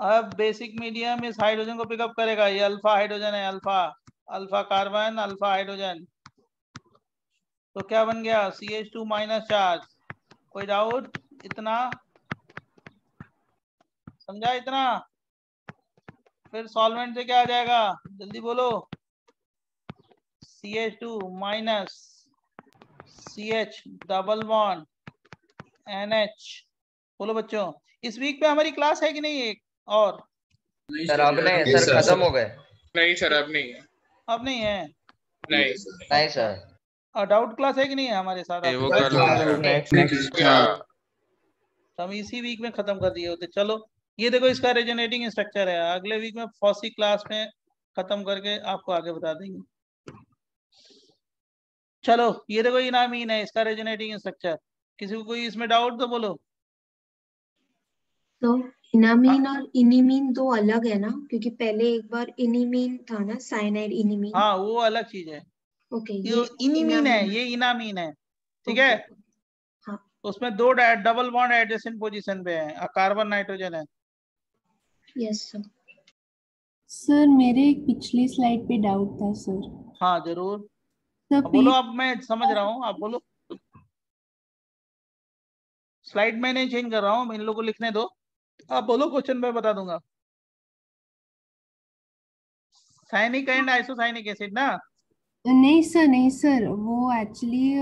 Speaker 1: अब बेसिक मीडियम इस हाइड्रोजन को पिकअप करेगा, ये अल्फा हाइड्रोजन है, alpha, alpha carbon, alpha hydrogen, तो क्या बन गया, CH2- चार्ज। कोई डाउट, इतना समझा, इतना। फिर सॉल्वेंट से क्या आ जाएगा, जल्दी बोलो, CH2- CH double bond NH। बोलो बच्चों, इस वीक पे हमारी क्लास है कि नहीं एक और?
Speaker 16: सर अब नहीं, सर खत्म हो गए।
Speaker 2: नहीं सर अब नहीं है।
Speaker 1: अब नहीं है,
Speaker 16: नहीं सर।
Speaker 1: और डाउट क्लास है कि नहीं है हमारे साथ?
Speaker 9: वो कल
Speaker 16: नेक्स्ट
Speaker 1: हम इसी वीक में खत्म कर दिए होते। चलो ये देखो, इसका रेजोनेटिंग स्ट्रक्चर है, अगले वीक में फॉसी क्लास में खत्म करके आपको आगे बता देंगे। चलो ये देखो, इनामीन है, इसका रेजोनेटिंग स्ट्रक्चर, किसी को कोई इसमें डाउट तो बोलो।
Speaker 6: तो इनामीन और इनिमीन दो अलग है ना, क्योंकि पहले एक बार इनिमीन था ना, साइनाइड इनिमीन।
Speaker 1: हाँ वो अलग चीज है,
Speaker 6: ओके
Speaker 1: ये इनीमीन है, ये इनामीन है, ठीक है।
Speaker 6: हाँ।
Speaker 1: उसमें दो डबल बॉन्ड एडजेसेंट पोजीशन पे है, कार्बन नाइट्रोजन है।
Speaker 6: Yes sir.
Speaker 11: सर मेरे एक पिछली स्लाइड पे डाउट था सर।
Speaker 1: हाँ जरूर,
Speaker 11: सर
Speaker 1: अब बोलो, अब मैं समझ रहा हूँ, आप बोलो। स्लाइड में नहीं चेंज कर रहा हूँ, इन लोगों को लिखने दो, आप बोलो, क्वेश्चन मैं बता दूंगा। साइनिक एंड आइसोसाइनिक एसिड ना?
Speaker 11: नहीं सर, नहीं सर, वो एक्चुअली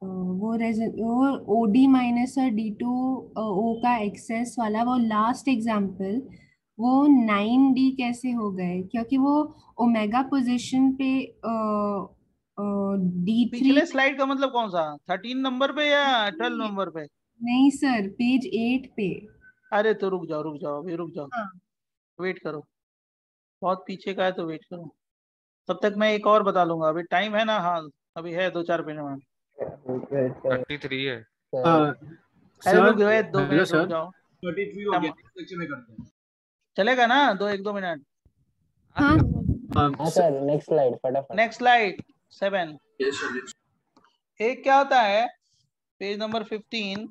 Speaker 11: वो ओडी माइनस और D2 ओ का एक्सेस वाला वो लास्ट एग्जाम्पल, वो 9D कैसे हो गए? क्योंकि वो ओमेगा पोजीशन पे D3।
Speaker 1: पिछले स्लाइड का मतलब कौन सा, 13 नंबर पे या 12 नंबर पे?
Speaker 11: नहीं सर, पेज 8 पे।
Speaker 1: अरे तो रुक जाओ, रुक जाओ, अभी रुक जाओ, वेट करो, बहुत पीछे का है तो वेट करो, तब तक मैं एक और बता लूंगा, अभी टाइम है ना? हाँ अभी है 2-4 मिनट।
Speaker 9: 33 है।
Speaker 1: अरे रुक जाओ, 2 मिनट रुक जाओ,
Speaker 21: 33 हो गया, नेक्स्ट सेक्शन में करते हैं।
Speaker 1: चलेगा ना? 1-2 मिनट।
Speaker 11: हाँ
Speaker 4: सर, नेक्स्ट स्लाइड फटाफट।
Speaker 1: Next slide 7। एक क्या होता है, पेज नंबर 15।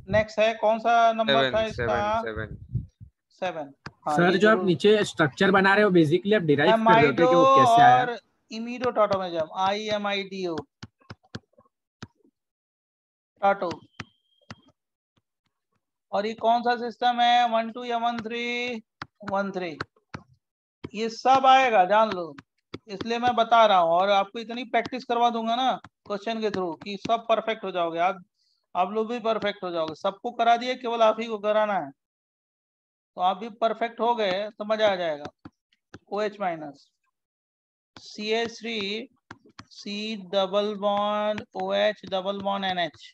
Speaker 1: नेक्स्ट है, कौन सा नंबर था इसका? 7।
Speaker 7: सर जो आप नीचे स्ट्रक्चर बना रहे हो बेसिकली आप डिराइव कर रहे हो कि वो कैसे आया?
Speaker 1: और इमीडो टॉटोमेजम, IMIDO टाटो। और ये कौन सा सिस्टम है, 1-2 या 1-3? 1-3। ये सब आएगा, जान लो, इसलिए मैं बता रहा हूँ, और आपको इतनी प्रैक्टिस करवा दूंगा ना क्वेश्चन के थ्रू कि सब परफेक्ट हो जाओगे। आप लोग भी परफेक्ट हो जाओगे, सबको करा दिए, केवल आप ही को कराना है, तो आप भी परफेक्ट हो गए तो मजा आ जाएगा। OH minus, CH3, C double bond OH double bond NH।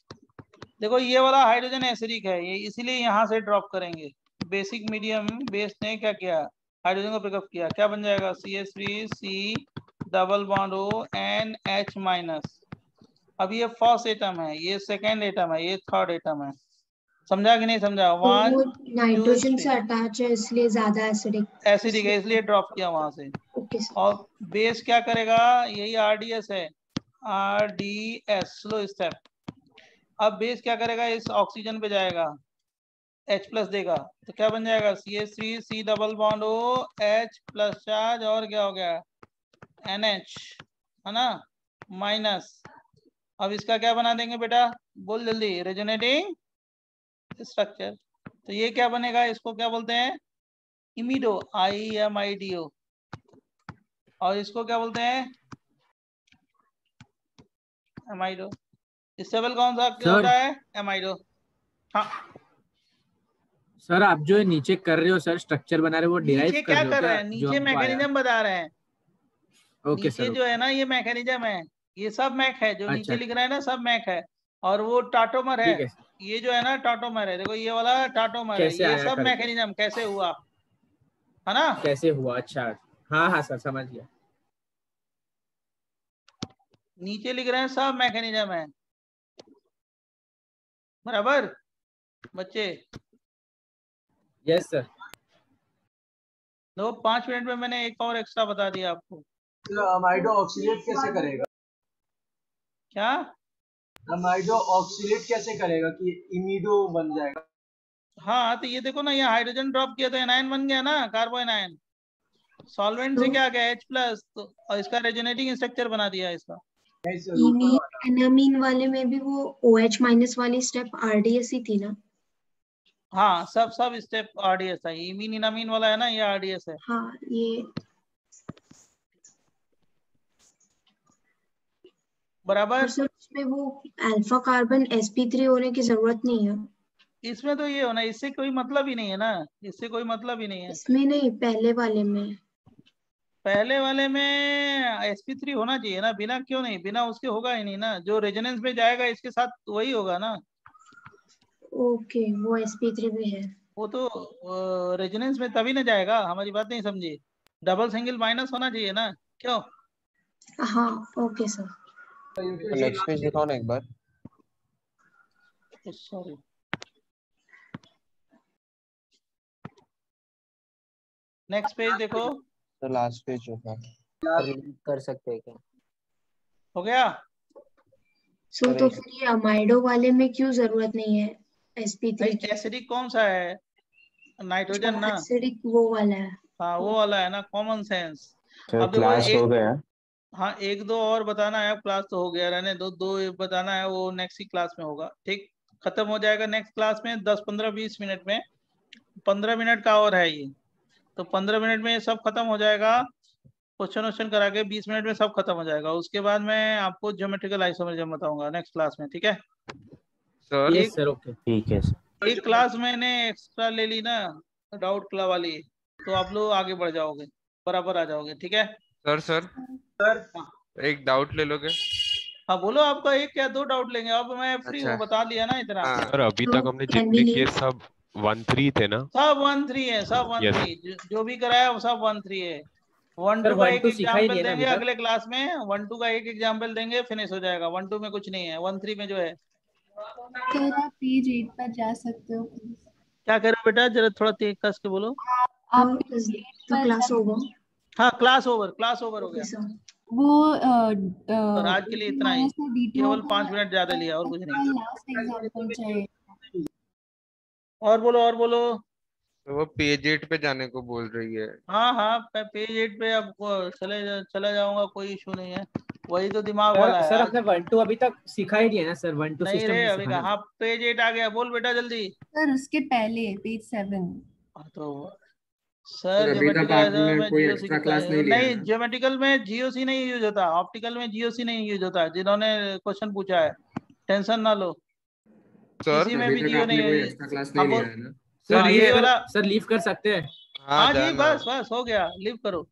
Speaker 1: देखो ये वाला हाइड्रोजन एसिडिक है, ये इसीलिए यहाँ से ड्रॉप करेंगे। बेसिक मीडियम बेस ने क्या किया, हाइड्रोजन को पिकअप किया, क्या बन जाएगा? CH3, C double bond O NH minus. अब ये फर्स्ट एटम है, ये सेकेंड एटम है, ये थर्ड एटम है, समझा कि नहीं समझा?
Speaker 6: तो
Speaker 1: 1
Speaker 6: वो
Speaker 1: 2
Speaker 6: नाइट्रोजन
Speaker 1: 3
Speaker 6: से अटैच है इसलिए ज्यादा
Speaker 1: एसिडिक है, इसलिए ड्रॉप किया वहां से। और बेस क्या करेगा, यही RDS है, RDS स्लो स्टेप। अब बेस क्या करेगा, इस ऑक्सीजन पे जाएगा, H+ देगा, तो क्या बन जाएगा? CH3, C double bond O H+ charge, और क्या हो गया? NH, है ना, माइनस। अब इसका क्या बना देंगे बेटा, बोल जल्दी, रेजोनेटिंग स्ट्रक्चर। तो ये क्या बनेगा, इसको क्या बोलते हैं? इमीडो, IMIDO। और इसको क्या बोलते हैं? एमाइडो। स्टेबल कौन सा होता है? एमाइडो। हाँ
Speaker 7: सर आप जो नीचे कर रहे हो सर, स्ट्रक्चर बना रहे हो, वो डिराइव
Speaker 1: नीचे
Speaker 7: कर
Speaker 1: क्या
Speaker 7: रहे हो
Speaker 1: कर
Speaker 7: क्या?
Speaker 1: रहे हैं,
Speaker 7: जो
Speaker 1: नीचे
Speaker 7: हमको आया?
Speaker 1: मैकेनिज्म बता रहे हैं।
Speaker 7: ओके
Speaker 1: नीचे
Speaker 7: सर,
Speaker 1: जो है ना, ये मैकेनिज्म है, ये सब मैक है, जो नीचे
Speaker 7: अच्छा
Speaker 1: लिख रहा है ना, सब मैक है। और वो टाटोमर है,
Speaker 7: ठीक है।
Speaker 1: ये जो है ना टाटोमर है, देखो ये वाला टाटोमर है,
Speaker 7: कैसे
Speaker 1: ये
Speaker 7: आया
Speaker 1: सब
Speaker 7: करके?
Speaker 1: मैकेनिज्म कैसे हुआ, है ना?
Speaker 7: कैसे हुआ, अच्छा हाँ हाँ सर समझ गया।
Speaker 1: नीचे लिख रहे हैं सब मैकेनिज्म है, बराबर बच्चे?
Speaker 7: Yes sir.
Speaker 1: दो 5 मिनट में मैंने एक और एक्स्ट्रा बता दिया आपको।
Speaker 21: अमाइडो ऑक्सीलेट कैसे करेगा?
Speaker 1: क्या
Speaker 21: अमाइडो ऑक्सीलेट कैसे करेगा कि इमीडो बन जाएगा?
Speaker 1: हाँ, तो ये देखो ना, ये हाइड्रोजन ड्रॉप किया तो एनायन बन गया ना, कार्बो एनायन। सॉल्वेंट से क्या आ गया, H+, तो और इसका रेजोनेटिंग स्ट्रक्चर बना दिया इसका।
Speaker 6: एनामीन वाले में भी वो OH माइनस वाली स्टेप RDS ही थी ना?
Speaker 1: हाँ, सब स्टेप RDS है, इमीन इनामीन वाला है ना, ये RDS है।
Speaker 6: हाँ, ये
Speaker 1: बराबर।
Speaker 6: सर इसमें वो अल्फा कार्बन sp3 होने की जरूरत नहीं है।
Speaker 1: इसमें तो ये होना, इससे कोई मतलब ही नहीं है ना, इससे कोई मतलब ही नहीं है।
Speaker 6: इसमें नहीं, पहले वाले में।
Speaker 1: पहले वाले में sp3 होना चाहिए ना, बिना क्यों नहीं, बिना उसके होगा ही नहीं ना, जो रेजोनेंस में जाएगा इसके साथ वही होगा ना।
Speaker 6: ओके, वो sp3 भी है।
Speaker 1: वो तो रेजोनेंस में तभी ना जाएगा, हमारी बात नहीं समझी, डबल सिंगल माइनस होना चाहिए ना, क्यों?
Speaker 6: हाँ ओके सर।
Speaker 13: नेक्स्ट पेज दिखाओ ना एक बार।
Speaker 1: सॉरी, नेक्स्ट पेज देखो,
Speaker 13: तो लास्ट पेज होगा।
Speaker 4: यार link कर सकते हैं क्या?
Speaker 1: हो गया?
Speaker 6: सो तो फिर ये अमाइडो वाले में क्यों जरूरत नहीं है sp3 की?
Speaker 1: एसिडिक कौन सा है? नाइट्रोजन ना?
Speaker 6: एसिडिक वो वाला है।
Speaker 1: हाँ वो वाला है ना, कॉमन सेंस।
Speaker 13: सर
Speaker 1: अब देखो
Speaker 13: क्लास हो गया।
Speaker 1: हाँ एक दो और बताना है, क्लास तो हो गया, रहने दो, दो बताना है, वो नेक्स्ट ही क्लास में होगा। ठीक, खत्म हो जाएगा नेक्स्ट क्लास में 10-15-20 मिनट में। 15 मिनट का और है ये, तो 15 मिनट में ये सब खत्म हो जाएगा। क्वेश्चन वोश्चन करा के 20 मिनट में सब खत्म हो जाएगा। उसके बाद मैं आपको ज्योमेट्रिकल आइसोमेरिज्म बताऊंगा नेक्स्ट क्लास में, ठीक है?
Speaker 9: सर
Speaker 1: एक
Speaker 7: सर ओके
Speaker 13: ठीक है सर।
Speaker 1: एक क्लास मैंने एक्स्ट्रा ले ली ना, डाउट क्लास वाली, तो आप लोग आगे बढ़ जाओगे, बराबर आ जाओगे, ठीक है?
Speaker 9: सर एक डाउट ले लोगे?
Speaker 1: हाँ बोलो, आपका एक या दो डाउट लेंगे? अब मैं फ्री
Speaker 9: अच्छा।
Speaker 1: हूँ, बता दिया ना इतना।
Speaker 9: हाँ
Speaker 15: सर अभी तक हमने जितने किए सब 1-3 थे ना?
Speaker 1: सब 1-3 है, सब
Speaker 15: Yes.
Speaker 1: 1-3 जो भी कराया वो सब 1-3 है। 1-2
Speaker 7: सर
Speaker 1: का
Speaker 7: 1-2
Speaker 1: एक
Speaker 7: सिखा ही
Speaker 1: एग्जाम्पल
Speaker 7: नहीं है ना
Speaker 1: देंगे
Speaker 7: अभी तक?
Speaker 1: अगले क्लास में। 1-2 का एक एग्जाम्पल देंगे, फिनिश हो जाएगा। 1-2 में कुछ नहीं है, 1-3 में जो है।
Speaker 11: सर आप पेज 8 पर जा सकते हो प्लीज।
Speaker 1: क्या कह रहे हो बेटा, जरा थोड़ा तेज कस के बोलो।
Speaker 11: आप पेज 8 पर
Speaker 6: क्लास ओवर।
Speaker 1: हाँ क्लास ओवर हो गया।
Speaker 11: वो
Speaker 1: और आज के लिए इतना ही, केवल 5 मिनट ज्यादा लिया और कुछ नहीं।
Speaker 11: लास्ट एग्जांपल चाहिए।
Speaker 1: और बोलो।
Speaker 9: तो वो पेज 8 पे जाने को बोल रही है।
Speaker 1: हाँ पेज 8 पे अब चले जाऊंगा, कोई इशू नहीं है। वही तो दिमाग वाला है
Speaker 7: सर
Speaker 1: आज।
Speaker 7: हमने 1-2 अभी तक सिखा ही दिया ना सर, 1-2
Speaker 1: नहीं
Speaker 7: सिस्टम
Speaker 1: रे,
Speaker 7: में
Speaker 1: अभी
Speaker 7: सिखाया।
Speaker 1: कहाँ पेज 8 आ गया? बोल बेटा जल्दी।
Speaker 11: सर उसके पहले पेज 7।
Speaker 1: तो
Speaker 3: सर
Speaker 1: सर
Speaker 3: अभी तक आपने
Speaker 1: ज्योमेट्रिकल में
Speaker 3: कोई
Speaker 1: जीओसी
Speaker 3: एक्स्ट्रा क्लास नहीं लिया है
Speaker 1: नहीं,
Speaker 3: ना?
Speaker 1: ज्योमेट्रिकल में जीओसी नहीं यूज होता, ऑप्टिकल में जीओसी नहीं यूज होता। जिन्होंने क्वेश्चन पूछा है टेंशन ना लो,
Speaker 9: सर
Speaker 1: किसी में
Speaker 3: अभी
Speaker 1: भी
Speaker 3: तक
Speaker 1: जियो
Speaker 3: आपने
Speaker 1: नहीं
Speaker 3: कोई
Speaker 1: है।
Speaker 3: एक्स्ट्रा क्लास
Speaker 1: हाँ
Speaker 3: नहीं लिया
Speaker 1: बोल।
Speaker 3: है ना?
Speaker 7: सर
Speaker 1: हाँ ये वाला,
Speaker 7: सर लीव कर सकते हैं?
Speaker 1: हाँ जी
Speaker 9: जाना।
Speaker 1: बस हो गया, लीव करो।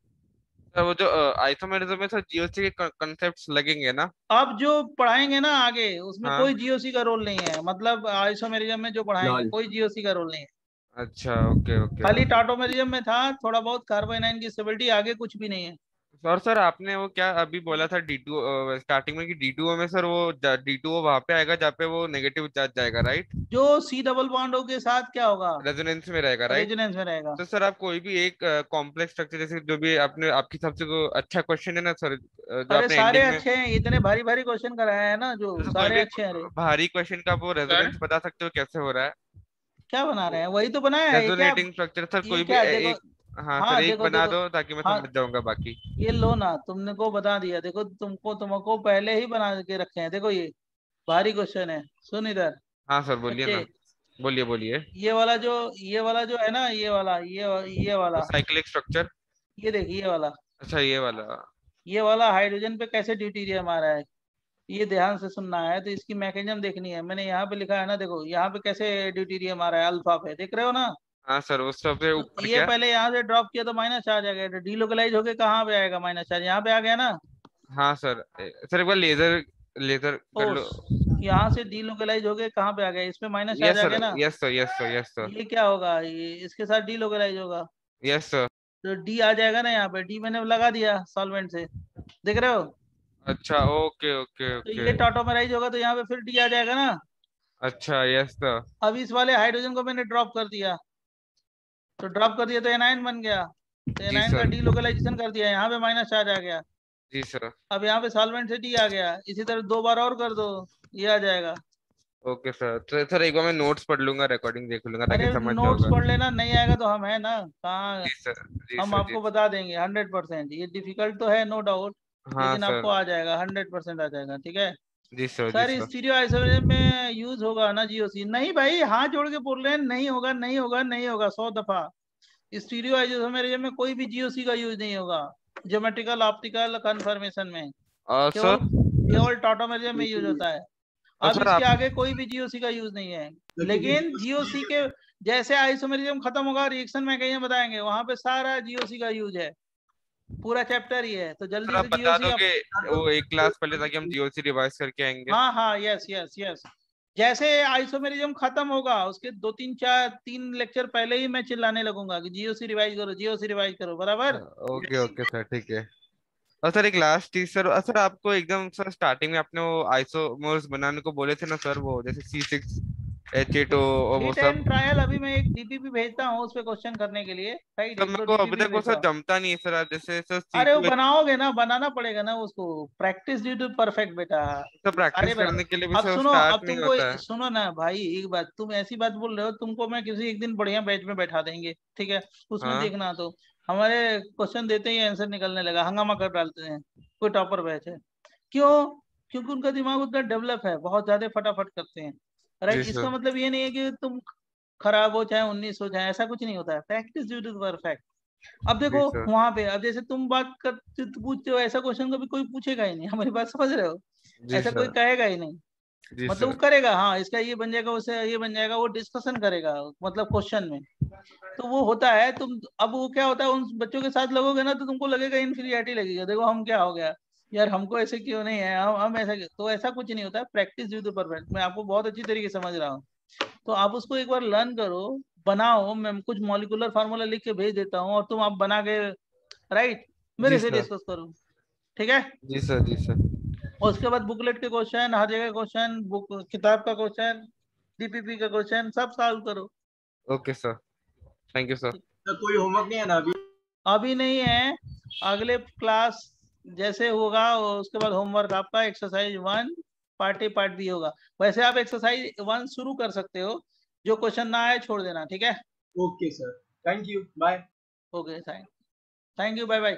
Speaker 9: सर वो जो आइसोमेरिज्म में सर जीओसी के कॉन्सेप्ट्स लगेंगे ना?
Speaker 1: अब जो पढ़ाएंगे ना आगे, उसमें
Speaker 9: हाँ।
Speaker 1: कोई जीओसी का रोल नहीं है। मतलब आइसोमेरिज्म में जो पढ़ाएंगे
Speaker 7: लॉल।
Speaker 1: कोई जीओसी का रोल नहीं है।
Speaker 9: अच्छा ओके
Speaker 1: खाली टाटोमेरिज्म में था थोड़ा बहुत कार्बोनाइन की स्टेबिलिटी, आगे कुछ भी नहीं है।
Speaker 9: सर आपने वो क्या अभी बोला था D2 स्टार्टिंग में कि D2O में सर वो D2O वहां पे आएगा जहाँ पे वो नेगेटिव चार्ज जाएगा, राइट?
Speaker 1: जो C डबल बॉन्ड के साथ क्या होगा?
Speaker 9: रेजोनेंस में रहेगा, राइट?
Speaker 1: रेजोनेंस में रहेगा।
Speaker 9: तो सर आप कोई भी एक कॉम्प्लेक्स स्ट्रक्चर, जैसे जो भी आपने आपके हिसाब से को अच्छा क्वेश्चन है ना सर, जो
Speaker 1: अरे
Speaker 9: आपने
Speaker 1: सारे
Speaker 9: एंडिंग में
Speaker 1: अच्छे हैं, इतने भारी भारी क्वेश्चन कराया है ना, जो
Speaker 9: तो कोई
Speaker 1: सारे
Speaker 9: भी
Speaker 1: अच्छे हैं। अरे
Speaker 9: भारी क्वेश्चन का वो रेजोनेंस बता सकते हो कैसे हो रहा है?
Speaker 1: क्या बना रहे हैं? वही तो बनाया है। ये क्या,
Speaker 9: रेजोनेटिंग स्ट्रक्चर सर
Speaker 1: ये
Speaker 9: कोई भी
Speaker 1: क्या देखो।
Speaker 9: एक। हाँ
Speaker 1: हाँ
Speaker 9: सर एक
Speaker 1: देखो
Speaker 9: बना
Speaker 1: देखो।
Speaker 9: दो ताकि मैं
Speaker 1: हाँ
Speaker 9: समझ जाऊंगा बाकी।
Speaker 1: ये लो ना, तुमने को बता दिया। देखो तुमको पहले ही बना के रखे हैं। देखो ये भारी क्वेश्चन है, सुन इधर
Speaker 9: हाँ सर बोलिए
Speaker 1: बच्चे।
Speaker 9: ना, बोलिए।
Speaker 1: ये वाला जो है ना, ये वाला,
Speaker 9: साइक्लिक स्ट्रक्चर।
Speaker 1: ये देखिए ये वाला,
Speaker 9: अच्छा
Speaker 1: ये वाला हाइड्रोजन पे कैसे ड्यूटीरियम आ रहा है, ये ध्यान से सुनना है। तो इसकी मैकेनिज्म देखनी है। मैंने यहाँ पे लिखा है ना, देखो यहाँ पे कैसे ड्यूटीरियम आ रहा है, अल्फा पे, देख रहे हो ना?
Speaker 9: हाँ सर उस सबसे
Speaker 1: तो
Speaker 9: ऊपर
Speaker 1: ये
Speaker 9: क्या?
Speaker 1: पहले यहाँ से ड्रॉप किया तो माइनस चार्ज आ गया, तो डीलोकलाइज होके कहाँ पे आएगा माइनस चार्ज? यहाँ पे आ गया ना।
Speaker 9: हाँ सर एक बार लेजर कर लो।
Speaker 1: यहाँ से डीलोकलाइज होके कहाँ पे आ गया? इसमें माइनस चार्ज
Speaker 9: यस
Speaker 1: आ
Speaker 9: सर
Speaker 1: गया ना।
Speaker 9: यस सर
Speaker 1: ये क्या होगा? ये इसके साथ डीलोकलाइज होगा,
Speaker 9: यस सर।
Speaker 1: तो डी आ जाएगा ना यहाँ पे। डी मैंने लगा दिया सॉल्वेंट से, देख रहे हो?
Speaker 9: अच्छा ओके
Speaker 1: तो ये टॉटोमराइज होगा तो यहाँ पे फिर डी आ जाएगा ना।
Speaker 9: अच्छा यस सर।
Speaker 1: अब इस वाले हाइड्रोजन को मैंने ड्रॉप कर दिया, तो ड्रॉप कर दिया तो एनायन बन गया, तो
Speaker 9: जी
Speaker 1: एनायन का
Speaker 9: सर।
Speaker 1: डीलोकलाइजेशन कर दिया, यहाँ पे माइनस चार्ज आ गया।
Speaker 9: जी सर।
Speaker 1: अब यहाँ पे सॉल्वेंट से डी आ गया, इसी तरह 2 बार और कर दो, ये आ जाएगा।
Speaker 9: Okay sir. तो सर एक बार मैं नोट्स पढ़ लूंगा, रिकॉर्डिंग देख लूंगा ताकि
Speaker 1: अरे
Speaker 9: समझ
Speaker 1: नोट्स
Speaker 9: जाऊंगा।
Speaker 1: पढ़ लेना, नहीं आएगा तो हम है ना, कहाँ
Speaker 9: जी सर
Speaker 1: हम आपको बता देंगे 100%। ये डिफिकल्ट तो है नो डाउट,
Speaker 9: हाँ
Speaker 1: लेकिन आपको
Speaker 9: सर।
Speaker 1: आ जाएगा, 100% आ जाएगा, ठीक है?
Speaker 9: जी सर
Speaker 1: सर स्टीरियो आइसोमेरिज्म में यूज होगा ना जीओसी? नहीं भाई, हाथ जोड़ के बोल रहे हैं, नहीं होगा 100 दफा। स्टीरियो आइसोमेरिज्म में कोई भी जीओसी का यूज नहीं होगा, ज्योमेट्रिकल ऑप्टिकल कन्फर्मेशन में। केवल टॉटोमेरिज्म में यूज होता है। अब
Speaker 9: सर
Speaker 1: इसके आगे कोई भी जीओसी का यूज नहीं है। लेकिन जीओसी के जैसे आइसोमेरिज्म खत्म होगा, रिएक्शन मैकेनिज्म बताएंगे, वहां पे सारा जीओसी का यूज है, पूरा चैप्टर ही है। तो जल्दी
Speaker 9: आप
Speaker 1: से
Speaker 9: बता
Speaker 1: जीओसी
Speaker 9: दोगे वो एक क्लास पहले ताकि हम जीओसी रिवाइज करके आएंगे।
Speaker 1: हाँ यस। जैसे आइसोमेरिज्म खत्म होगा उसके 3 लेक्चर पहले ही मैं चिल्लाने लगूंगा कि जीओसी रिवाइज करो, बराबर?
Speaker 9: ओके सर ठीक है। और सर एक लास्ट चीज सर आपको एकदम सर स्टार्टिंग में आपने वो आइसोमर्स बनाने को बोले थे ना सर, वो जैसे C6 H8 और वो
Speaker 1: हिट
Speaker 9: सब।
Speaker 1: एंड ट्रायल अभी मैं एक डीपीपी भेजता हूँ उस पे क्वेश्चन करने के लिए, राइट?
Speaker 9: तो मेरे को अभी तक वो सर जमता नहीं है सर, जैसे सर
Speaker 1: अरे वो
Speaker 9: C2
Speaker 1: बनाओगे ना, बनाना पड़ेगा ना उसको। प्रैक्टिस ड्यू टू परफेक्ट बेटा।
Speaker 9: तो प्रैक्टिस
Speaker 1: अरे
Speaker 9: करने के लिए भी
Speaker 1: अब
Speaker 9: सर
Speaker 1: सुनो,
Speaker 9: स्टार्ट
Speaker 1: अब
Speaker 9: नहीं
Speaker 1: तुमको
Speaker 9: होता है।
Speaker 1: सुनो ना भाई, एक बात, तुम ऐसी बात बोल रहे हो, तुमको मैं किसी एक दिन बढ़िया बैच में बैठा देंगे, ठीक है? उसमें
Speaker 9: हाँ
Speaker 1: देखना, तो हमारे क्वेश्चन देते ही आंसर निकलने लगा, हंगामा कर डालते हैं। कोई टॉपर बैच है क्यों? क्योंकि उनका दिमाग उतना डेवलप है, बहुत ज्यादा फटाफट करते हैं,
Speaker 9: जी
Speaker 1: राइट? इसका
Speaker 9: सर।
Speaker 1: मतलब ये नहीं है कि तुम खराब हो चाहे 19 हो, चाहे ऐसा कुछ नहीं होता है। Practice due to perfect. अब
Speaker 9: जी
Speaker 1: देखो
Speaker 9: सर।
Speaker 1: वहां पे, अब जैसे तुम बात करते पूछते हो, ऐसा क्वेश्चन कभी कोई पूछेगा ही नहीं, हमारी बात समझ रहे हो?
Speaker 9: जी
Speaker 1: ऐसा कोई
Speaker 9: सर।
Speaker 1: कहेगा ही नहीं।
Speaker 9: जी
Speaker 1: मतलब वो
Speaker 9: सर।
Speaker 1: करेगा, हाँ इसका ये बन जाएगा, उससे ये बन जाएगा, वो डिस्कशन करेगा मतलब क्वेश्चन में। तो वो होता है, तुम अब वो क्या होता है, उन बच्चों के साथ लगोगे ना तो तुमको लगेगा इन्फीरियरिटी लगेगा, देखो हम क्या हो गया यार, हमको ऐसे क्यों नहीं है, हम ऐसा क्यों? तो ऐसा कुछ नहीं होता है। प्रैक्टिस ड्यू टू परफेक्ट, मैं आपको बहुत अच्छी तरीके से समझ रहा हूँ। तो आप उसको एक बार लर्न करो, बनाओ। मैं कुछ मॉलिक्यूलर फार्मूला लिख के भेज देता हूँ और तुम आप बना के, राइट,
Speaker 9: जी
Speaker 1: मेरे से
Speaker 9: सर।
Speaker 1: डिस्कस करो, ठीक है?
Speaker 9: जी सर। जी सर।
Speaker 1: और उसके बाद बुकलेट के क्वेश्चन, हर जगह क्वेश्चन, बुक किताब का क्वेश्चन, डीपीपी का क्वेश्चन, सब सॉल्व करो।
Speaker 9: Okay sir, thank you sir.
Speaker 21: तो कोई होमवर्क नहीं है ना अभी?
Speaker 1: अभी नहीं है, अगले क्लास जैसे होगा उसके बाद होमवर्क आपका एक्सरसाइज 1 पार्ट बी होगा। वैसे आप एक्सरसाइज 1 शुरू कर सकते हो, जो क्वेश्चन ना आए छोड़ देना, ठीक है?
Speaker 21: Okay sir, thank you, bye.
Speaker 1: Okay, thank you, bye bye.